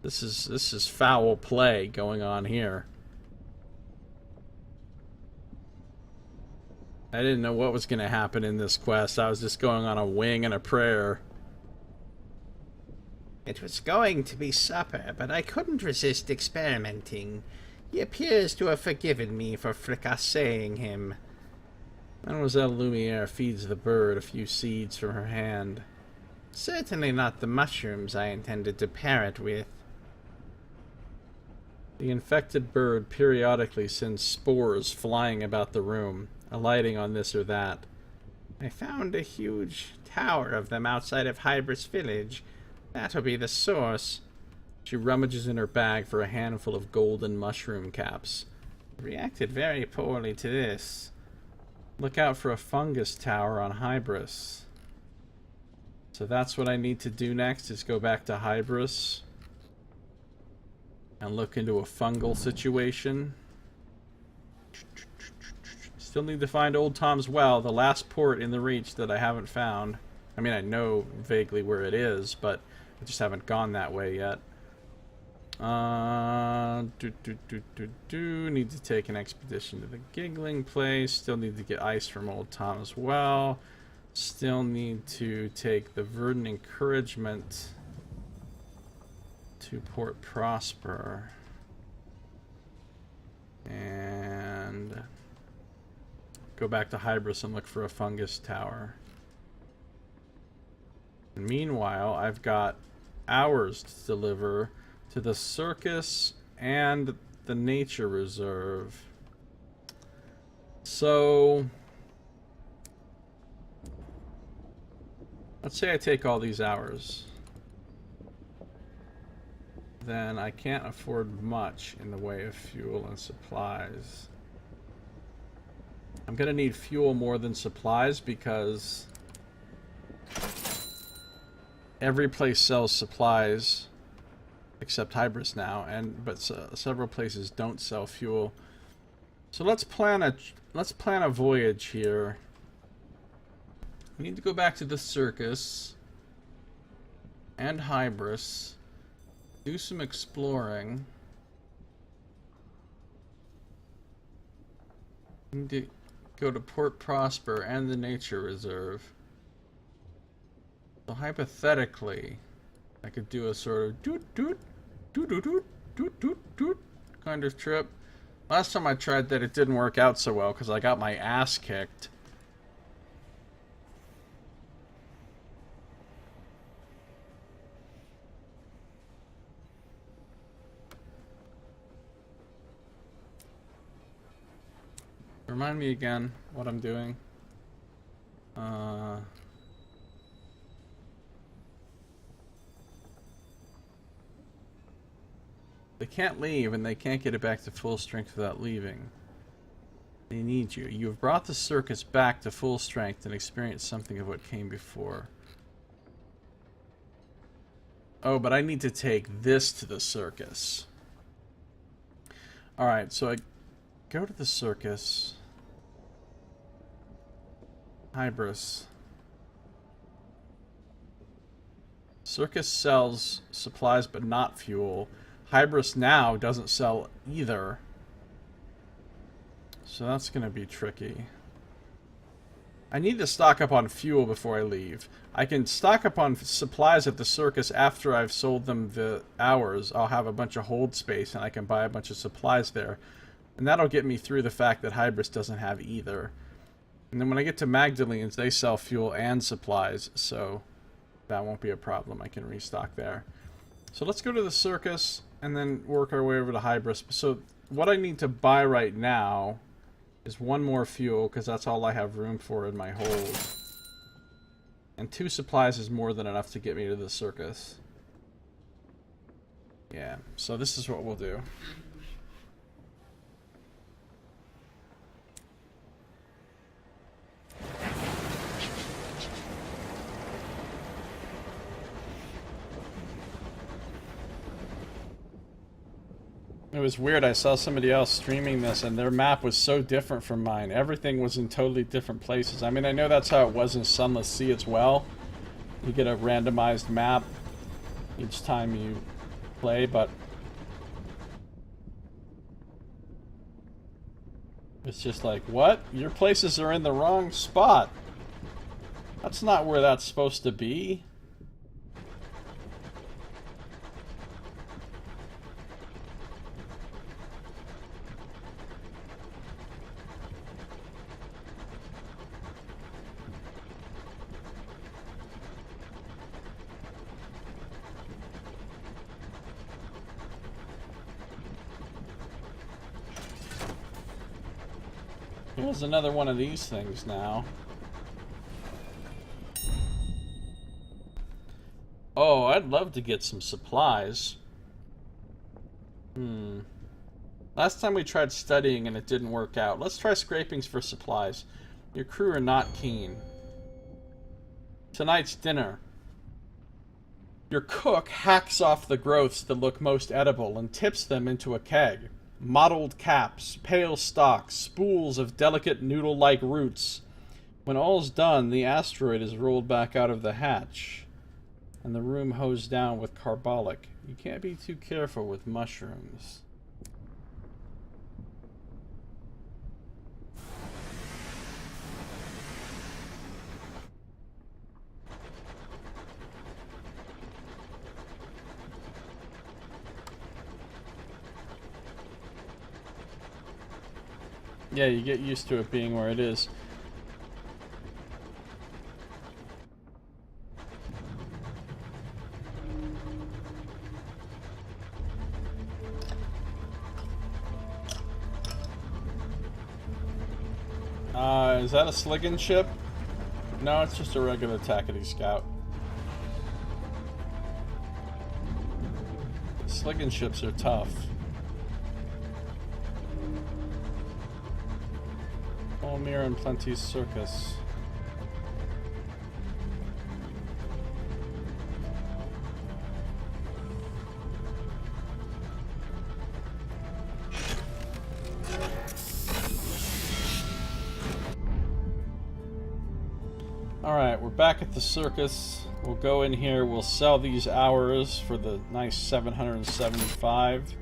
This is foul play going on here. I didn't know what was going to happen in this quest. I was just going on a wing and a prayer. It was going to be supper, but I couldn't resist experimenting. He appears to have forgiven me for fricasseing him. Mademoiselle Lumiere feeds the bird a few seeds from her hand. Certainly not the mushrooms I intended to pair it with. The infected bird periodically sends spores flying about the room, alighting on this or that. I found a huge tower of them outside of Hybris village. That'll be the source. She rummages in her bag for a handful of golden mushroom caps. Reacted very poorly to this. Look out for a fungus tower on Hybris. So that's what I need to do next, is go back to Hybris and look into a fungal situation. Still need to find Old Tom's Well, the last port in the Reach that I haven't found. I mean, I know vaguely where it is, but I just haven't gone that way yet. Need to take an expedition to the Giggling Place. Still need to get ice from Old Tom's Well. Still need to take the Verdant Encouragement to Port Prosper. And go back to Hybris and look for a fungus tower. And meanwhile, I've got hours to deliver to the circus and the nature reserve. So let's say I take all these hours. Then I can't afford much in the way of fuel and supplies. I'm gonna need fuel more than supplies because every place sells supplies except Hybris now, but several places don't sell fuel. So let's plan a voyage here. We need to go back to the circus and Hybris, do some exploring. We need to go to Port Prosper and the nature reserve. So hypothetically, I could do a sort of doot kind of trip. Last time I tried that, it didn't work out so well because I got my ass kicked. Remind me again what I'm doing. They can't leave, and they can't get it back to full strength without leaving. They need you. You have brought the circus back to full strength and experienced something of what came before. Oh, but I need to take this to the circus. Alright, so I go to the circus. Hybris. Circus sells supplies but not fuel. Hybris now doesn't sell either. So that's going to be tricky. I need to stock up on fuel before I leave. I can stock up on supplies at the circus after I've sold them the hours. I'll have a bunch of hold space and I can buy a bunch of supplies there. And that'll get me through the fact that Hybris doesn't have either. And then when I get to Magdalene's, they sell fuel and supplies, so that won't be a problem. I can restock there. So let's go to the circus and then work our way over to Hybris. So what I need to buy right now is one more fuel, because that's all I have room for in my hold. And 2 supplies is more than enough to get me to the circus. Yeah, so this is what we'll do. It was weird. I saw somebody else streaming this, and their map was so different from mine. Everything was in totally different places. I mean, I know that's how it was in Sunless Sea as well. You get a randomized map each time you play, but it's just like, what? Your places are in the wrong spot. That's not where that's supposed to be. Here's another one of these things now. Oh, I'd love to get some supplies. Last time we tried studying and it didn't work out. Let's try scrapings for supplies. Your crew are not keen. Tonight's dinner. Your cook hacks off the growths that look most edible and tips them into a keg. Mottled caps, pale stalks, spools of delicate noodle-like roots. When all's done, the asteroid is rolled back out of the hatch, and the room hosed down with carbolic. You can't be too careful with mushrooms. Yeah, you get used to it being where it is. Is that a Sliggin ship? No, it's just a regular Tackety Scout. Sliggin ships are tough. Mir and Plenty's Circus. Alright, we're back at the circus. We'll go in here, we'll sell these hours for the nice 775.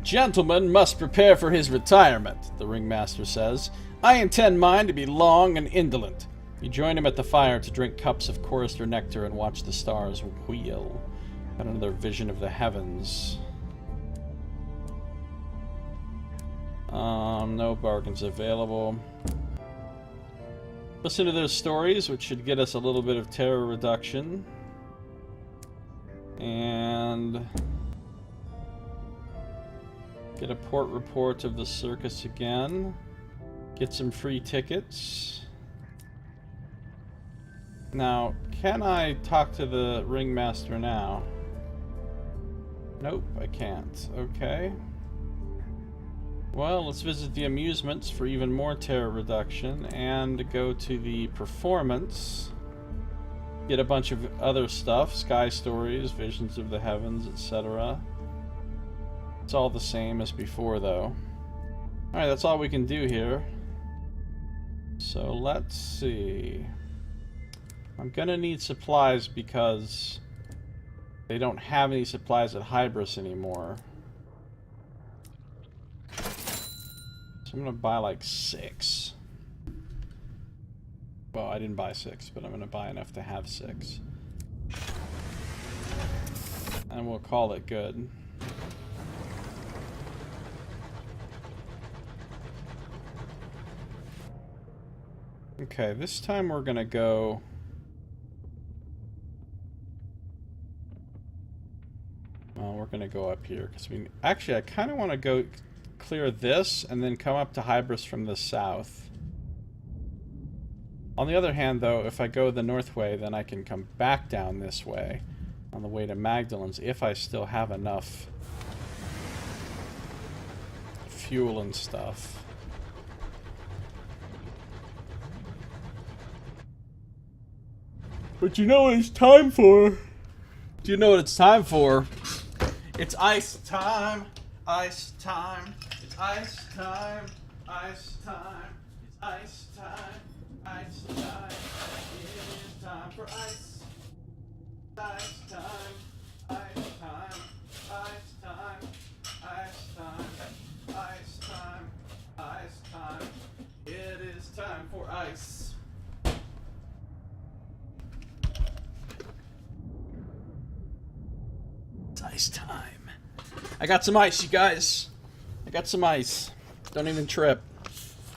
Gentleman must prepare for his retirement, the ringmaster says. I intend mine to be long and indolent. You join him at the fire to drink cups of chorister nectar and watch the stars wheel. Got another vision of the heavens. No bargains available. Listen to those stories, which should get us a little bit of terror reduction. And get a port report of the circus again. Get some free tickets. Now, can I talk to the ringmaster now? Nope, I can't. Okay. Well, let's visit the amusements for even more terror reduction and go to the performance. Get a bunch of other stuff, sky stories, visions of the heavens, etc. It's all the same as before, though. Alright, that's all we can do here. So let's see. I'm gonna need supplies because they don't have any supplies at Hybris anymore. So I'm gonna buy like 6. Well, I didn't buy 6, but I'm gonna buy enough to have 6. And we'll call it good. Okay, this time we're gonna go... Well, we're gonna go up here, because we... Actually, I kind of want to go clear this, and then come up to Hybris from the south. On the other hand, though, if I go the north way, then I can come back down this way, on the way to Magdalen's, if I still have enough fuel and stuff. But you know what it's time for? Do you know what it's time for? It's ice time. Ice time. It's ice time. Ice time. It's ice time. Ice time. It's time for ice. Ice time. Ice time. Ice time. Ice time. Ice time. Ice time. It is time for ice. It's ice time. I got some ice, you guys. I got some ice. Don't even trip.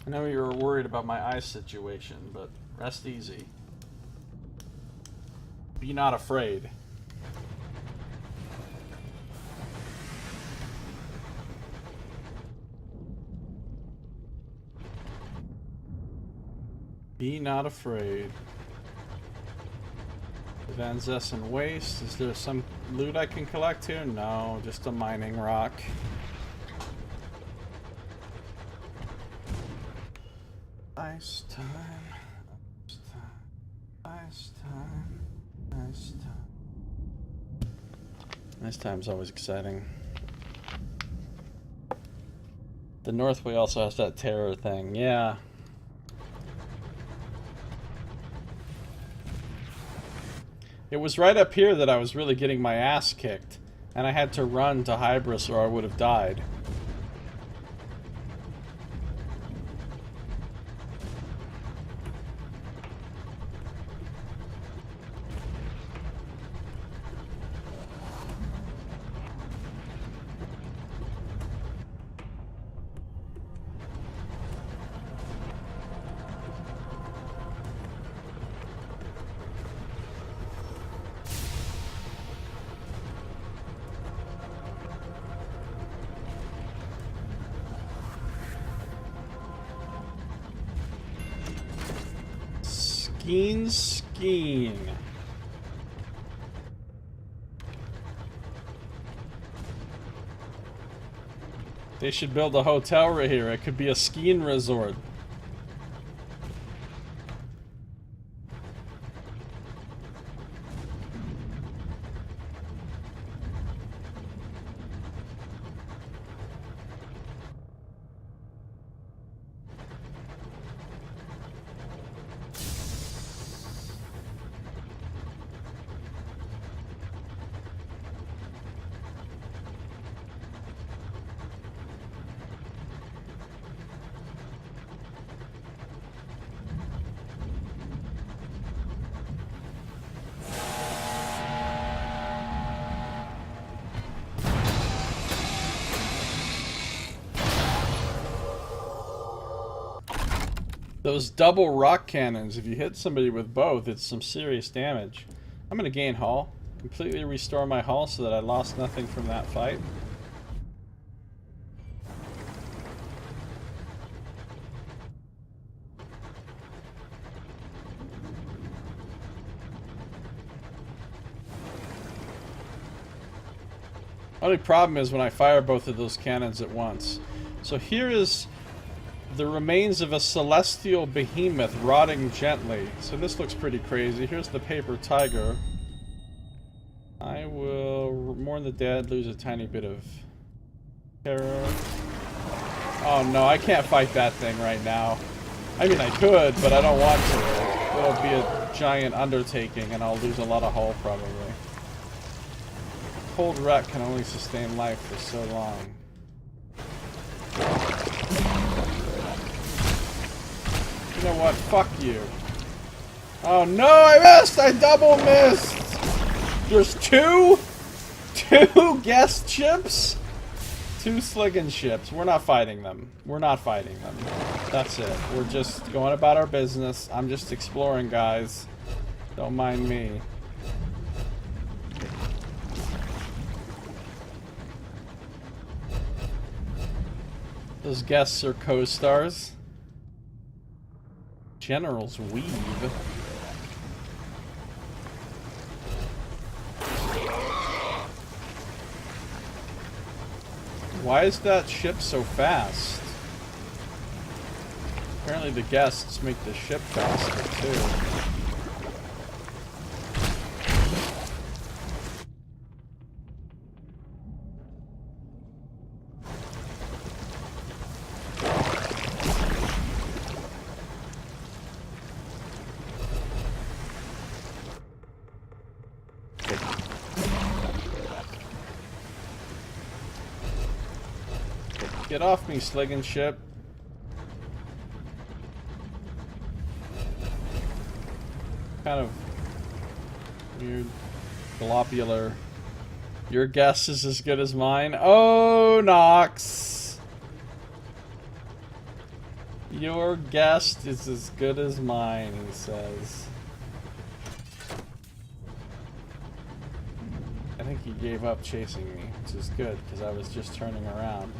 I know you were worried about my ice situation, but rest easy. Be not afraid. Be not afraid. Evanescent waste. Is there some loot I can collect here? No, just a mining rock. Ice time. Ice time. Ice time. Ice time. Ice time's always exciting. The Northway also has that terror thing. Yeah. It was right up here that I was really getting my ass kicked, and I had to run to Hybris or I would have died. Skiing. They should build a hotel right here. It could be a skiing resort. Those double rock cannons, if you hit somebody with both, it's some serious damage. I'm gonna gain hull. Completely restore my hull so that I lost nothing from that fight. Only problem is when I fire both of those cannons at once. So here is the remains of a celestial behemoth rotting gently. So this looks pretty crazy. Here's the paper tiger. I will mourn the dead, lose a tiny bit of terror. Oh no, I can't fight that thing right now. I mean, I could, but I don't want to. It'll be a giant undertaking and I'll lose a lot of hull probably. Cold wreck can only sustain life for so long. You know what? Fuck you. Oh no, I missed! I double missed! There's two guest ships? Two Sliggin ships. We're not fighting them. We're not fighting them. That's it. We're just going about our business. I'm just exploring, guys. Don't mind me. Those guests are co-stars. General's Weave. Why is that ship so fast? Apparently the guests make the ship faster too. Get off me, sligging ship. Kind of weird. Globular. Your guess is as good as mine. Oh, Nox! Your guess is as good as mine, he says. I think he gave up chasing me, which is good, because I was just turning around.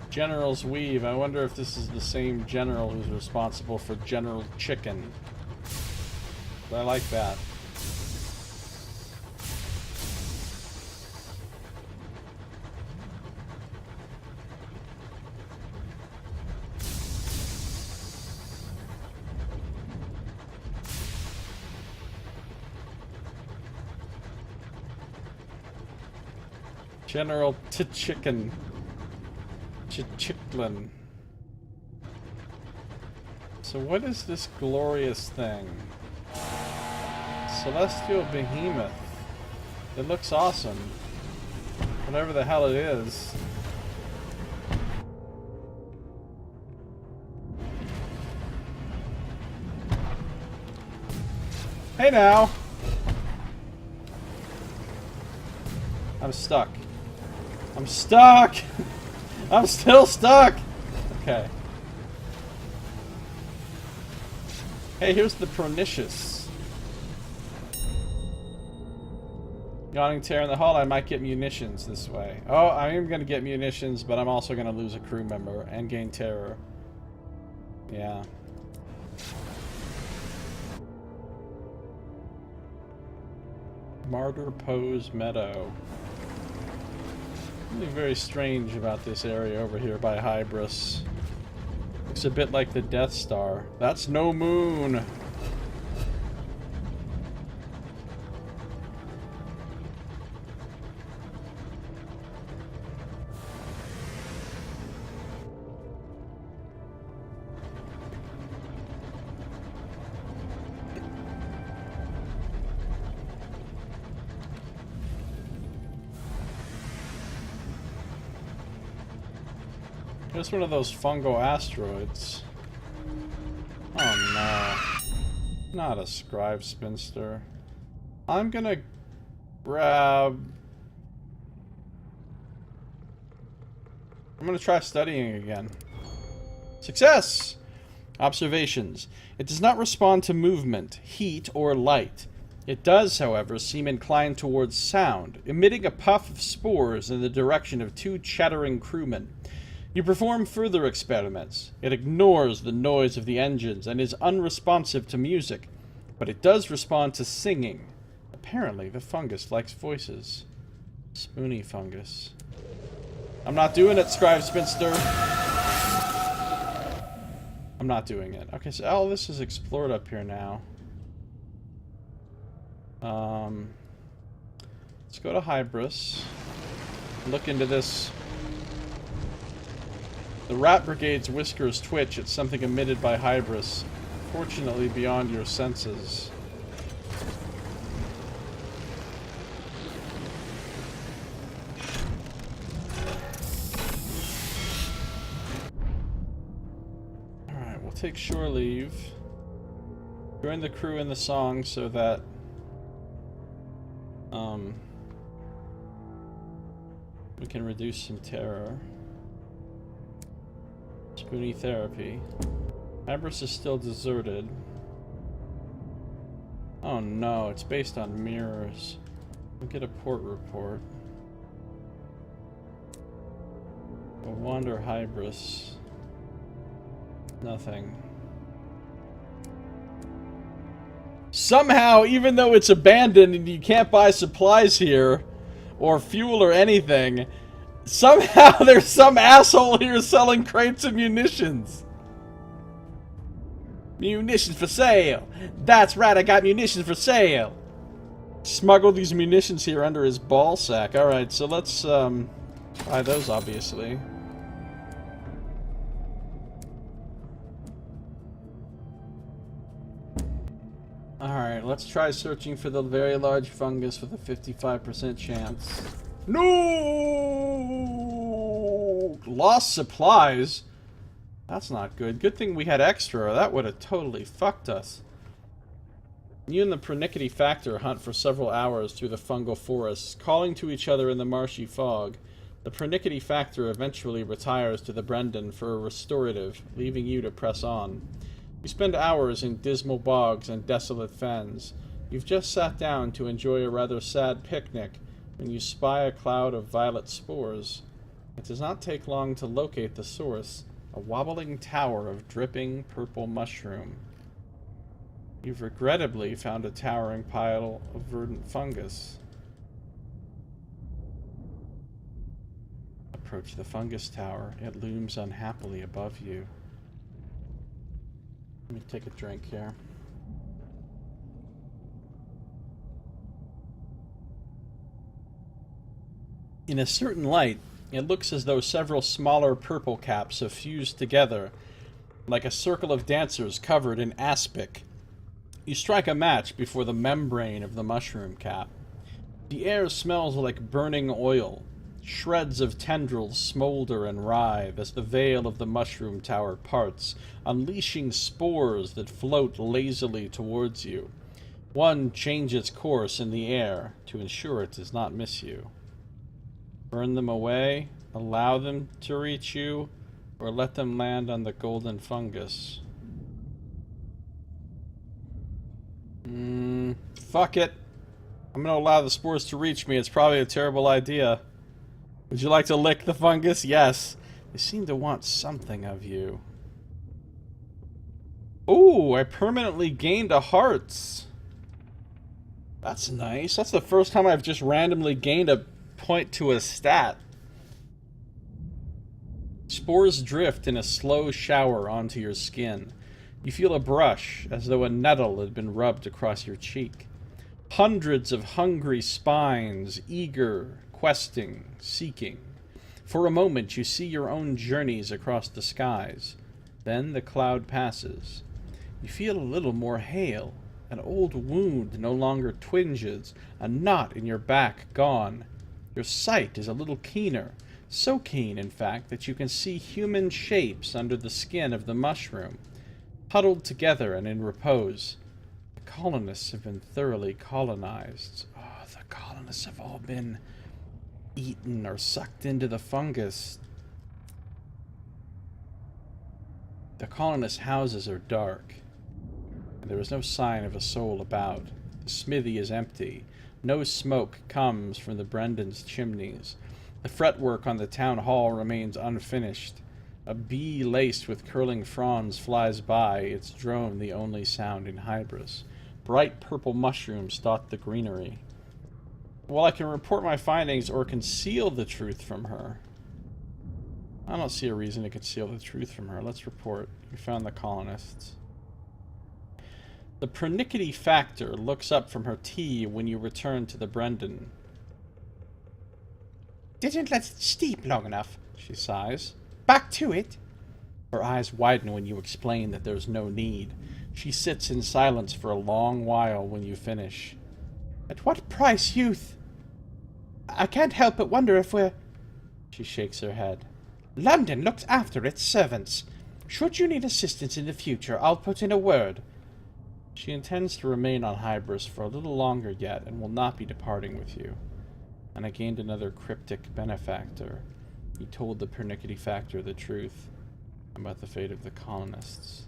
General's Weave. I wonder if this is the same general who's responsible for General Chicken. But I like that. General Chicken. Chicklin. So what is this glorious thing? Celestial Behemoth. It looks awesome. Whatever the hell it is. Hey now! I'm stuck. I'm stuck! I'm still stuck! Okay. Hey, here's the Pernicious. Yawning Tear in the Hull, I might get munitions this way. Oh, I am gonna get munitions, but I'm also gonna lose a crew member and gain terror. Yeah. Martyr Pose Meadow. Something very strange about this area over here by Hybris. Looks a bit like the Death Star. That's no moon! It's one of those fungal asteroids. Oh no. Not a scribe spinster. I'm gonna grab... I'm gonna try studying again. Success! Observations. It does not respond to movement, heat, or light. It does, however, seem inclined towards sound, emitting a puff of spores in the direction of two chattering crewmen. You perform further experiments. It ignores the noise of the engines and is unresponsive to music, but it does respond to singing. Apparently, the fungus likes voices. Spoony fungus. I'm not doing it, Scribe Spinster. I'm not doing it. Okay, so all this is explored up here now. Let's go to Hybris. Look into this. The Rat Brigade's whiskers twitch at something emitted by Hybris, fortunately beyond your senses. Alright, we'll take shore leave. Join the crew in the song so that we can reduce some terror. Spoony therapy. Hybris is still deserted. Oh no, it's based on mirrors. We'll get a port report. We'll wander Hybris. Nothing. Somehow, even though it's abandoned and you can't buy supplies here, or fuel or anything, somehow there's some asshole here selling crates of munitions. Munitions for sale! That's right, I got munitions for sale! Smuggle these munitions here under his ball sack. Alright, so let's, buy those, obviously. Alright, let's try searching for the very large fungus with a 55% chance. No! Lost supplies? That's not good. Good thing we had extra, or that would have totally fucked us. You and the Pernickety Factor hunt for several hours through the fungal forests, calling to each other in the marshy fog. The Pernickety Factor eventually retires to the Brendan for a restorative, leaving you to press on. You spend hours in dismal bogs and desolate fens. You've just sat down to enjoy a rather sad picnic when you spy a cloud of violet spores. It does not take long to locate the source, a wobbling tower of dripping purple mushroom. You've regrettably found a towering pile of verdant fungus. Approach the fungus tower. It looms unhappily above you. Let me take a drink here. In a certain light, it looks as though several smaller purple caps have fused together, like a circle of dancers covered in aspic. You strike a match before the membrane of the mushroom cap. The air smells like burning oil. Shreds of tendrils smolder and writhe as the veil of the mushroom tower parts, unleashing spores that float lazily towards you. One changes course in the air to ensure it does not miss you. Burn them away, allow them to reach you, or let them land on the golden fungus. Fuck it. I'm gonna allow the spores to reach me. It's probably a terrible idea. Would you like to lick the fungus? Yes. They seem to want something of you. Ooh, I permanently gained a hearts. That's nice. That's the first time I've just randomly gained a point to a stat. Spores drift in a slow shower onto your skin. You feel a brush, as though a nettle had been rubbed across your cheek. Hundreds of hungry spines, eager, questing, seeking. For a moment you see your own journeys across the skies. Then the cloud passes. You feel a little more hale. An old wound no longer twinges, a knot in your back gone. Your sight is a little keener, so keen, in fact, that you can see human shapes under the skin of the mushroom, huddled together and in repose. The colonists have been thoroughly colonized. Oh, the colonists have all been eaten or sucked into the fungus. The colonists' houses are dark, and there is no sign of a soul about. The smithy is empty. No smoke comes from the Brendan's chimneys. The fretwork on the town hall remains unfinished. A bee laced with curling fronds flies by, its drone the only sound in Hybris. Bright purple mushrooms dot the greenery. Well, I can report my findings or conceal the truth from her. I don't see a reason to conceal the truth from her. Let's report. We found the colonists. The Pernickety Factor looks up from her tea when you return to the Brendan. Didn't let it steep long enough, she sighs. Back to it. Her eyes widen when you explain that there's no need. She sits in silence for a long while when you finish. At what price, youth? I can't help but wonder if we're... She shakes her head. London looks after its servants. Should you need assistance in the future, I'll put in a word. She intends to remain on Hybris for a little longer yet and will not be departing with you. And I gained another cryptic benefactor. He told the Pernickety Factor the truth about the fate of the colonists.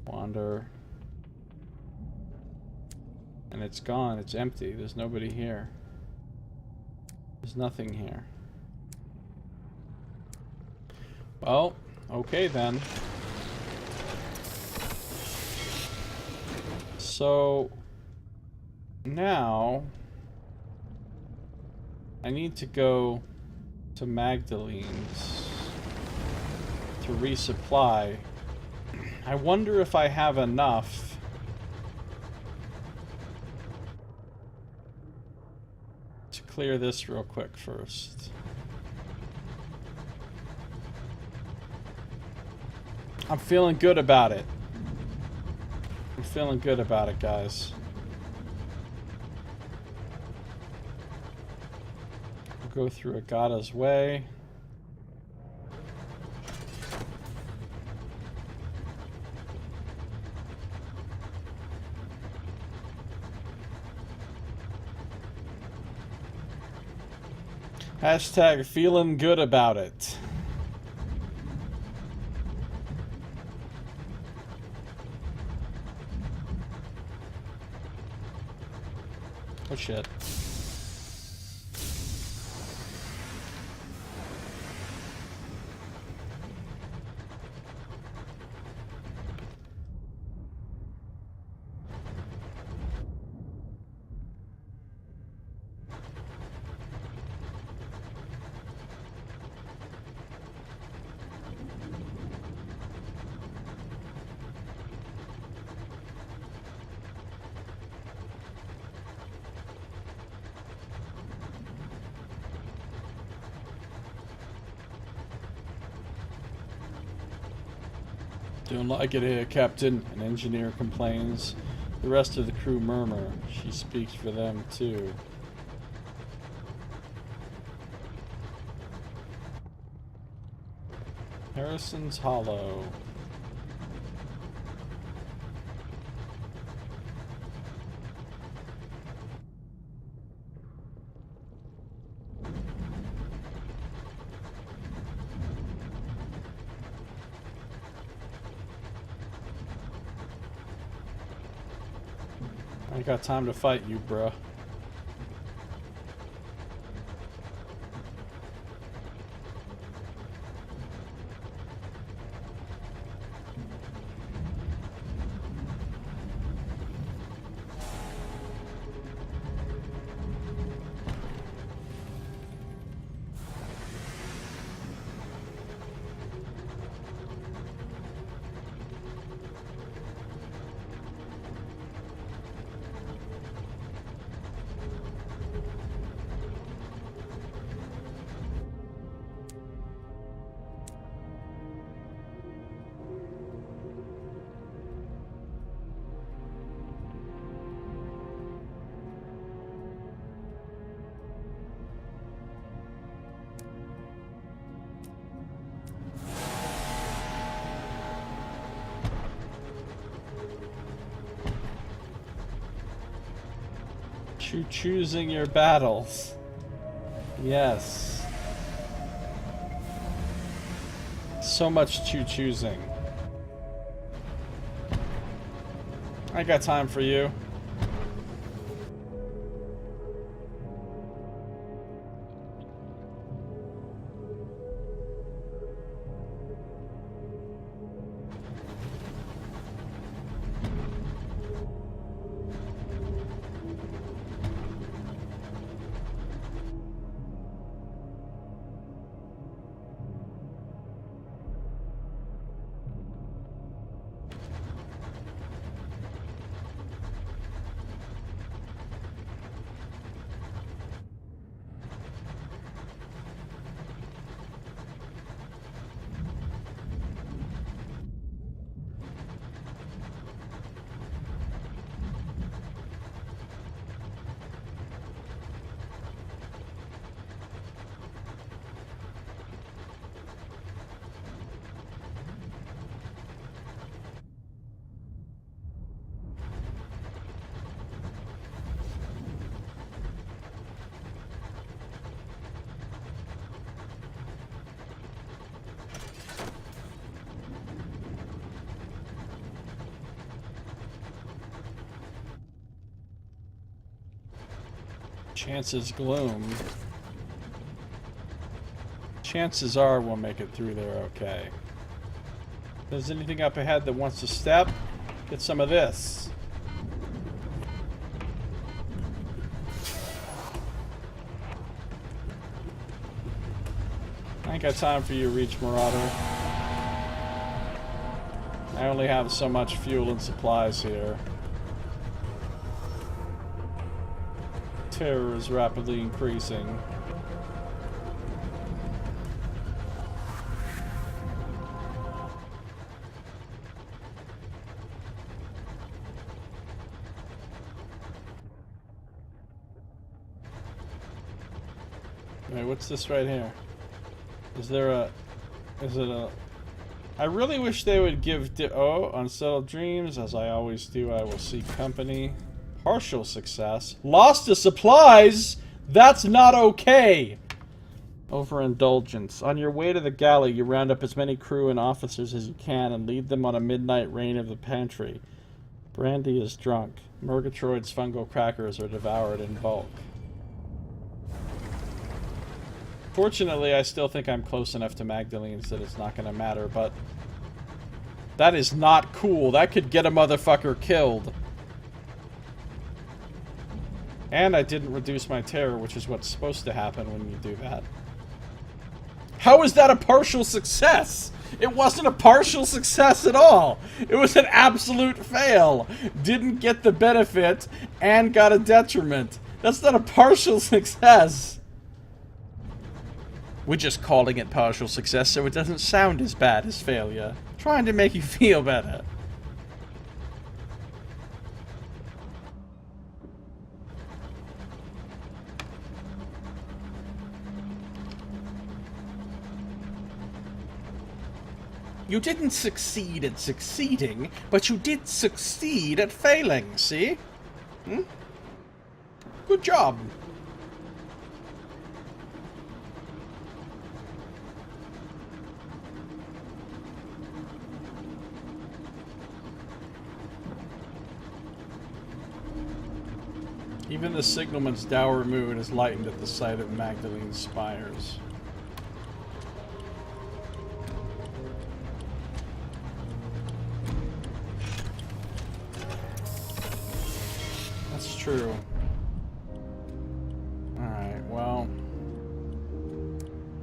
Wander. And it's gone. It's empty. There's nobody here. There's nothing here. Well, okay then. So now I need to go to Magdalene's to resupply I wonder if I have enough. To clear this real quick first. I'm feeling good about it. I'm feeling good about it, guys. We'll go through Agata's way. Hashtag feeling good about it. Oh shit. Don't like it here, Captain. An engineer complains. The rest of the crew murmur. She speaks for them, too. Harrison's Hollow. I ain't got time to fight you, bruh. Choosing your battles. Yes. So much choosing. I got time for you. Chances gloom. Chances are we'll make it through there okay. If there's anything up ahead that wants to step, get some of this. I ain't got time for you, Reach Marauder. I I only have so much fuel and supplies here. Terror is rapidly increasing. Wait, what's this right here? Is there a... Is it a... I really wish they would give... Unsettled Dreams. As I always do, I will seek company. Partial success. Lost to supplies? That's not okay! Overindulgence. On your way to the galley, you round up as many crew and officers as you can and lead them on a midnight raid of the pantry. Brandy is drunk. Murgatroyd's fungal crackers are devoured in bulk. Fortunately, I still think I'm close enough to Magdalene's that it's not going to matter, but... That is not cool. That could get a motherfucker killed. And I didn't reduce my terror, which is what's supposed to happen when you do that. How is that a partial success? It wasn't a partial success at all. It was an absolute fail. Didn't get the benefit and got a detriment. That's not a partial success. We're just calling it partial success so it doesn't sound as bad as failure. Trying to make you feel better. You didn't succeed at succeeding, but you did succeed at failing, see? Hmm? Good job. Even the signalman's dour mood is lightened at the sight of Magdalene's spires. That's true. Alright, well...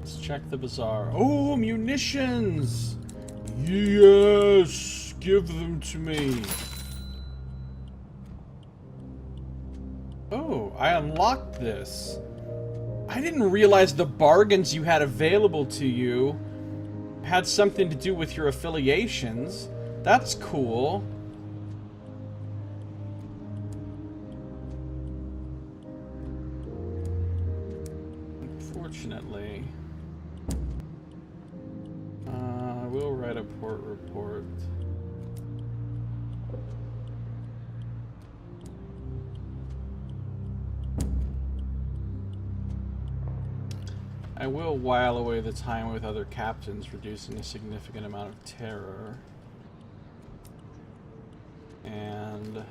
Let's check the bazaar. Oh, munitions! Yes! Give them to me. Oh, I unlocked this. I didn't realize the bargains you had available to you had something to do with your affiliations. That's cool. Unfortunately, I will write a port report. I will while away the time with other captains, reducing a significant amount of terror. And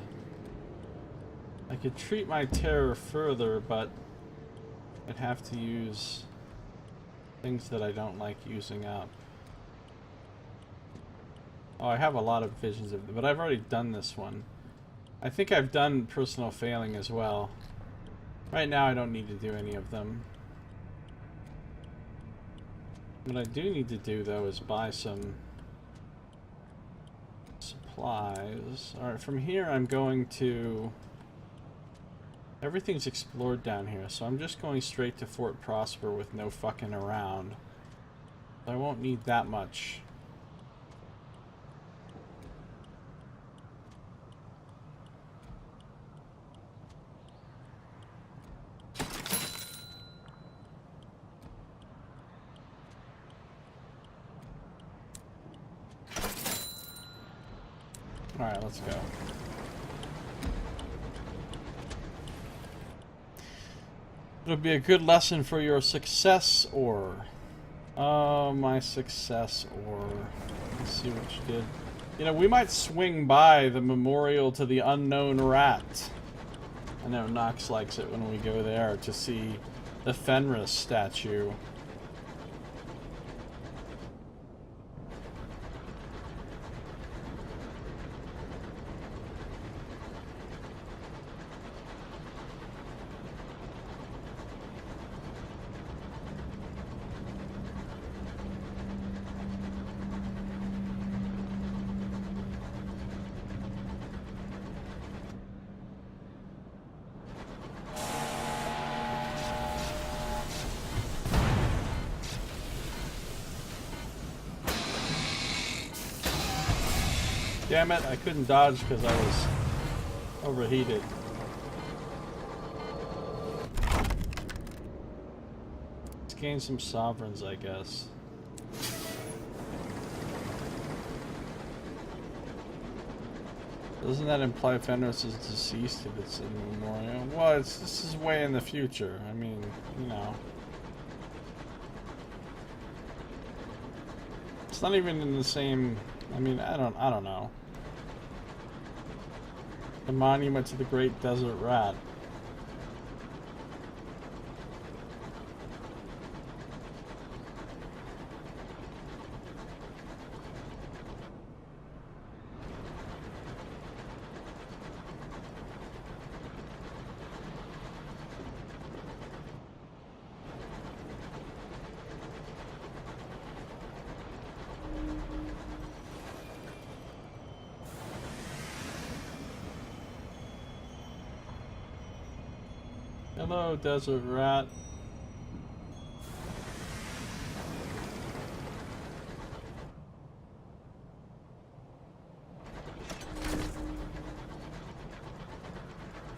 I could treat my terror further, but I'd have to use things that I don't like using up. Oh, I have a lot of visions of them, but I've already done this one. I think I've done personal failing as well. Right now I don't need to do any of them. What I do need to do, though, is buy some supplies. Alright, from here I'm going to... Everything's explored down here, so I'm just going straight to Fort Prosper with no fucking around. I won't need that much. Alright, let's go. It'll be a good lesson for your success ore. Oh, my success ore. Let's see what you did. You know, we might swing by the memorial to the unknown rat. I know Nox likes it when we go there to see the Fenris statue. Damn it, I couldn't dodge because I was overheated. Let's gain some sovereigns, I guess. Doesn't that imply Fenris is deceased if it's in memorial? Well, this is way in the future. I mean, you know. It's not even in the same... I mean, I don't know. The monument to the Great Desert Rat. Hello, Desert Rat.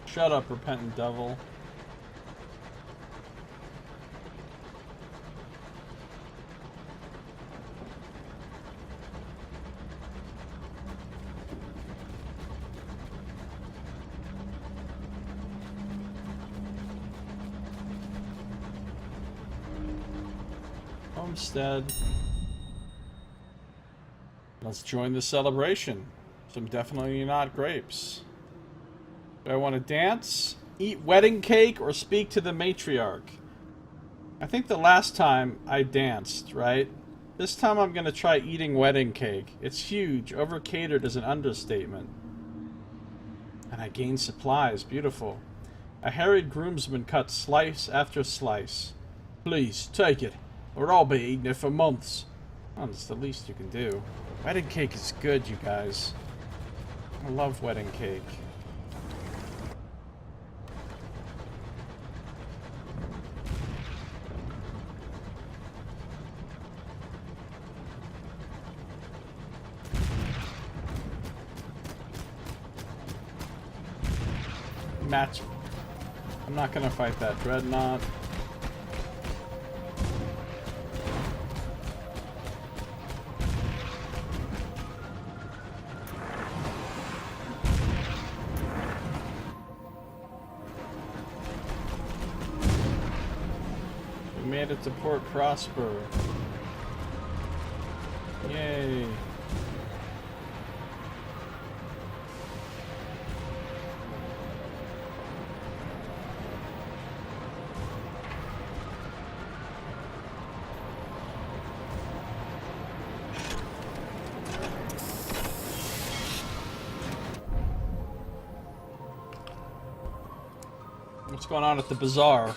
Shut up, repentant devil. Homestead. Let's join the celebration. Some definitely not grapes. Do I want to dance, eat wedding cake, or speak to the matriarch? I think the last time I danced, right? This time I'm going to try eating wedding cake. It's huge. Over-catered is an understatement. And I gained supplies. Beautiful. A harried groomsman cut slice after slice. Please, take it, or I'll be eating it for months. Oh, that's the least you can do. Wedding cake is good, you guys. I love wedding cake. Match. I'm not gonna fight that dreadnought. We made it to Port Prosper. Yay. What's going on at the bazaar?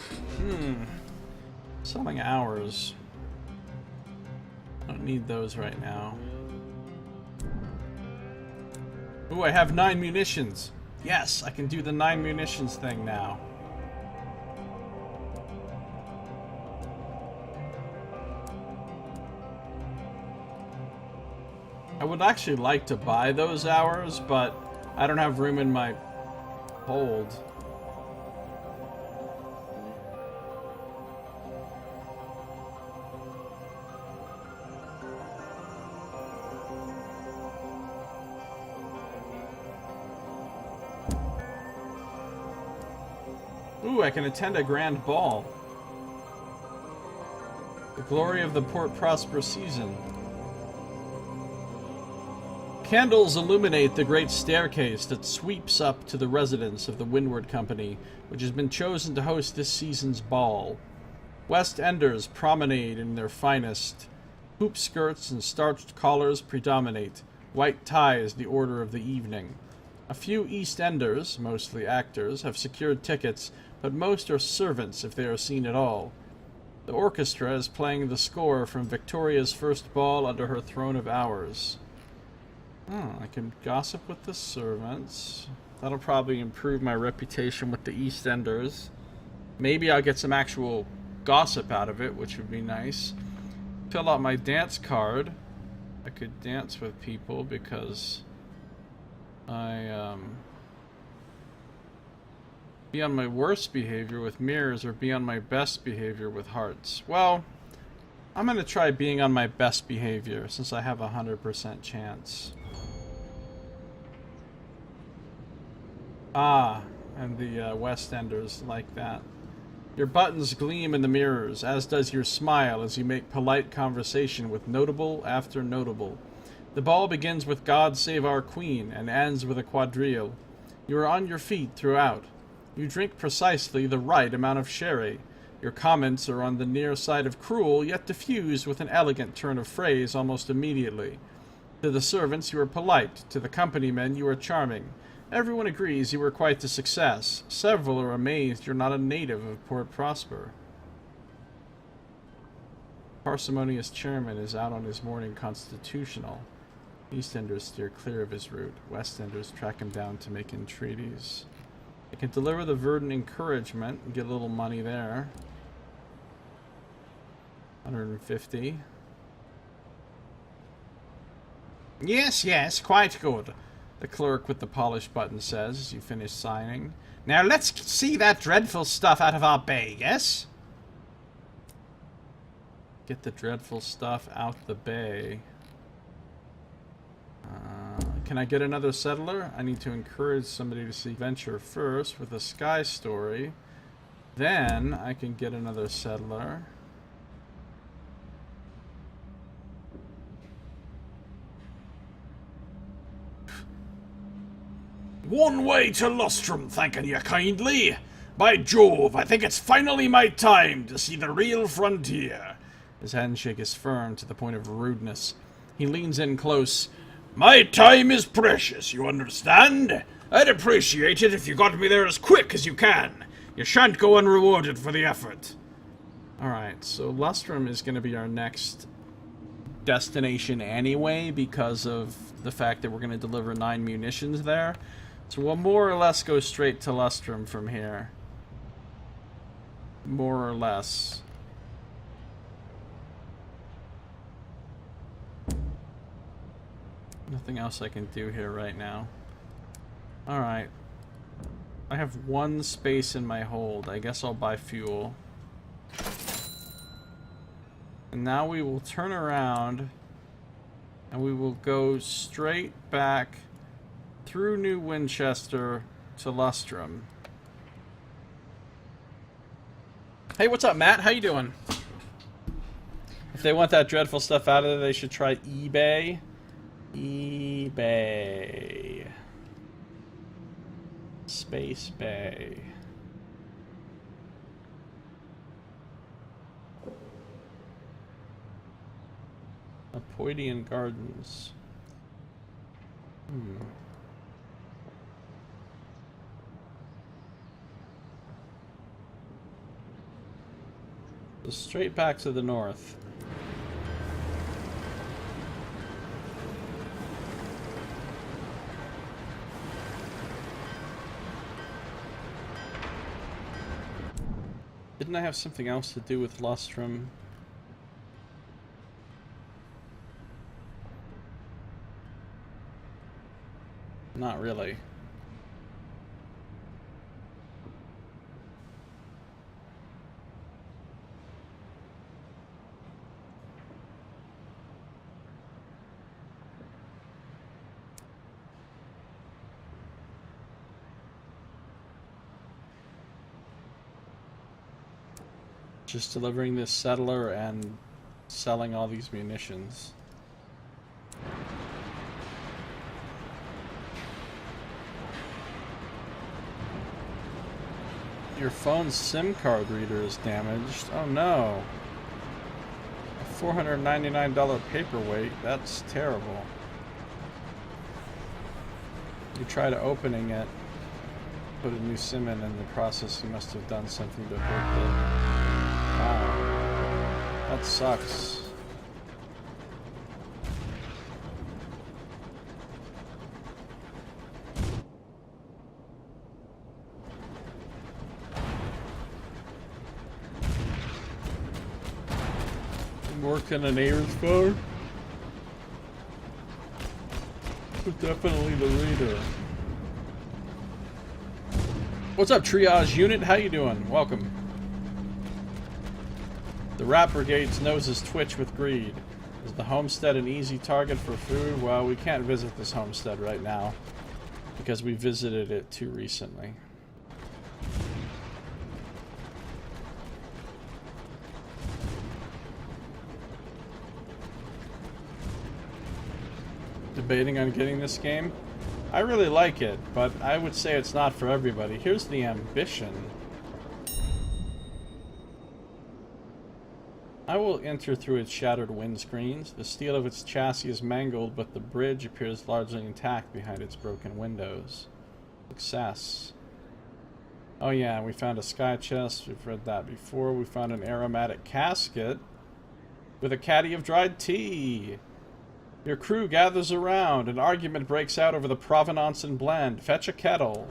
Selling hours. I don't need those right now. Ooh, I have 9 munitions. Yes, I can do the 9 munitions thing now. I would actually like to buy those hours, but I don't have room in my hold. Ooh, I can attend a grand ball. The glory of the Port Prosper season. Candles illuminate the great staircase that sweeps up to the residence of the Windward Company, which has been chosen to host this season's ball. West Enders promenade in their finest. Hoop skirts and starched collars predominate. White tie is the order of the evening. A few East Enders, mostly actors, have secured tickets, but most are servants if they are seen at all. The orchestra is playing the score from Victoria's first ball under her throne of hours. Oh, I can gossip with the servants. That'll probably improve my reputation with the East Enders. Maybe I'll get some actual gossip out of it, which would be nice. Fill out my dance card. I could dance with people because be on my worst behavior with mirrors or be on my best behavior with hearts? Well, I'm gonna try being on my best behavior since I have a 100% chance. Ah, and the West Enders like that. Your buttons gleam in the mirrors, as does your smile as you make polite conversation with notable after notable. The ball begins with God Save Our Queen and ends with a quadrille. You are on your feet throughout. You drink precisely the right amount of sherry. Your comments are on the near side of cruel, yet diffused with an elegant turn of phrase almost immediately. To the servants you are polite, to the company men you are charming. Everyone agrees you were quite a success. Several are amazed you're not a native of Port Prosper. Parsimonious chairman is out on his morning constitutional. Eastenders steer clear of his route. Westenders track him down to make entreaties. I can deliver the verdant encouragement and get a little money there. 150. Yes, yes, quite good, the clerk with the polished button says as you finish signing. Now let's see that dreadful stuff out of our bay, yes? Get the dreadful stuff out the bay. Can I get another settler? I need to encourage somebody to seek venture first with a sky story. Then I can get another settler. One way to Lustrum, thanking you kindly. By Jove, I think it's finally my time to see the real frontier. His handshake is firm to the point of rudeness. He leans in close. My time is precious, you understand? I'd appreciate it if you got me there as quick as you can. You shan't go unrewarded for the effort. Alright, so Lustrum is going to be our next destination anyway because of the fact that we're going to deliver 9 munitions there. So we'll more or less go straight to Lustrum from here. More or less. Nothing else I can do here right now. Alright. I have 1 space in my hold. I guess I'll buy fuel. And now we will turn around and we will go straight back through New Winchester to Lustrum. Hey, what's up, Matt? How you doing? If they want that dreadful stuff out of there, they should try eBay. eBay. Space Bay. Apoidian Gardens. So straight back to the north. Didn't I have something else to do with Lustrum? Not really. Just delivering this settler and selling all these munitions. Your phone's SIM card reader is damaged. Oh no. A $499 paperweight. That's terrible. You tried opening it, put a new SIM in the process, you must have done something to hurt it. Wow. That sucks. Working a neighbor's phone? Definitely the reader. What's up, triage unit? How you doing? Welcome. The Rat Brigade's noses twitch with greed. Is the homestead an easy target for food? Well, we can't visit this homestead right now because we visited it too recently. Debating on getting this game? I really like it, but I would say it's not for everybody. Here's the ambition. I will enter through its shattered windscreens. The steel of its chassis is mangled, but the bridge appears largely intact behind its broken windows. Success. Oh yeah, we found a sky chest. We've read that before. We found an aromatic casket with a caddy of dried tea. Your crew gathers around. An argument breaks out over the provenance and blend. Fetch a kettle.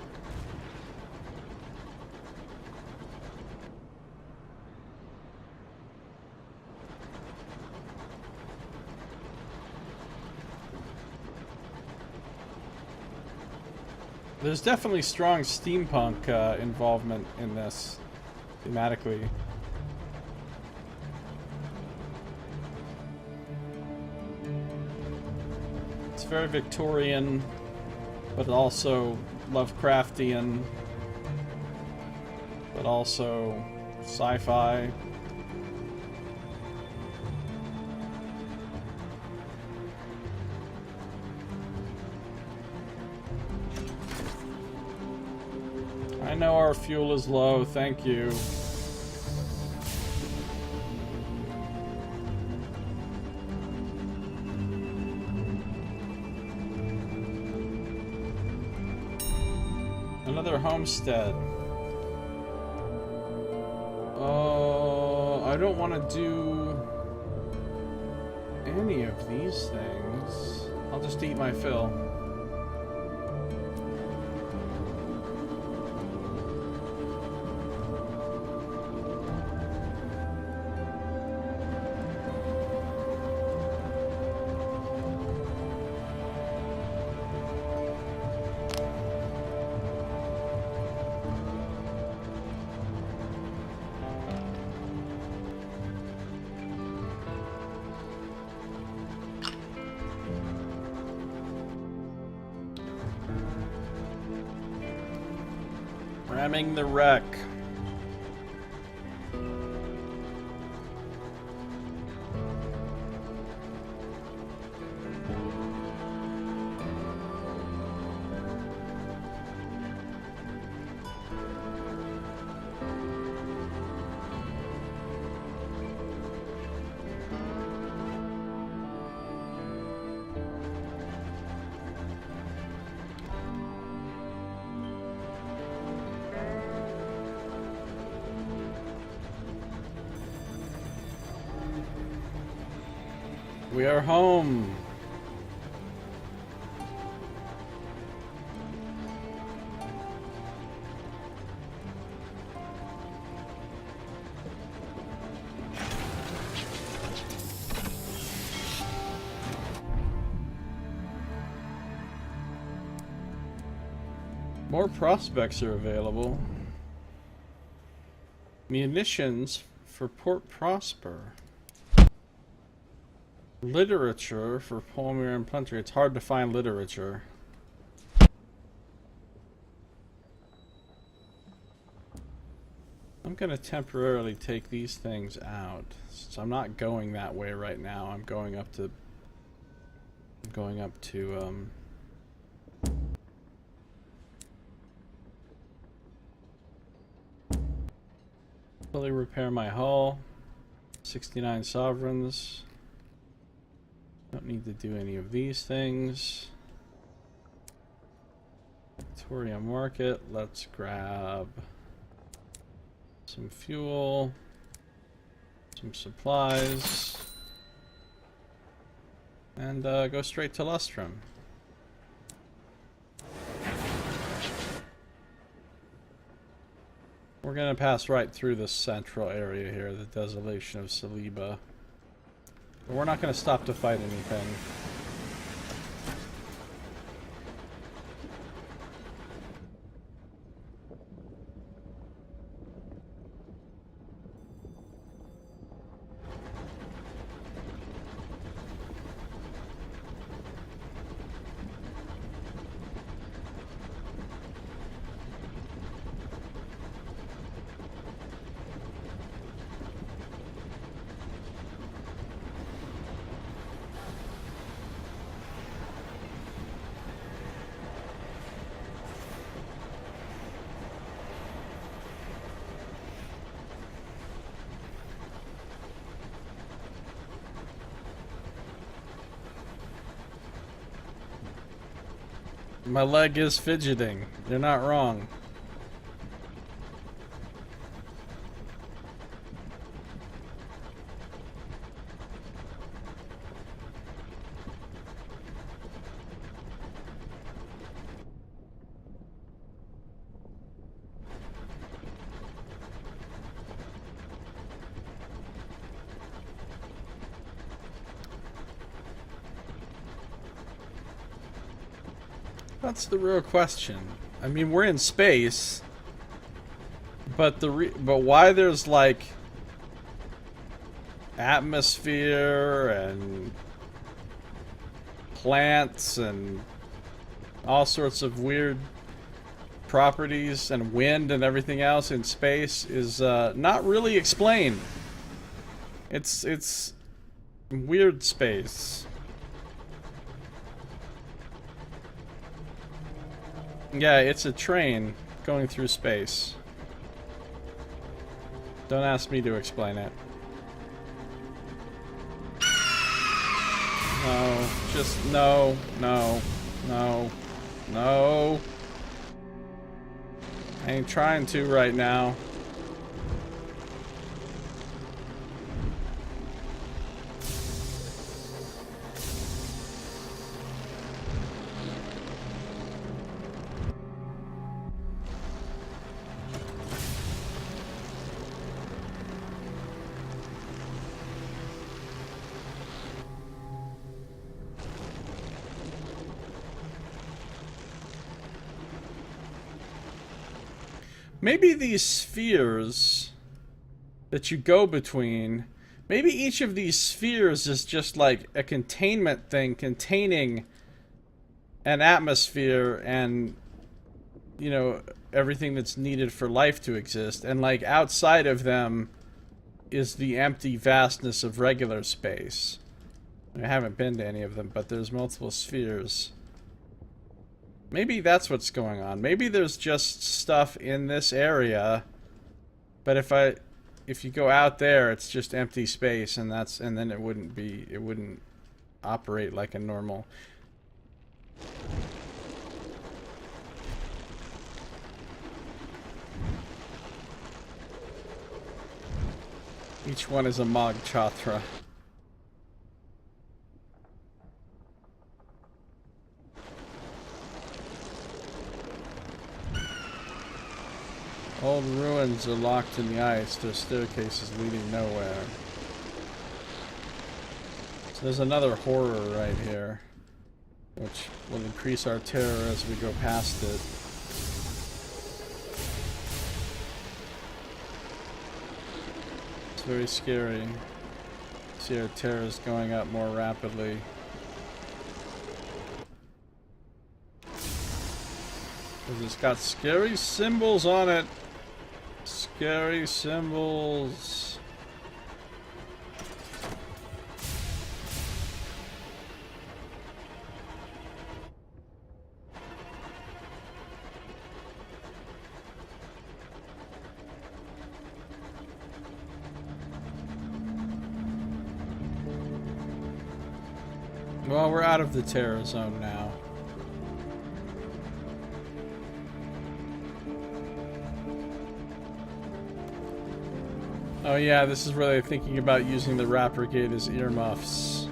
There's definitely strong steampunk involvement in this, thematically. It's very Victorian, but also Lovecraftian, but also sci-fi. I know our fuel is low, thank you. Another homestead. I don't want to do any of these things. I'll just eat my fill. Ramming the wreck. We are home. More prospects are available. Munitions for Port Prosper. Literature for Palmier and Plunter. It's hard to find literature. I'm gonna temporarily take these things out. So I'm not going that way right now. I'm going up to fully repair my hull. 69 sovereigns. Don't need to do any of these things. Victoria Market. Let's grab some fuel, some supplies, and go straight to Lustrum. We're gonna pass right through the central area here, the Desolation of Saliba. But we're not going to stop to fight anything. My leg is fidgeting. You're not wrong. That's the real question. I mean, we're in space, but but why there's like atmosphere and plants and all sorts of weird properties and wind and everything else in space is not really explained. It's weird space. Yeah, it's a train going through space. Don't ask me to explain it. No, just no, no, no, no. I ain't trying to right now. Maybe these spheres that you go between, maybe each of these spheres is just like a containment thing containing an atmosphere and, you know, everything that's needed for life to exist. And like outside of them is the empty vastness of regular space. I haven't been to any of them, but there's multiple spheres. Maybe that's what's going on. Maybe there's just stuff in this area, but if you go out there, it's just empty space, and then it wouldn't operate like a normal. Each one is a Mogg Chatra. Old ruins are locked in the ice. Their staircases leading nowhere. So there's another horror right here, which will increase our terror as we go past it. It's very scary. See our terror is going up more rapidly. Because it's got scary symbols on it. Scary symbols. Well, we're out of the terror zone now. Oh yeah, this is where they're thinking about using the Rat Brigade as earmuffs.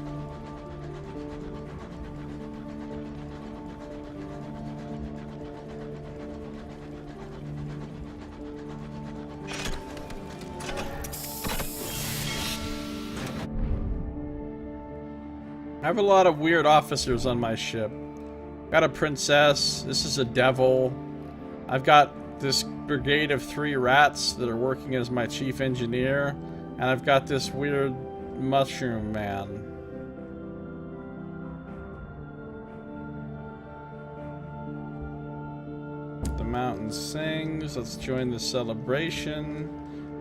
I have a lot of weird officers on my ship. Got a princess, this is a devil. I've got this brigade of 3 rats that are working as my chief engineer, and I've got this weird mushroom man. The mountain sings. Let's join the celebration.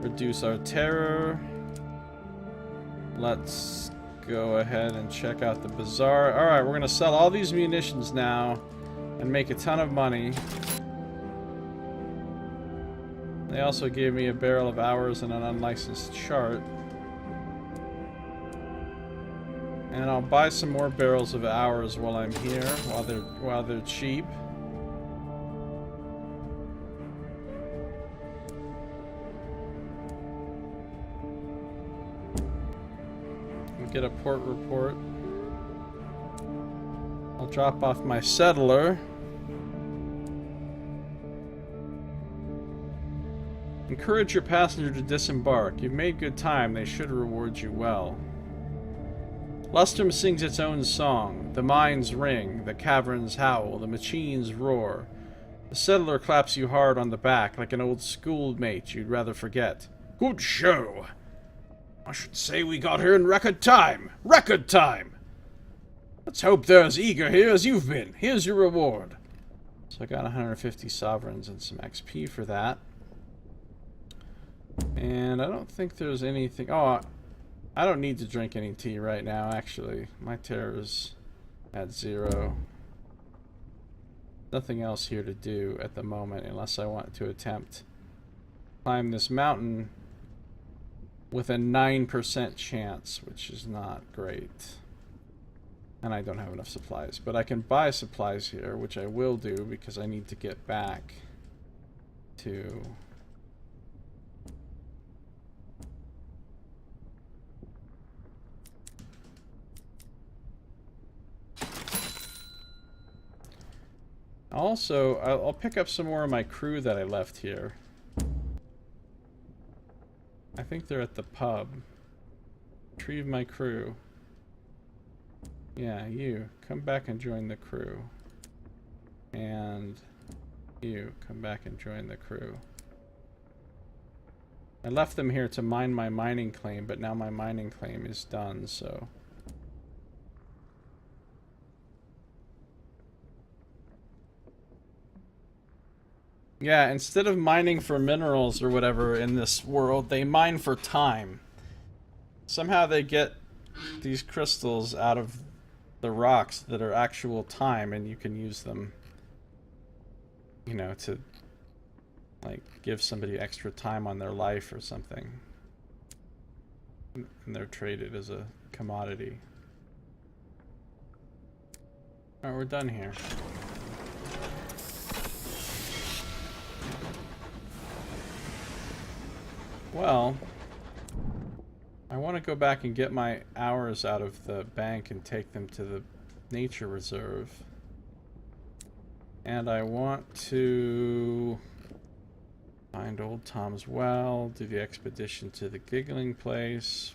Reduce our terror. Let's go ahead and check out the bazaar. Alright, we're gonna sell all these munitions now and make a ton of money. They also gave me a barrel of hours and an unlicensed chart. And I'll buy some more barrels of hours while I'm here, while they're cheap. get a port report. I'll drop off my settler. Encourage your passenger to disembark. You've made good time. They should reward you well. Lustrum sings its own song. The mines ring, the caverns howl, the machines roar. The settler claps you hard on the back like an old schoolmate you'd rather forget. Good show. I should say we got here in record time. Record time! Let's hope they're as eager here as you've been. Here's your reward. So I got 150 sovereigns and some XP for that. And I don't think there's anything... Oh, I don't need to drink any tea right now, actually. My terror is at 0. Nothing else here to do at the moment unless I want to attempt climb this mountain with a 9% chance, which is not great. And I don't have enough supplies. But I can buy supplies here, which I will do because I need to get back to... Also, I'll pick up some more of my crew that I left here. I think they're at the pub. Retrieve my crew. Yeah, you. Come back and join the crew. And you. Come back and join the crew. I left them here to mine my mining claim, but now my mining claim is done, so... Yeah, instead of mining for minerals or whatever in this world, they mine for time. Somehow they get these crystals out of the rocks that are actual time, and you can use them, you know, to, like, give somebody extra time on their life or something. And they're traded as a commodity. Alright, we're done here. Well, I want to go back and get my hours out of the bank and take them to the nature reserve. And I want to find Old Tom's Well, do the expedition to the Giggling Place,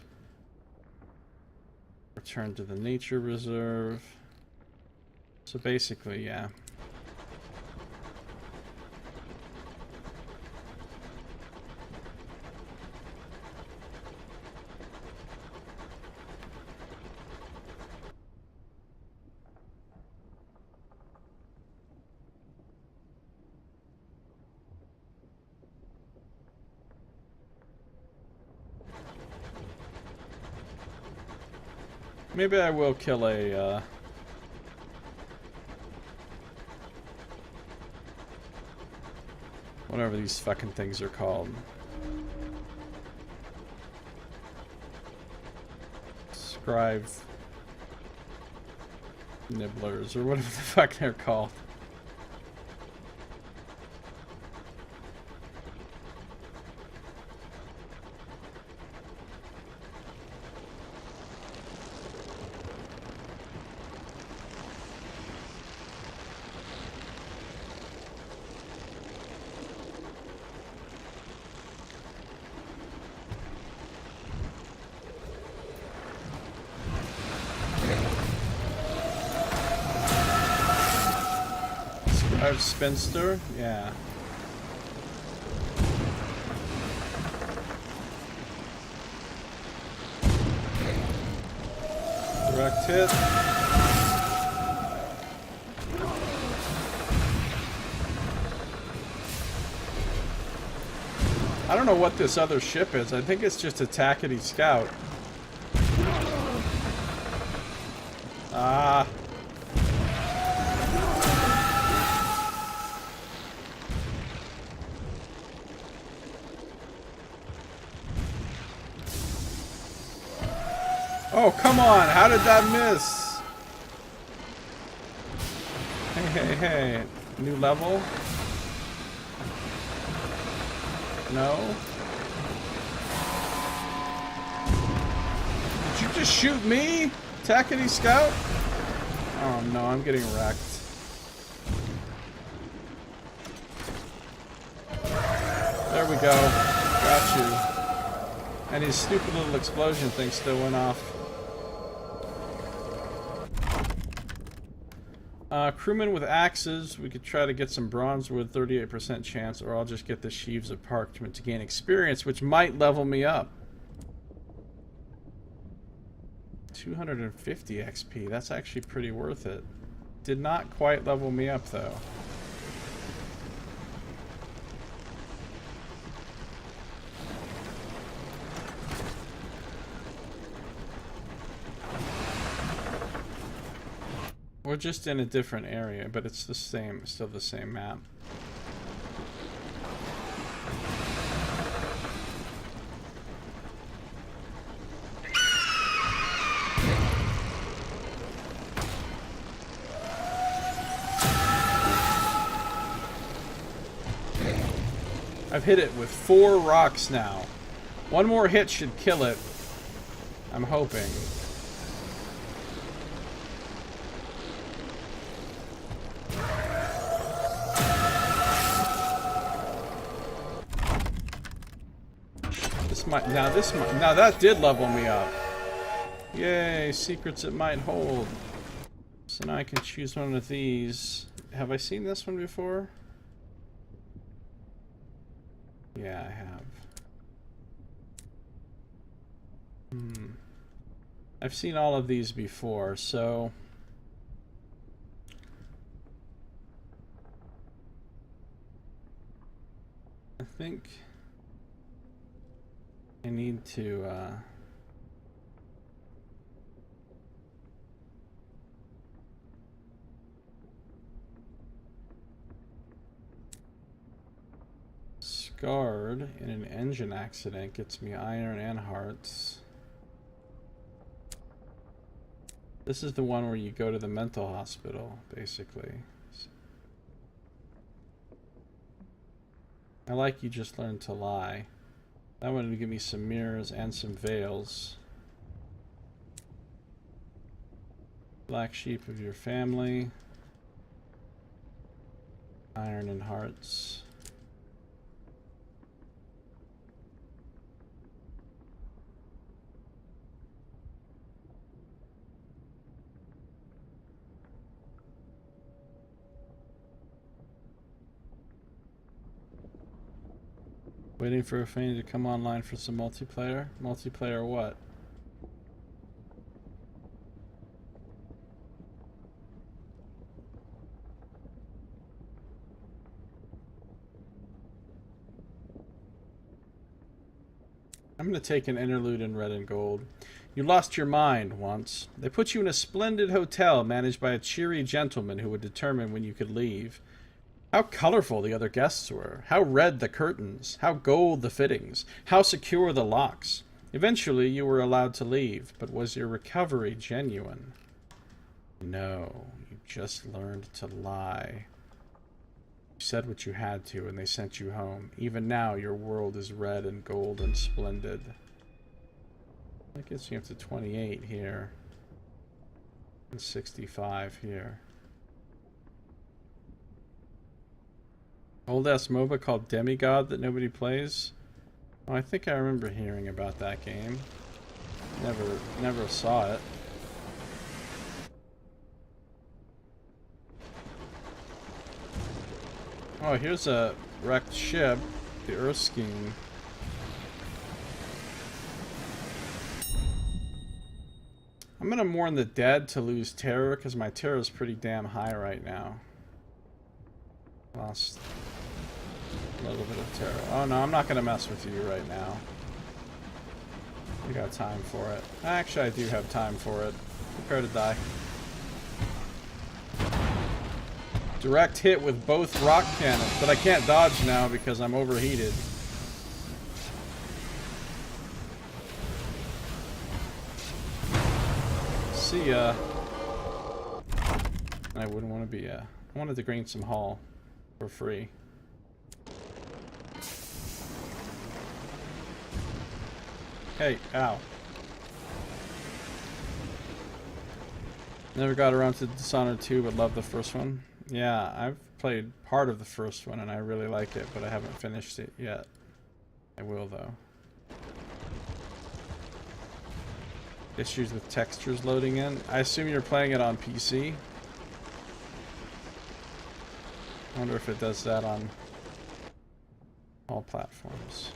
return to the nature reserve. So basically, yeah. Maybe I will kill a, whatever these fucking things are called. Scribe nibblers, or whatever the fuck they're called. Spinster? Yeah. Direct hit. I don't know what this other ship is. I think it's just a tackety scout. Ah. Oh, come on! How did that miss? Hey, hey, hey. New level? No? Did you just shoot me? Tackety Scout? Oh no, I'm getting wrecked. There we go. Got you. And his stupid little explosion thing still went off. Crewmen with axes. We could try to get some bronze wood, 38% chance, or I'll just get the sheaves of parchment to gain experience, which might level me up. 250 XP. That's actually pretty worth it. Did not quite level me up, though. We're just in a different area, but it's the same, still the same map. I've hit it with 4 rocks now. One more hit should kill it. I'm hoping. Now that did level me up. Yay, secrets it might hold. So now I can choose one of these. Have I seen this one before? Yeah, I have. I've seen all of these before, so... I think... I need to, Scarred in an engine accident gets me iron and hearts. This is the one where you go to the mental hospital, basically. I like You Just Learned to Lie. That one would give me some mirrors and some veils. Black sheep of your family. Iron and hearts. Waiting for a fan to come online for some multiplayer. Multiplayer what? I'm going to take an interlude in red and gold. You lost your mind once. They put you in a splendid hotel managed by a cheery gentleman who would determine when you could leave. How colorful the other guests were. How red the curtains. How gold the fittings. How secure the locks. Eventually you were allowed to leave, but was your recovery genuine? No, you just learned to lie. You said what you had to and they sent you home. Even now your world is red and gold and splendid. That gets you up to 28 here. And 65 here. Old ass MOBA called Demigod that nobody plays. Oh, I think I remember hearing about that game. Never saw it. Oh, here's a wrecked ship, the Erskine. I'm gonna mourn the dead to lose terror because my terror is pretty damn high right now. Lost a little bit of terror. Oh no, I'm not gonna mess with you right now. We got time for it. Actually, I do have time for it. Prepare to die. Direct hit with both rock cannons, but I can't dodge now because I'm overheated. See ya. I wouldn't want to be I wanted to gain some haul for free. Hey, ow. Never got around to Dishonored 2, but love the first one. Yeah, I've played part of the first one and I really like it, but I haven't finished it yet. I will though. Issues with textures loading in. I assume you're playing it on PC. I wonder if it does that on all platforms.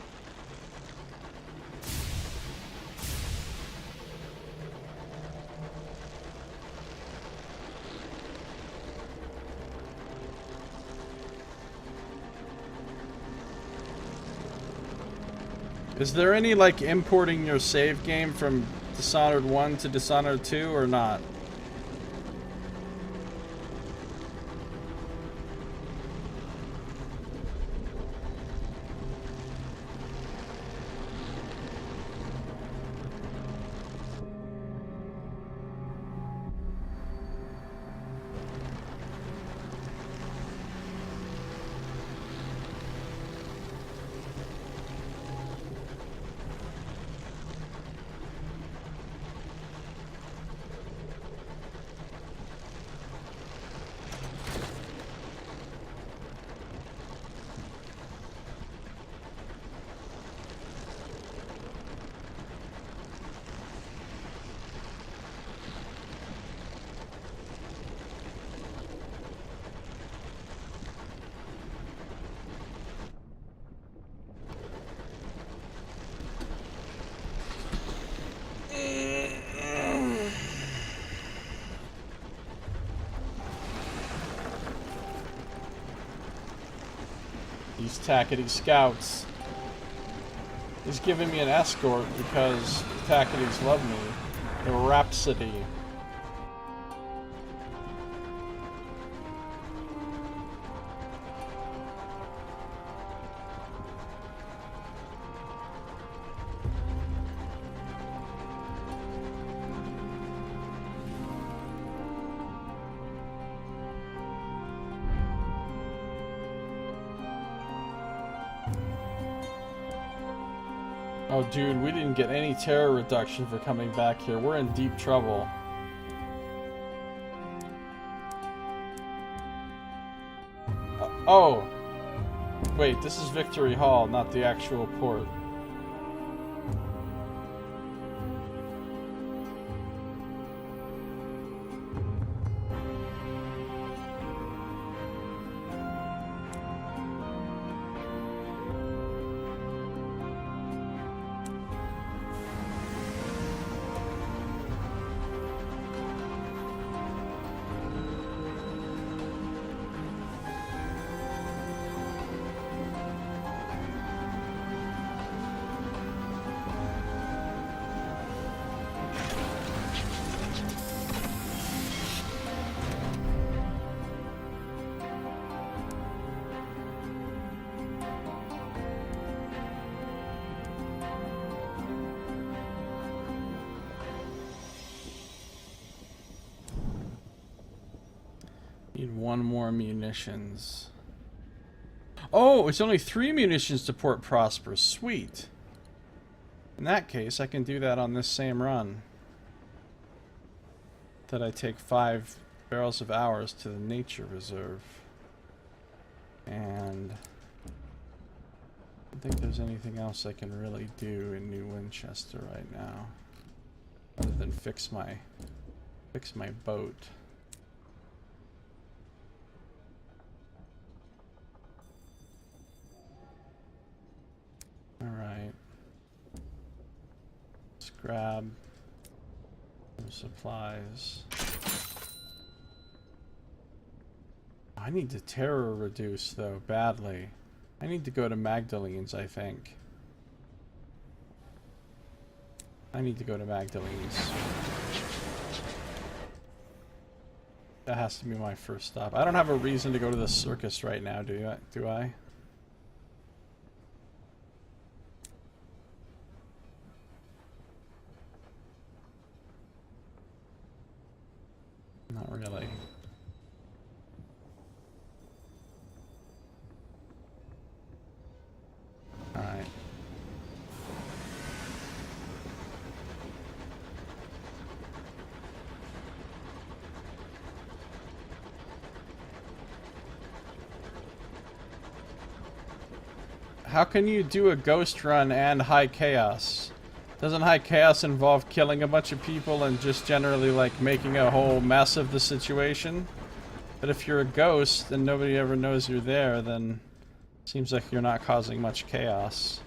Is there any, like, importing your save game from Dishonored 1 to Dishonored 2 or not? These tackety scouts. He's giving me an escort because tacketies love me. The Rhapsody. Oh, dude, we didn't get any terror reduction for coming back here. We're in deep trouble. Oh! Wait, this is Victory Hall, not the actual port. Need one more munitions. Oh, it's only 3 munitions to Port Prosper. Sweet. In that case, I can do that on this same run. That I take 5 barrels of hours to the nature reserve. And I don't think there's anything else I can really do in New Winchester right now. Other than fix my boat. Alright. Let's grab some supplies. I need to terror reduce, though, badly. I need to go to Magdalene's, I think. I need to go to Magdalene's. That has to be my first stop. I don't have a reason to go to the circus right now, do I? Not really. Alright. How can you do a ghost run and high chaos? Doesn't high chaos involve killing a bunch of people and just generally like making a whole mess of the situation? But if you're a ghost and nobody ever knows you're there, then it seems like you're not causing much chaos.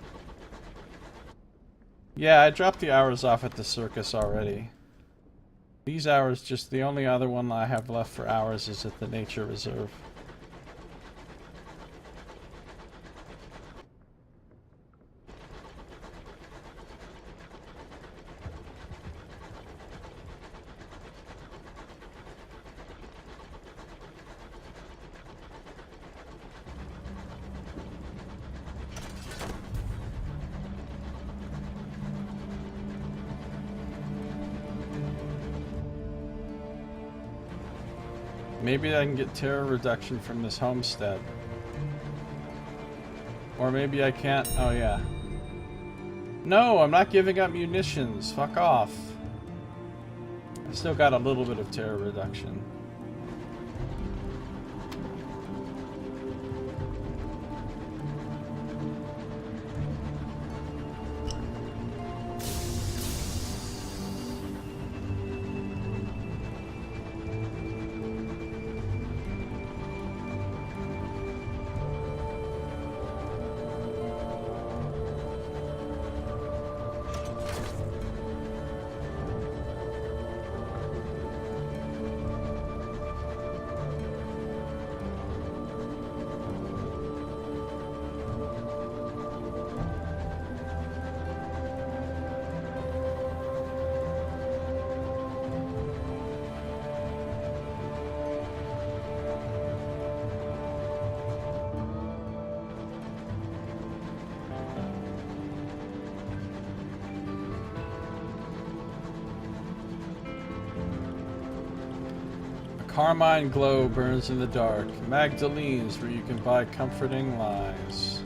Yeah, I dropped the hours off at the circus already. These hours, just the only other one I have left for hours is at the nature reserve. Maybe I can get terror reduction from this homestead. Or maybe I can't. Oh, yeah. No, I'm not giving up munitions. Fuck off. I still got a little bit of terror reduction. Carmine glow burns in the dark. Magdalene's, where you can buy comforting lies.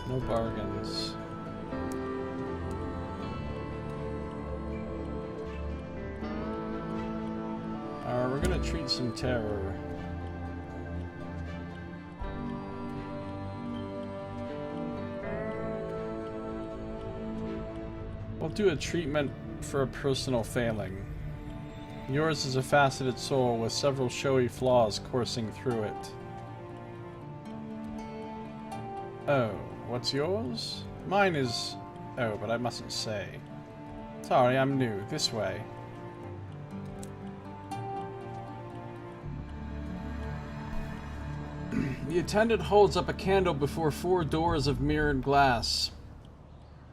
No bargains. We're gonna treat some terror. We'll do a treatment for a personal failing. Yours is a faceted soul with several showy flaws coursing through it. Oh, what's yours? Mine is... Oh, but I mustn't say. Sorry, I'm new. This way. The attendant holds up a candle before 4 doors of mirrored glass.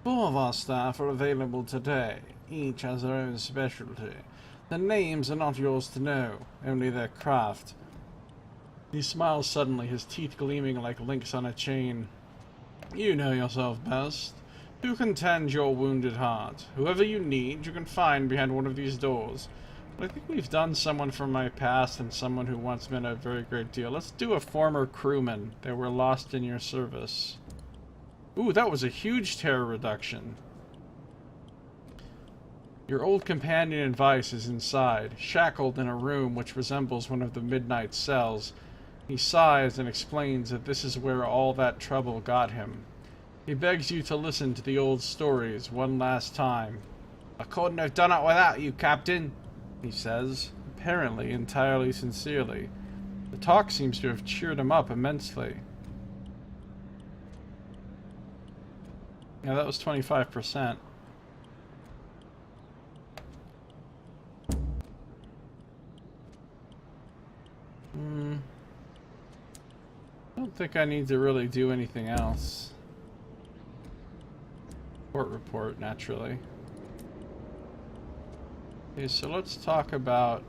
4 of our staff are available today. Each has their own specialty. The names are not yours to know, only their craft. He smiles suddenly, his teeth gleaming like links on a chain. You know yourself best. Who can tend your wounded heart? Whoever you need, you can find behind one of these doors. But I think we've done someone from my past and someone who once meant a very great deal. Let's do a former crewman. They were lost in your service. Ooh, that was a huge terror reduction. Your old companion in Vice is inside, shackled in a room which resembles one of the midnight cells. He sighs and explains that this is where all that trouble got him. He begs you to listen to the old stories one last time. I couldn't have done it without you, Captain, he says, apparently entirely sincerely. The talk seems to have cheered him up immensely. Yeah, that was 25%. I don't think I need to really do anything else. Court report, naturally. Okay, so let's talk about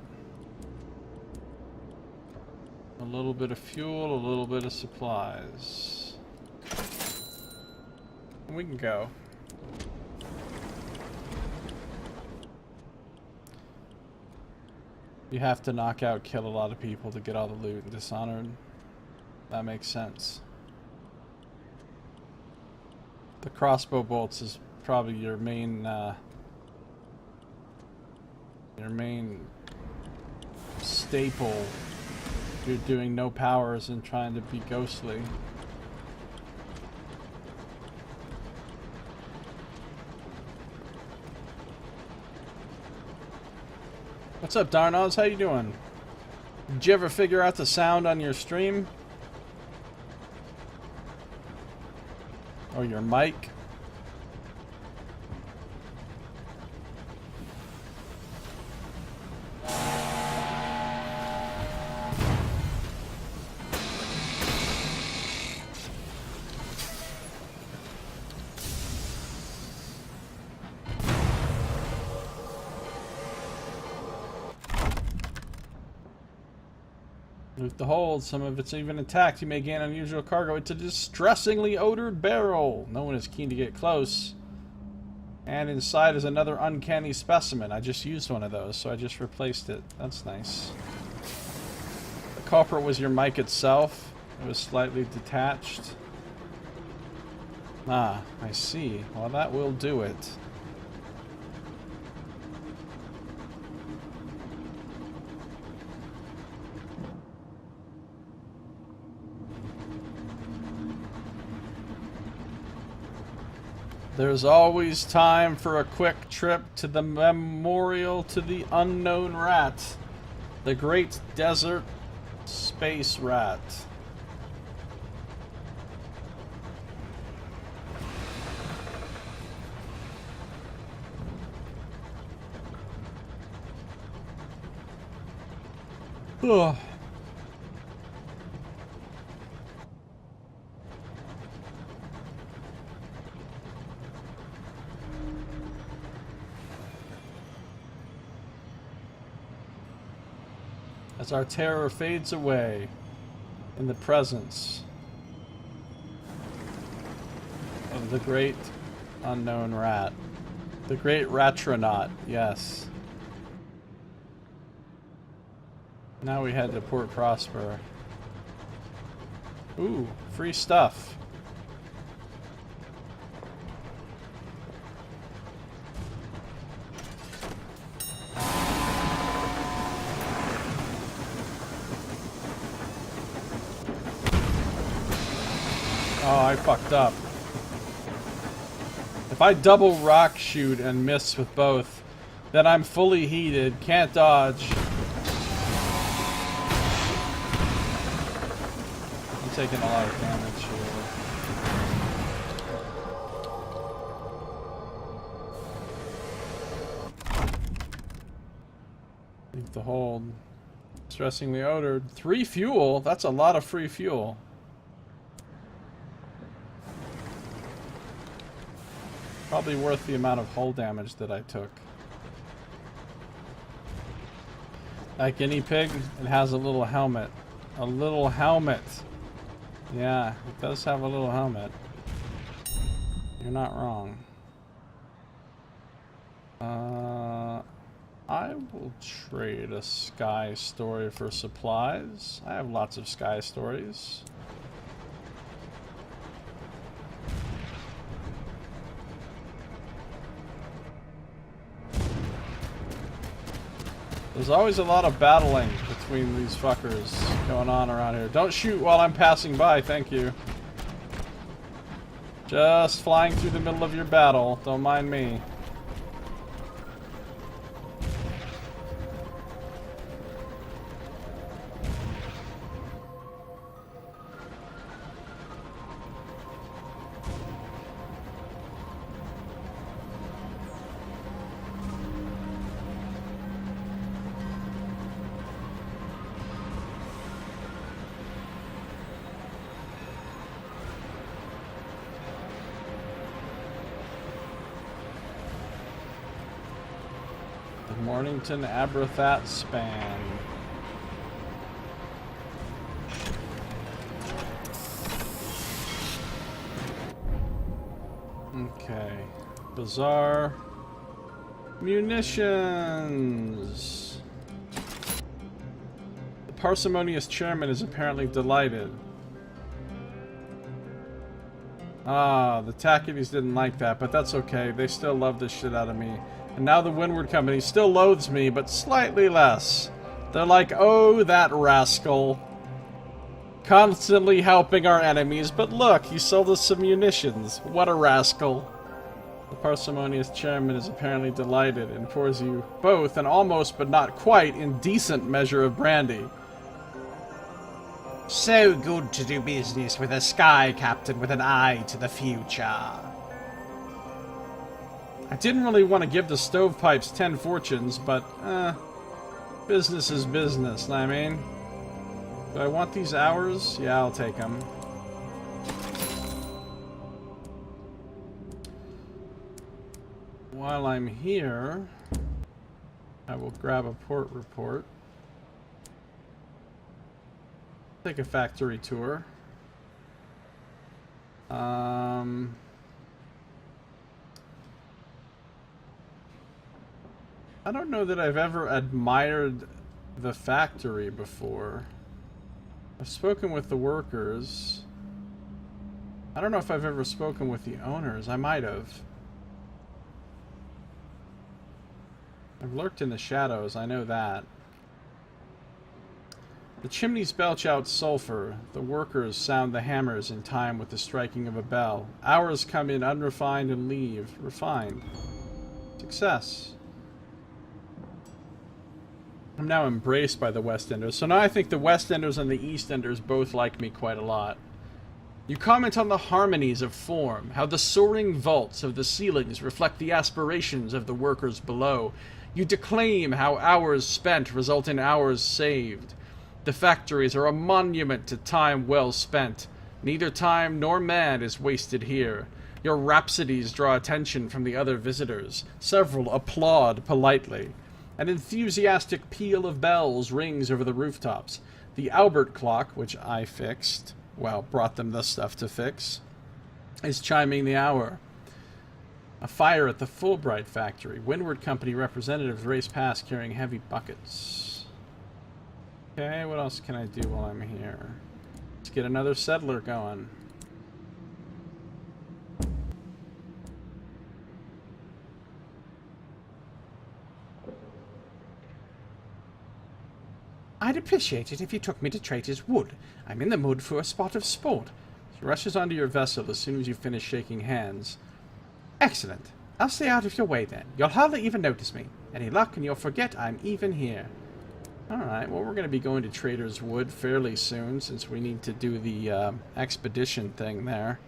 a little bit of fuel, a little bit of supplies. We can go. You have to knock out, kill a lot of people to get all the loot and Dishonored. That makes sense. The crossbow bolts is probably your main staple. You're doing no powers and trying to be ghostly. What's up, Darnoz? How you doing? Did you ever figure out the sound on your stream? Or your mic? Loot the hold. Some of it's even intact. You may gain unusual cargo. It's a distressingly odored barrel. No one is keen to get close. And inside is another uncanny specimen. I just used one of those, so I just replaced it. That's nice. The culprit was your mic itself. It was slightly detached. Ah, I see. Well, that will do it. There's always time for a quick trip to the memorial to the unknown rat. The great desert space rat. Ugh. As our terror fades away in the presence of the great unknown rat. The great Ratronaut, yes. Now we head to Port Prosper. Ooh, free stuff. Oh, I fucked up. If I double rock shoot and miss with both, then I'm fully heated, can't dodge. I'm taking a lot of damage here. Leave the hold. Stressingly odored. 3 fuel? That's a lot of free fuel. Probably worth the amount of hull damage that I took. That guinea pig, it has a little helmet. A little helmet. Yeah, it does have a little helmet. You're not wrong. I will trade a sky story for supplies. I have lots of sky stories. There's always a lot of battling between these fuckers going on around here. Don't shoot while I'm passing by, thank you. Just flying through the middle of your battle, don't mind me. Mornington Abrathat Span. Okay. Bizarre munitions. The parsimonious chairman is apparently delighted. Ah, the Tackities didn't like that, but that's okay. They still love the shit out of me. And now the Windward Company still loathes me, but slightly less. They're like, oh, that rascal. Constantly helping our enemies, but look, he sold us some munitions. What a rascal. The parsimonious chairman is apparently delighted and pours you both an almost but not quite indecent measure of brandy. So good to do business with a sky captain with an eye to the future. I didn't really want to give the stovepipes 10 fortunes, but, business is business, know what I mean? Do I want these hours? Yeah, I'll take them. While I'm here, I will grab a port report. Take a factory tour. I don't know that I've ever admired the factory before. I've spoken with the workers. I don't know if I've ever spoken with the owners. I might have. I've lurked in the shadows, I know that. The chimneys belch out sulfur. The workers sound the hammers in time with the striking of a bell. Hours come in unrefined and leave refined. Success. I'm now embraced by the West Enders. So now I think the West Enders and the East Enders both like me quite a lot. You comment on the harmonies of form, how the soaring vaults of the ceilings reflect the aspirations of the workers below. You declaim how hours spent result in hours saved. The factories are a monument to time well spent. Neither time nor man is wasted here. Your rhapsodies draw attention from the other visitors. Several applaud politely. An enthusiastic peal of bells rings over the rooftops. The Albert clock, which I fixed, well, brought them the stuff to fix, is chiming the hour. A fire at the Fulbright factory. Windward Company representatives race past carrying heavy buckets. Okay, what else can I do while I'm here? Let's get another settler going. I'd appreciate it if you took me to Traitor's Wood. I'm in the mood for a spot of sport. She rushes onto your vessel as soon as you finish shaking hands. Excellent. I'll stay out of your way then. You'll hardly even notice me. Any luck and you'll forget I'm even here. Alright, well we're going to be going to Trader's Wood fairly soon since we need to do the expedition thing there.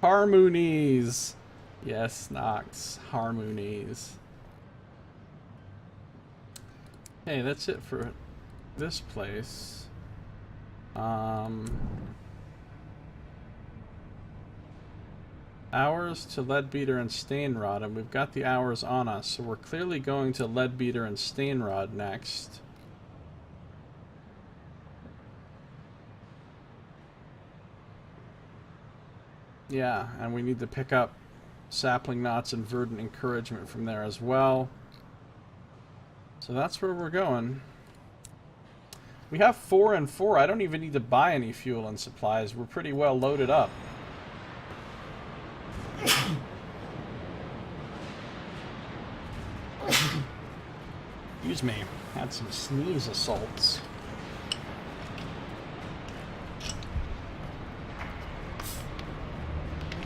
Harmonies! Yes, Nox. Harmonies. Hey, that's it for this place. Hours to Leadbeater and Stainrod, and we've got the hours on us, so we're clearly going to Leadbeater and Stainrod next. Yeah, and we need to pick up sapling knots and verdant encouragement from there as well. So that's where we're going. We have 4 and 4. I don't even need to buy any fuel and supplies. We're pretty well loaded up. Excuse me. Had some sneeze assaults.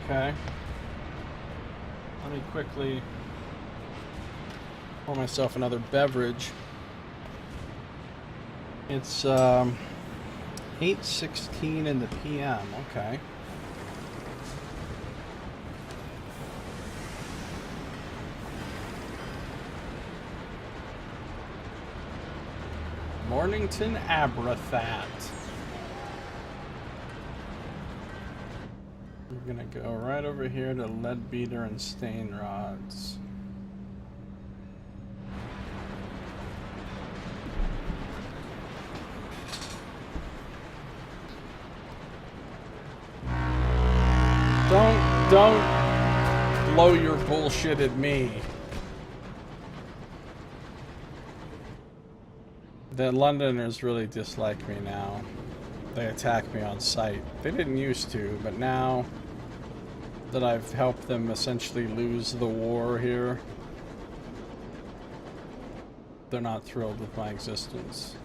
Okay. Let me quickly pour myself another beverage. It's 8:16 in the PM. Okay. Mornington Abrathat. We're gonna go right over here to Leadbeater and Stainrods. Don't blow your bullshit at me. The Londoners really dislike me now. They attack me on sight. They didn't used to, but now that I've helped them essentially lose the war here. They're not thrilled with my existence.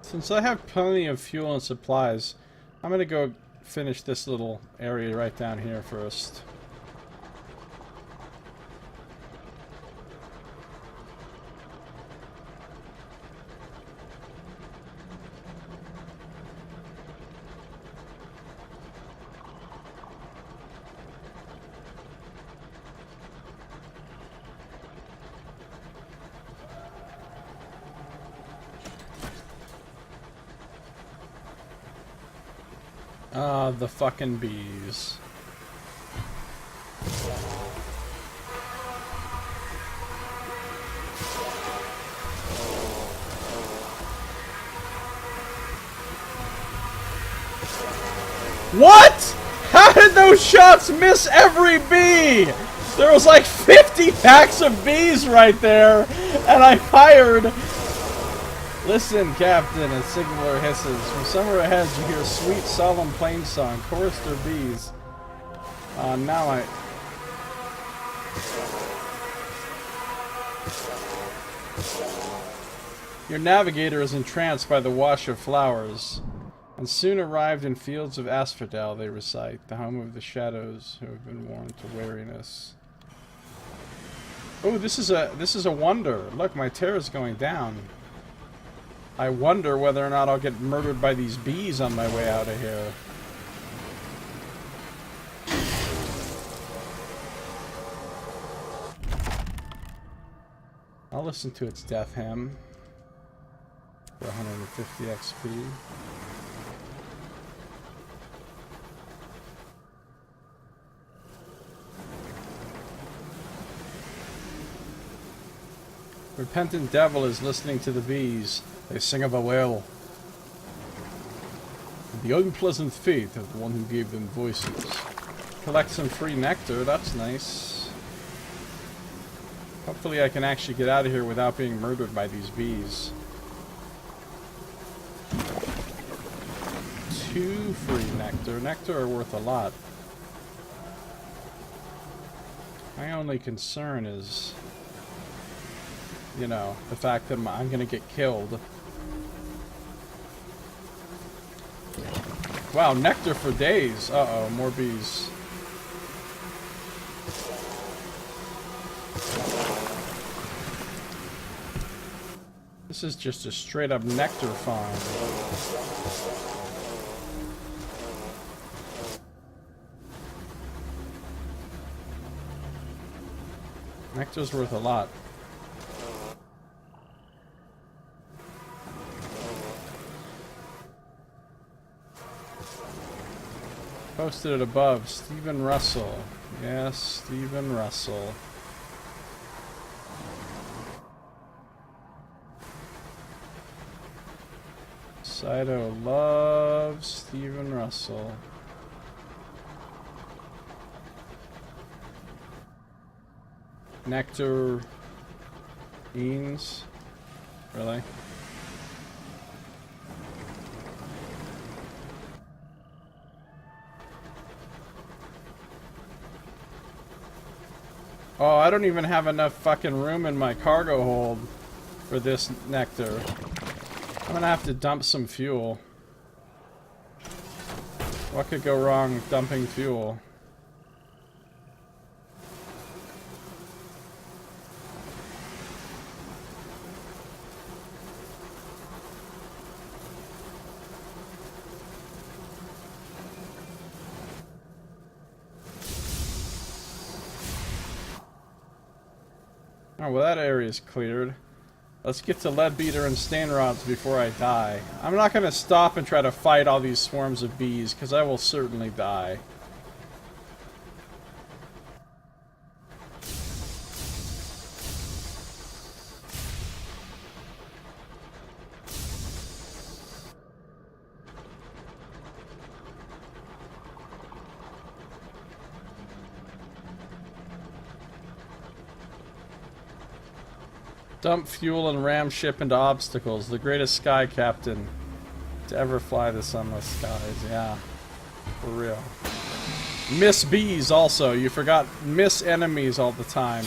Since I have plenty of fuel and supplies, I'm gonna go finish this little area right down here first. Ah, the fucking bees. What? How did those shots miss every bee? There was like 50 packs of bees right there, and I fired. Listen, Captain, a signaler hisses. From somewhere ahead you hear a sweet, solemn plain song, chorused or bees. Now I... Your navigator is entranced by the wash of flowers, and soon arrived in fields of asphodel, they recite, the home of the shadows who have been worn to weariness. Oh, this is a wonder. Look, my terror is going down. I wonder whether or not I'll get murdered by these bees on my way out of here. I'll listen to its death hymn for 150 XP. Repentant devil is listening to the bees. They sing of a wail. The unpleasant fate of the one who gave them voices. Collect some free nectar, that's nice. Hopefully I can actually get out of here without being murdered by these bees. 2 free nectar. Nectar are worth a lot. My only concern is, you know, the fact that I'm gonna get killed. Wow, nectar for days. Uh-oh, more bees. This is just a straight up nectar farm. Nectar's worth a lot. Posted it above. Stephen Russell. Yes, Stephen Russell. Saito loves Stephen Russell. Nectar... beans? Really? Oh, I don't even have enough fucking room in my cargo hold for this nectar. I'm gonna have to dump some fuel. What could go wrong dumping fuel? Oh, well, that area's cleared. Let's get to Leadbeater and Stain Rods before I die. I'm not gonna stop and try to fight all these swarms of bees, because I will certainly die. Dump fuel and ram ship into obstacles. The greatest sky captain to ever fly the Sunless Skies. Yeah, for real. Miss bees also. You forgot miss enemies all the time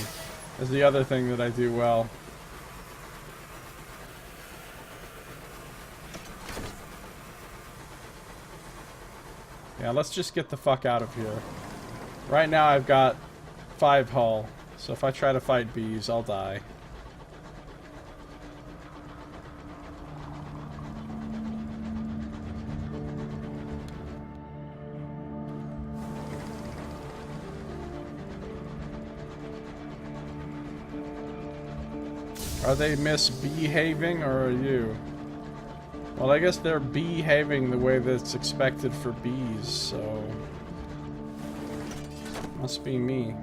is the other thing that I do well. Yeah, let's just get the fuck out of here. Right now I've got 5 hull, so if I try to fight bees, I'll die. Are they misbehaving, or are you? Well, I guess they're behaving the way that's expected for bees, so... must be me.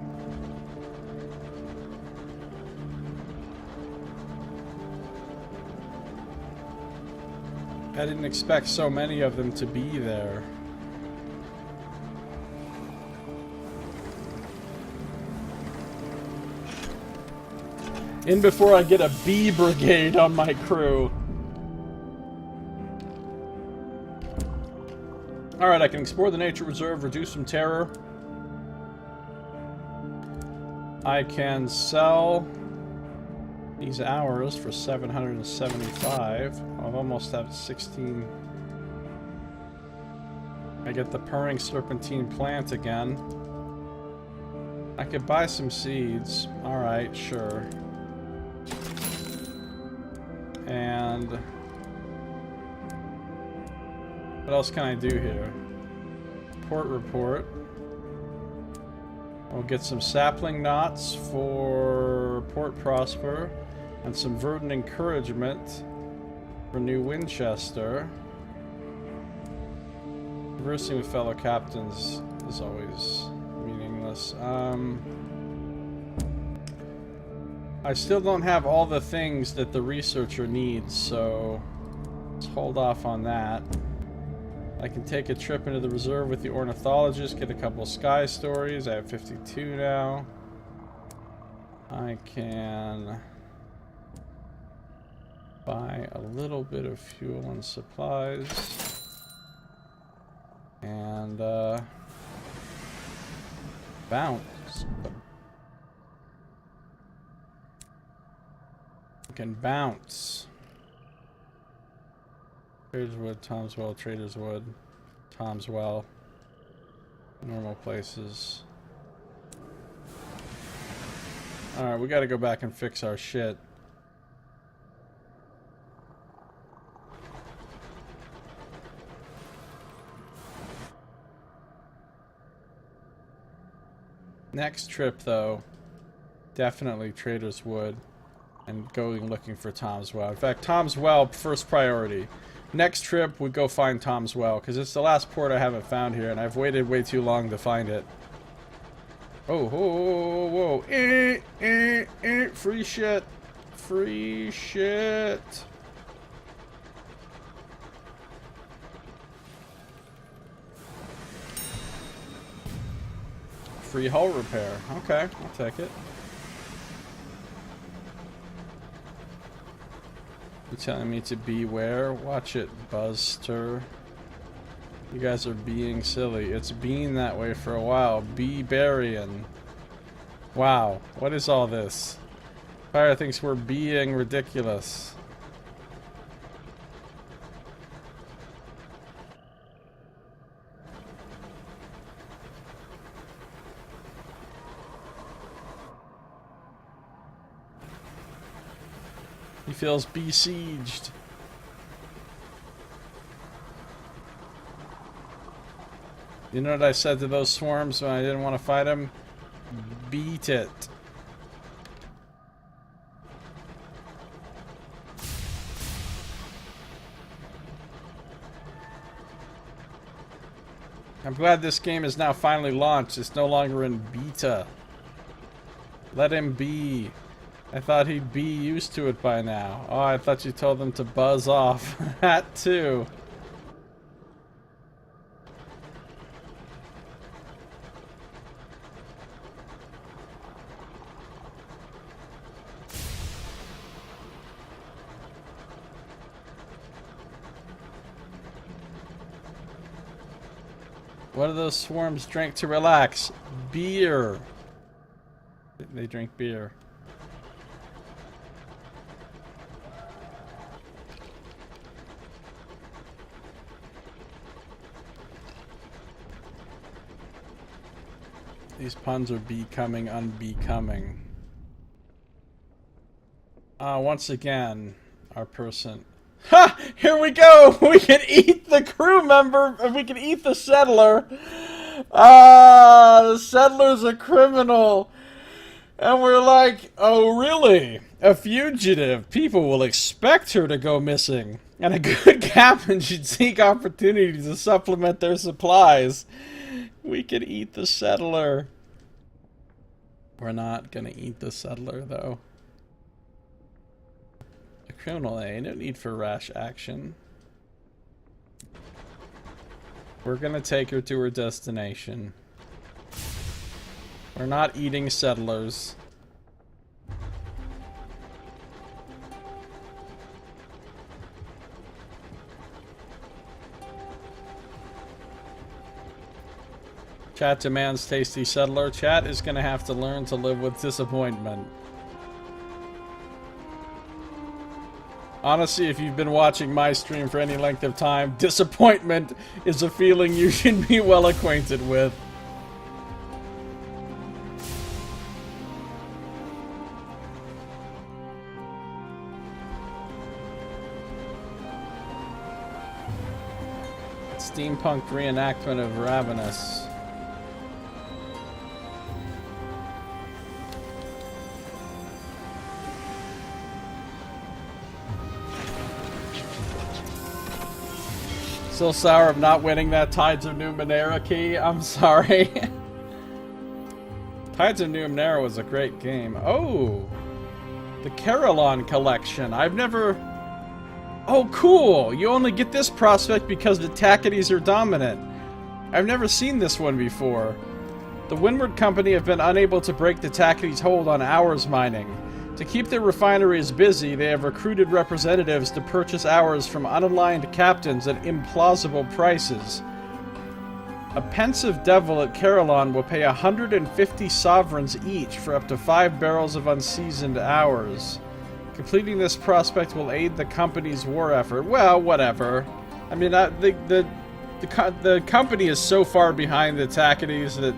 I didn't expect so many of them to be there. In before I get a bee brigade on my crew. Alright, I can explore the nature reserve, reduce some terror. I can sell these hours for 775. I've almost have 16. I get the purring serpentine plant again. I could buy some seeds. Alright, sure. And what else can I do here? Port report. We'll get some sapling knots for Port Prosper and some verdant encouragement for New Winchester. Conversing with fellow captains is always meaningless. I still don't have all the things that the researcher needs, so let's hold off on that. I can take a trip into the reserve with the ornithologist, get a couple sky stories. I have 52 now. I can buy a little bit of fuel and supplies. And, bounce. Can bounce. Traders Wood, Tom's Well, Traders Wood, Tom's Well. Normal places. Alright, we gotta go back and fix our shit. Next trip, though, definitely Traders Wood. And going looking for Tom's Well. In fact, Tom's Well, first priority. Next trip, we go find Tom's Well, because it's the last port I haven't found here, and I've waited way too long to find it. Oh, whoa, whoa, whoa. Free shit. Free shit. Free hull repair. Okay, I'll take it. You telling me to beware? Watch it, Buzzter. You guys are being silly. It's been that way for a while. Be-barian. Wow, what is all this? Fire thinks we're being ridiculous. He feels besieged. You know what I said to those swarms when I didn't want to fight them? Beat it. I'm glad this game is now finally launched. It's no longer in beta. Let him be. I thought he'd be used to it by now. Oh, I thought you told them to buzz off. That too. What do those swarms drink to relax? Beer. They drink beer. These puns are becoming unbecoming. Once again, our person... Ha! Here we go! We can eat the crew member, and we can eat the settler. The settler's a criminal. And we're like, oh really? A fugitive. People will expect her to go missing. And a good captain should seek opportunities to supplement their supplies. We could eat the settler. We're not gonna eat the settler, though. A criminal, eh? No need for rash action. We're gonna take her to her destination. We're not eating settlers. Chat demands tasty settler. Chat is gonna have to learn to live with disappointment. Honestly, if you've been watching my stream for any length of time, disappointment is a feeling you should be well acquainted with. Steampunk reenactment of Ravenous. Still sour of not winning that Tides of Numenera key. I'm sorry. Tides of Numenera was a great game. Oh! The Carillon collection. I've never... Oh, cool! You only get this prospect because the Tackities are dominant. I've never seen this one before. The Windward Company have been unable to break the Tackities' hold on hours mining. To keep their refineries busy, they have recruited representatives to purchase hours from unaligned captains at implausible prices. A pensive devil at Carillon will pay 150 sovereigns each for up to 5 barrels of unseasoned hours. Completing this prospect will aid the company's war effort. Well, whatever. I mean, the company is so far behind the Tackities that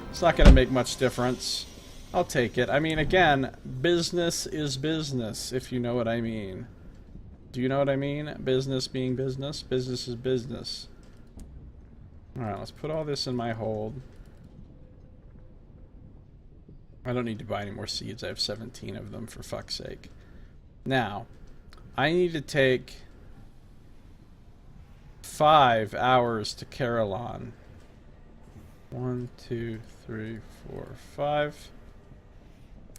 it's not going to make much difference. I'll take it. I mean, again, business is business, if you know what I mean. Do you know what I mean? Business being business. Business is business. Alright, let's put all this in my hold. I don't need to buy any more seeds. I have 17 of them, for fuck's sake. Now, I need to take 5 hours to Carillon. 1, 2, 3, 4, 5.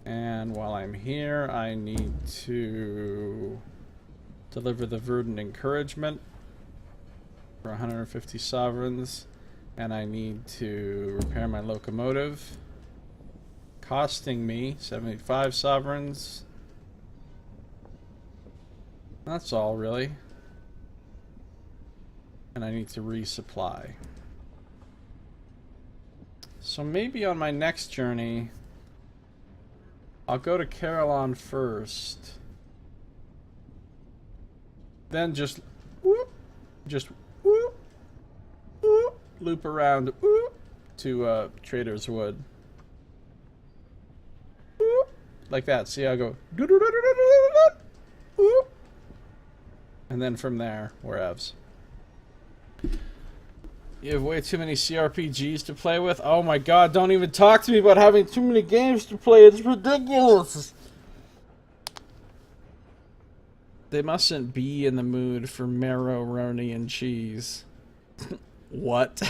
And while I'm here, I need to deliver the Verdant Encouragement for 150 sovereigns. And I need to repair my locomotive, costing me 75 sovereigns. That's all, really. And I need to resupply. So maybe on my next journey, I'll go to Carillon first. Then just whoop, whoop, loop around whoop, to Trader's Wood. Whoop, like that. See how I go whoop, and then from there, wherever. You have way too many CRPGs to play with? Oh my god, don't even talk to me about having too many games to play. It's ridiculous. They mustn't be in the mood for marrow, roni, and cheese. What?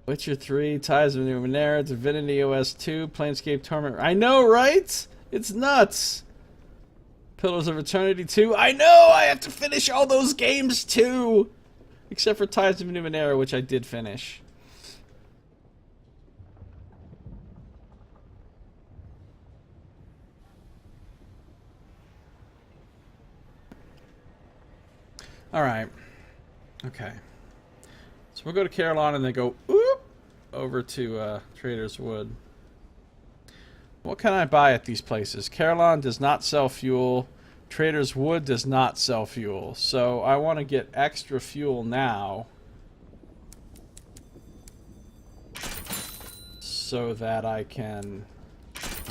Witcher 3, Ties of Numenera, Divinity OS 2, Planescape Torment. I know, right? It's nuts. Pillars of Eternity 2. I know! I have to finish all those games too! Except for Ties of Numenera, which I did finish. Alright. Okay. So we'll go to Carillon and then go oop, over to Trader's Wood. What can I buy at these places? Carillon does not sell fuel. Trader's Wood does not sell fuel. So I want to get extra fuel now, so that I can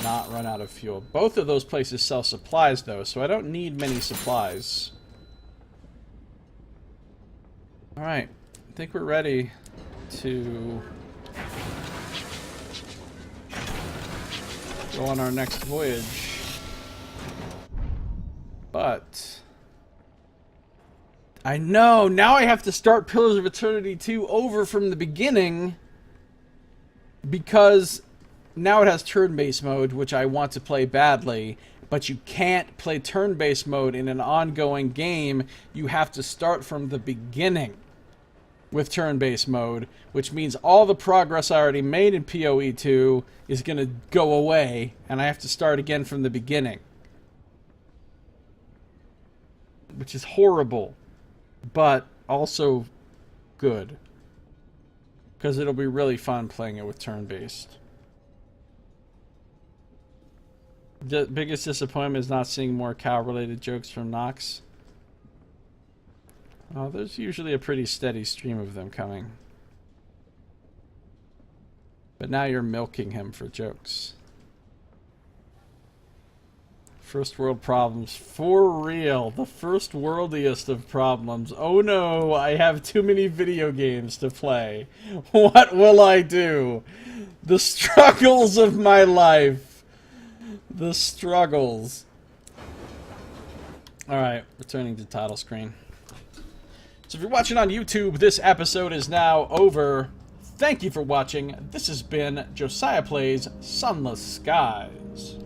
not run out of fuel. Both of those places sell supplies though, so I don't need many supplies. Alright, I think we're ready to go on our next voyage. But I know, now I have to start Pillars of Eternity 2 over from the beginning, because now it has turn-based mode, which I want to play badly, but you can't play turn-based mode in an ongoing game. You have to start from the beginning with turn-based mode, which means all the progress I already made in PoE 2 is going to go away, and I have to start again from the beginning. Which is horrible, but also good, because it'll be really fun playing it with turn-based. The biggest disappointment is not seeing more cow-related jokes from Nox. Oh, there's usually a pretty steady stream of them coming. But now you're milking him for jokes. First world problems. For real. The first worldiest of problems. Oh no, I have too many video games to play. What will I do? The struggles of my life. The struggles. Alright, returning to title screen. So if you're watching on YouTube, this episode is now over. Thank you for watching. This has been Josiah Plays Sunless Skies.